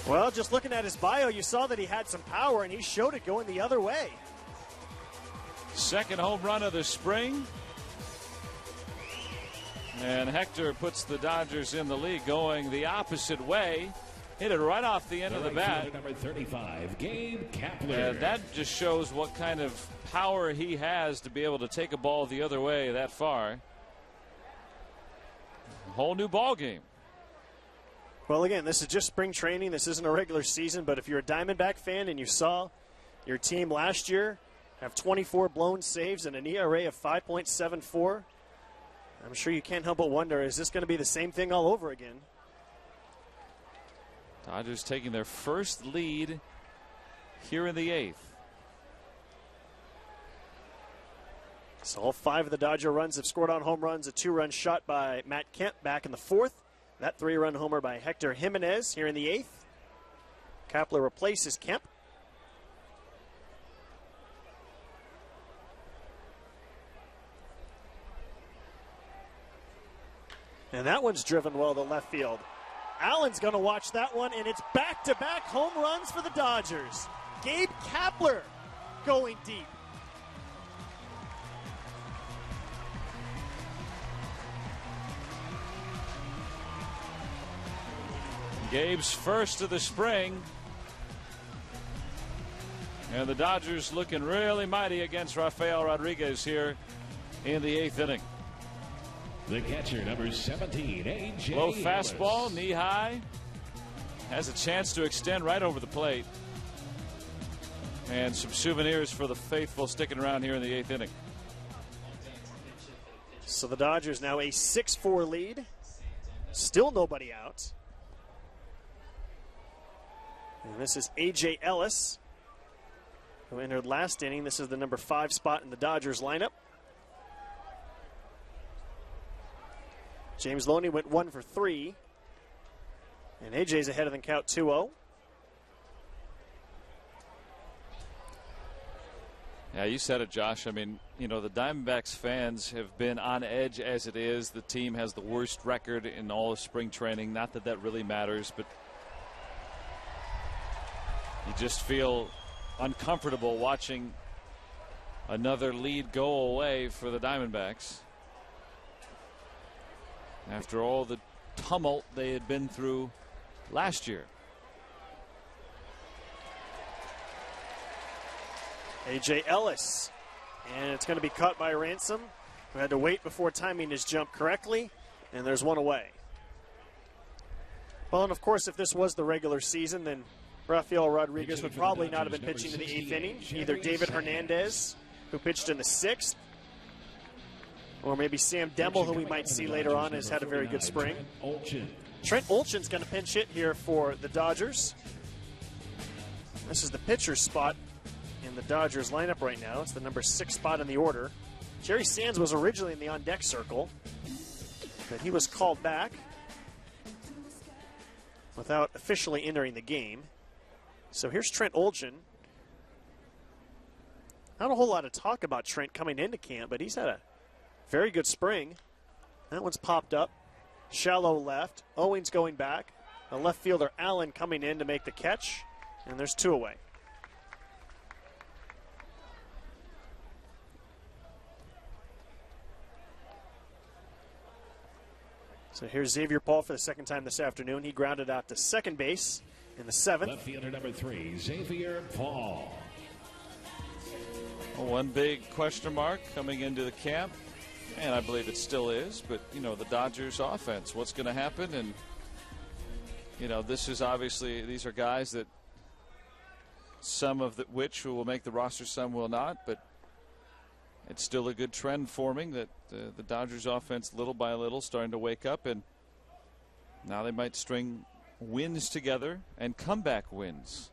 Well, just looking at his bio, you saw that he had some power, and he showed it going the other way. Second home run of the spring. And Hector puts the Dodgers in the lead going the opposite way. Hit it right off the end of the bat. Number 35, Gabe Kapler. And that just shows what kind of power he has to be able to take a ball the other way that far. A whole new ball game. Well, again, this is just spring training. This isn't a regular season, but if you're a Diamondback fan and you saw your team last year have 24 blown saves and an ERA of 5.74, I'm sure you can't help but wonder, is this going to be the same thing all over again? Dodgers taking their first lead here in the eighth. So all 5 of the Dodger runs have scored on home runs. A 2-run shot by Matt Kemp back in the fourth. That 3-run homer by Hector Jimenez here in the eighth. Kapler replaces Kemp. And that one's driven well to left field. Allen's going to watch that one, and it's back-to-back home runs for the Dodgers. Gabe Kapler going deep. Gabe's first of the spring. And the Dodgers looking really mighty against Rafael Rodriguez here in the eighth inning. The catcher, number 17, A.J. Low fastball, Ellis. knee high. Has a chance to extend right over the plate. And some souvenirs for the faithful sticking around here in the eighth inning. So the Dodgers now a 6-4 lead. Still nobody out. And this is A.J. Ellis, who entered last inning. This is the number 5 spot in the Dodgers lineup. James Loney went 1 for 3. And A.J.'s ahead of the count 2-0. Yeah, you said it, Josh. I mean, you know, the Diamondbacks fans have been on edge as it is. The team has the worst record in all of spring training. Not that that really matters, but you just feel uncomfortable watching another lead go away for the Diamondbacks after all the tumult they had been through last year. A.J. Ellis And it's going to be caught by Ransom, who had to wait before timing his jump correctly. And there's one away. Well, and of course, if this was the regular season, then Rafael Rodriguez would probably not have been pitching in the 8th inning. Either David Hernandez, who pitched in the 6th, or maybe Sam Demble, who we might see later on, has had a very good spring. Trent Olchin's going to pinch hit here for the Dodgers. This is the pitcher's spot in the Dodgers lineup right now. It's the number 6 spot in the order. Jerry Sands was originally in the on-deck circle, but he was called back without officially entering the game. So here's Trent Olchin. Not a whole lot of talk about Trent coming into camp, but he's had a very good spring. That one's popped up. Shallow left. Owings going back. The left fielder Allen coming in to make the catch. And there's 2 away. So here's Xavier Paul for the 2nd time this afternoon. He grounded out to second base in the 7th. Left fielder number 3, Xavier Paul. Well, one big question mark coming into the camp, and I believe it still is, but, you know, the Dodgers offense, what's going to happen? And, you know, this is obviously, these are guys that some of which will make the roster, some will not, but it's still a good trend forming that the Dodgers offense, little by little, starting to wake up, and now they might string wins together and comeback wins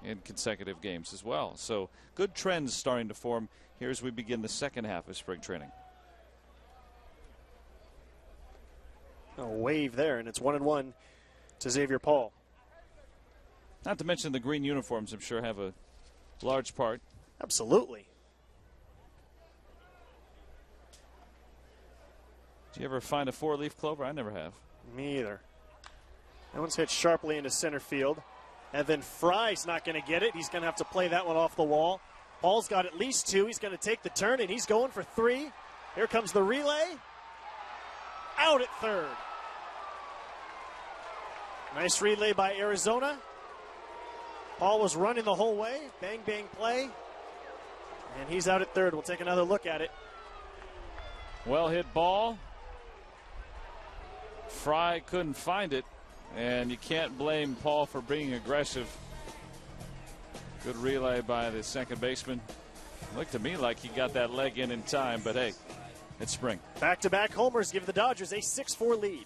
in consecutive games as well. So good trends starting to form here as we begin the 2nd half of spring training. A wave there, and it's 1-1 to Xavier Paul. Not to mention the green uniforms, I'm sure, have a large part. Absolutely. Do you ever find a 4-leaf clover? I never have. Me either. That one's hit sharply into center field. Evan Fry's not going to get it. He's going to have to play that one off the wall. Paul's got at least 2. He's going to take the turn, and he's going for 3. Here comes the relay. Out at third. Nice relay by Arizona. Paul was running the whole way. Bang, bang play. And he's out at third. We'll take another look at it. Well hit ball. Fry couldn't find it, and you can't blame Paul for being aggressive. Good relay by the second baseman. Looked to me like he got that leg in time, but hey, it's spring. Back-to-back homers give the Dodgers a 6-4 lead.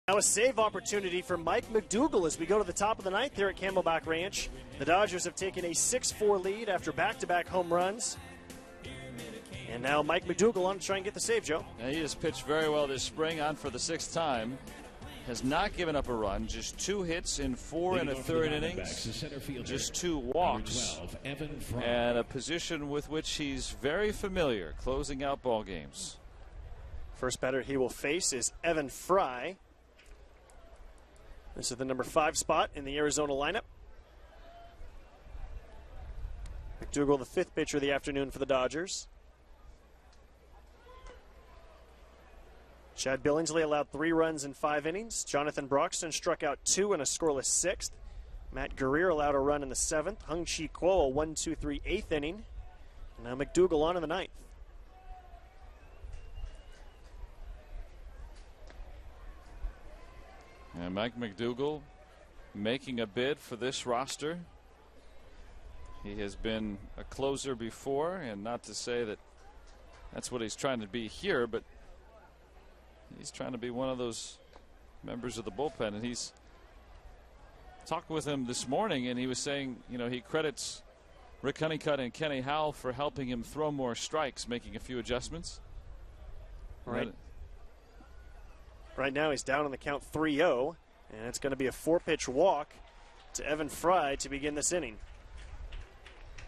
Now a save opportunity for Mike McDougall as we go to the top of the 9th here at Camelback Ranch. The Dodgers have taken a 6-4 lead after back-to-back home runs. And now Mike McDougall on to try and get the save, Joe. Now he has pitched very well this spring, on for the 6th time. has not given up a run, just 2 hits in 4 and a third innings, just 2 walks, and a position with which he's very familiar, closing out ball games. First batter he will face is Evan Fry. This is the number 5 spot in the Arizona lineup. McDougall, the 5th pitcher of the afternoon for the Dodgers. Chad Billingsley allowed 3 runs in 5 innings. Jonathan Broxton struck out 2 in a scoreless 6th. Matt Guerrier allowed a run in the 7th. Hung Chi Kuo a 1-2-3 8th inning. And now McDougall on in the 9th. And Mike McDougall making a bid for this roster. He has been a closer before, and not to say that that's what he's trying to be here, but he's trying to be one of those members of the bullpen. And he's talked with him this morning, and he was saying, you know, he credits Rick Honeycutt and Kenny Howell for helping him throw more strikes, making a few adjustments. Right. Right now he's down on the count 3-0, and it's going to be a 4-pitch walk to Evan Fry to begin this inning.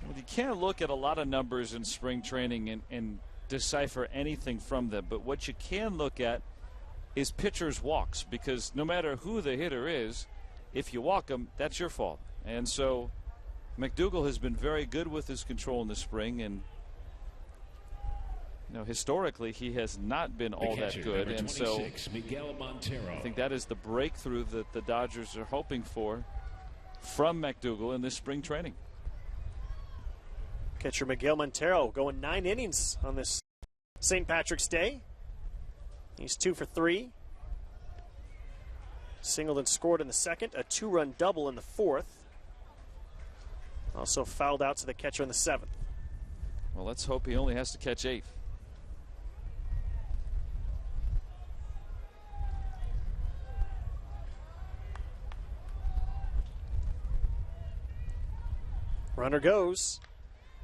Well, you can't look at a lot of numbers in spring training and decipher anything from them, but what you can look at is pitchers' walks, because no matter who the hitter is, if you walk them, that's your fault. And so McDougall has been very good with his control in the spring, and you know, historically he has not been all that good, and so I think that is the breakthrough that the Dodgers are hoping for from McDougall in this spring training. Catcher Miguel Montero going 9 innings on this St. Patrick's Day. He's 2 for 3. Singled and scored in the 2nd, a 2-run double in the 4th. Also fouled out to the catcher in the 7th. Well, let's hope he only has to catch 8. Runner goes,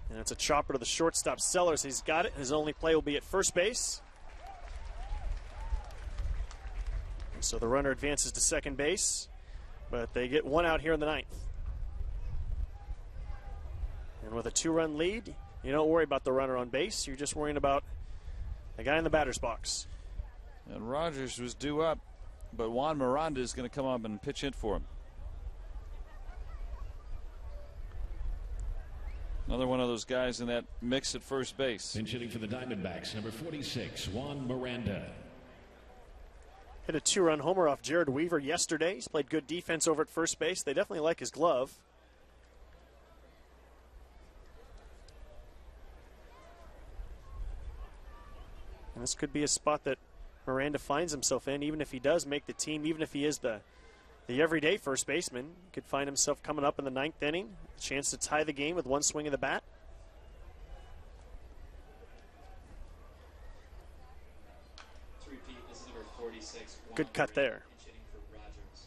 and it's a chopper to the shortstop Sellers. He's got it. His only play will be at first base. And so the runner advances to second base, but they get 1 out here in the 9th. And with a 2-run lead, you don't worry about the runner on base. You're just worrying about the guy in the batter's box. And Rogers was due up, but Juan Miranda is going to come up and pitch in for him. Another one of those guys in that mix at first base. Pinch hitting for the Diamondbacks, number 46, Juan Miranda. Hit a 2-run homer off Jared Weaver yesterday. He's played good defense over at first base. They definitely like his glove. And this could be a spot that Miranda finds himself in, even if he does make the team, even if he is the everyday first baseman. He could find himself coming up in the 9th inning, a chance to tie the game with 1 swing of the bat. To repeat, this is number 46. Good cut there. Pinch hitting for Rogers.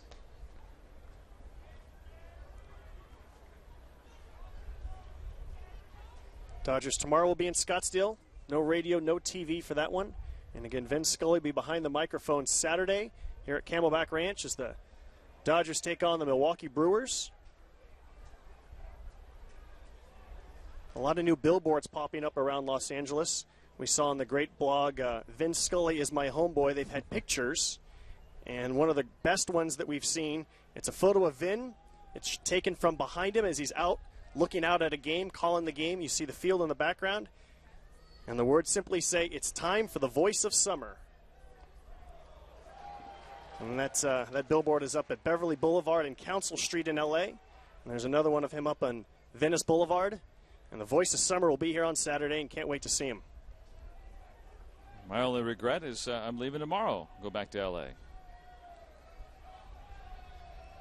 Dodgers tomorrow will be in Scottsdale. No radio, no TV for that one. And again, Vin Scully will be behind the microphone Saturday here at Camelback Ranch as the Dodgers take on the Milwaukee Brewers. A lot of new billboards popping up around Los Angeles. We saw on the great blog, Vin Scully is my homeboy. They've had pictures. And one of the best ones that we've seen, it's a photo of Vin. It's taken from behind him as he's out, looking out at a game, calling the game. You see the field in the background. And the words simply say, it's time for the voice of summer. And that billboard is up at Beverly Boulevard and Council Street in L.A. And there's another one of him up on Venice Boulevard. And the voice of summer will be here on Saturday, and can't wait to see him. My only regret is I'm leaving tomorrow, go back to L.A.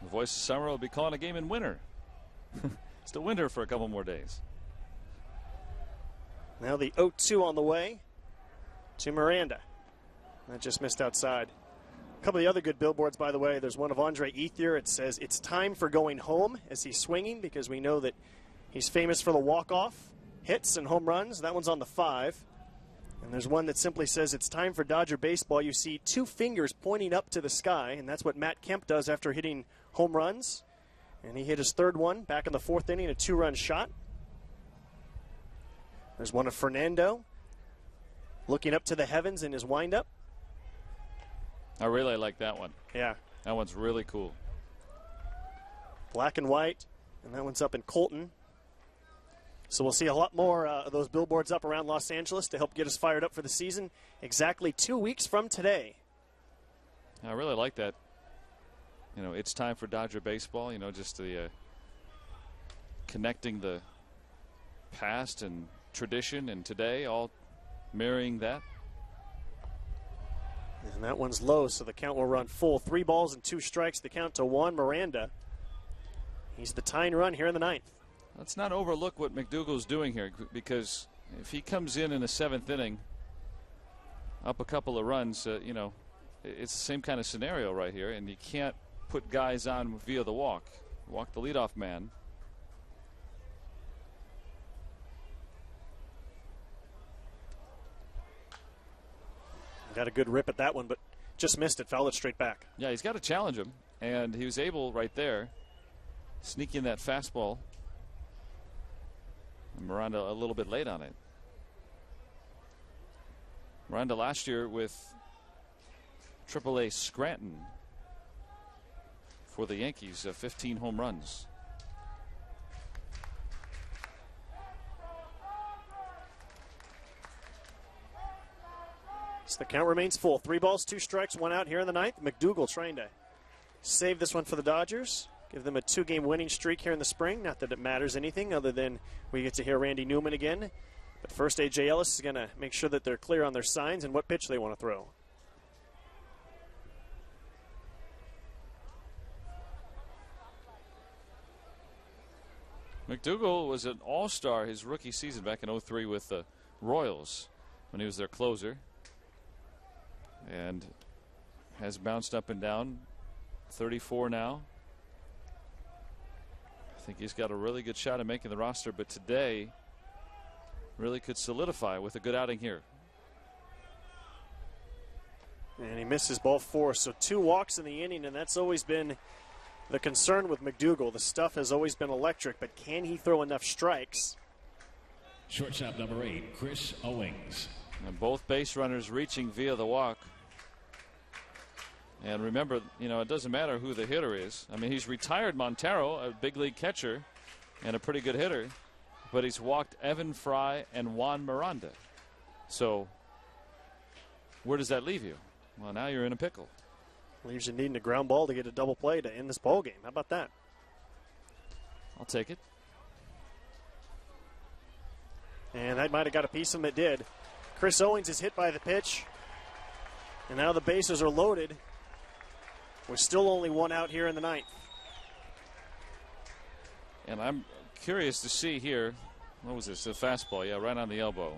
The voice of summer will be calling a game in winter. Still winter for a couple more days. Now the 0-2 on the way to Miranda. That just missed outside. A couple of the other good billboards, by the way. There's one of Andre Ethier. It says, it's time for going home, as he's swinging, because we know that he's famous for the walk-off hits and home runs. That one's on the 5. And there's one that simply says it's time for Dodger baseball. You see two fingers pointing up to the sky, and that's what Matt Kemp does after hitting home runs. And he hit his third one back in the fourth inning, a 2-run shot. There's one of Fernando looking up to the heavens in his windup. I really like that one. Yeah. That one's really cool. Black and white, and that one's up in Colton. So we'll see a lot more of those billboards up around Los Angeles to help get us fired up for the season exactly 2 weeks from today. I really like that. You know, it's time for Dodger baseball. You know, just the connecting the past and tradition and today, all marrying that. And that one's low, so the count will run full. 3 balls and 2 strikes, the count to Juan Miranda. He's the tying run here in the 9th. Let's not overlook what McDougall's doing here, because if he comes in the 7th inning up a couple of runs, you know, it's the same kind of scenario right here, and you can't put guys on via the walk the leadoff man. Got a good rip at that one, but just missed it, fouled it straight back. Yeah, he's got to challenge him, and he was able right there sneak in that fastball. And Miranda a little bit late on it. Miranda last year with AAA Scranton for the Yankees, 15 home runs. So the count remains full. 3 balls, 2 strikes, 1 out here in the 9th. McDougall trying to save this one for the Dodgers. Give them a 2-game winning streak here in the spring. Not that it matters anything other than we get to hear Randy Newman again. But first, A.J. Ellis is going to make sure that they're clear on their signs and what pitch they want to throw. McDougall was an all-star his rookie season back in 03 with the Royals when he was their closer. And has bounced up and down. 34 now. I think he's got a really good shot at making the roster, but today really could solidify with a good outing here. And he misses ball 4, so 2 walks in the inning, and that's always been the concern with McDougall. The stuff has always been electric, but can he throw enough strikes? Shortstop number 8, Chris Owings. And both base runners reaching via the walk. And remember, you know, it doesn't matter who the hitter is. I mean, he's retired Montero, a big league catcher and a pretty good hitter, but he's walked Evan Fry and Juan Miranda. So where does that leave you? Well, now you're in a pickle. Leaves you needing a ground ball to get a double play to end this ball game. How about that? I'll take it. And that might have got a piece of him. It did. Chris Owings is hit by the pitch. And now the bases are loaded. With still only 1 out here in the 9th. And I'm curious to see here. What was this? The fastball. Yeah, right on the elbow.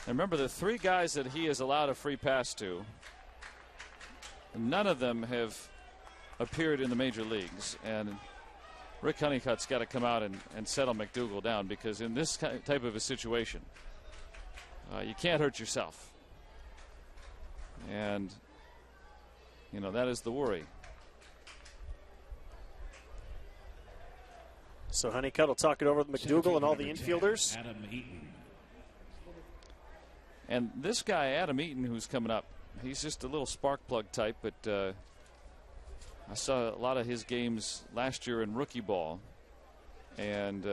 And remember, the 3 guys that he has allowed a free pass to, none of them have appeared in the major leagues. And Rick Honeycutt's got to come out and settle McDougall down, because in this type of a situation, you can't hurt yourself. And, you know, that is the worry. So Honeycutt will talk it over with McDougall and all the infielders. Adam Eaton. And this guy, Adam Eaton, who's coming up, he's just a little spark plug type, but I saw a lot of his games last year in rookie ball, and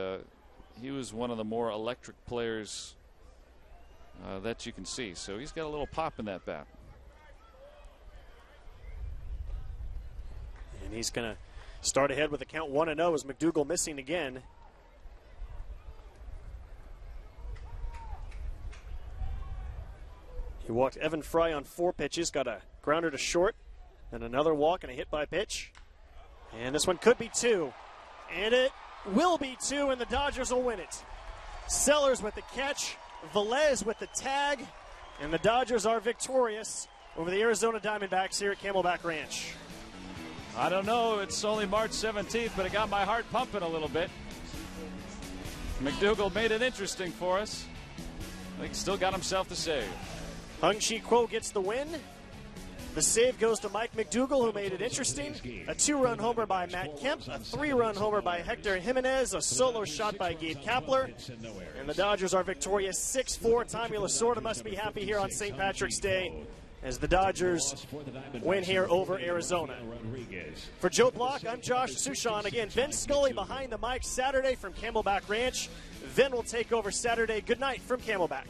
he was one of the more electric players that you can see. So he's got a little pop in that bat. And he's going to start ahead with a count 1-0 as McDougall missing again. He walked Evan Fry on 4 pitches, got a grounder to short, then another walk and a hit by pitch. And this one could be 2. And it will be 2, and the Dodgers will win it. Sellers with the catch, Velez with the tag, and the Dodgers are victorious over the Arizona Diamondbacks here at Camelback Ranch. I don't know. It's only March 17th, but it got my heart pumping a little bit. McDougall made it interesting for us. He still got himself the save. Hung Chi Kuo gets the win. The save goes to Mike McDougall, who made it interesting. A 2-run homer by Matt Kemp, a 3-run homer by Hector Jimenez, a solo shot by Gabe Kapler. And the Dodgers are victorious 6-4. Tommy Lasorda must be happy here on St. Patrick's Day as the Dodgers win here over Arizona. For Joe Block, I'm Josh Sushan. Again, Vin Scully behind the mic Saturday from Camelback Ranch. Vin will take over Saturday. Good night from Camelback.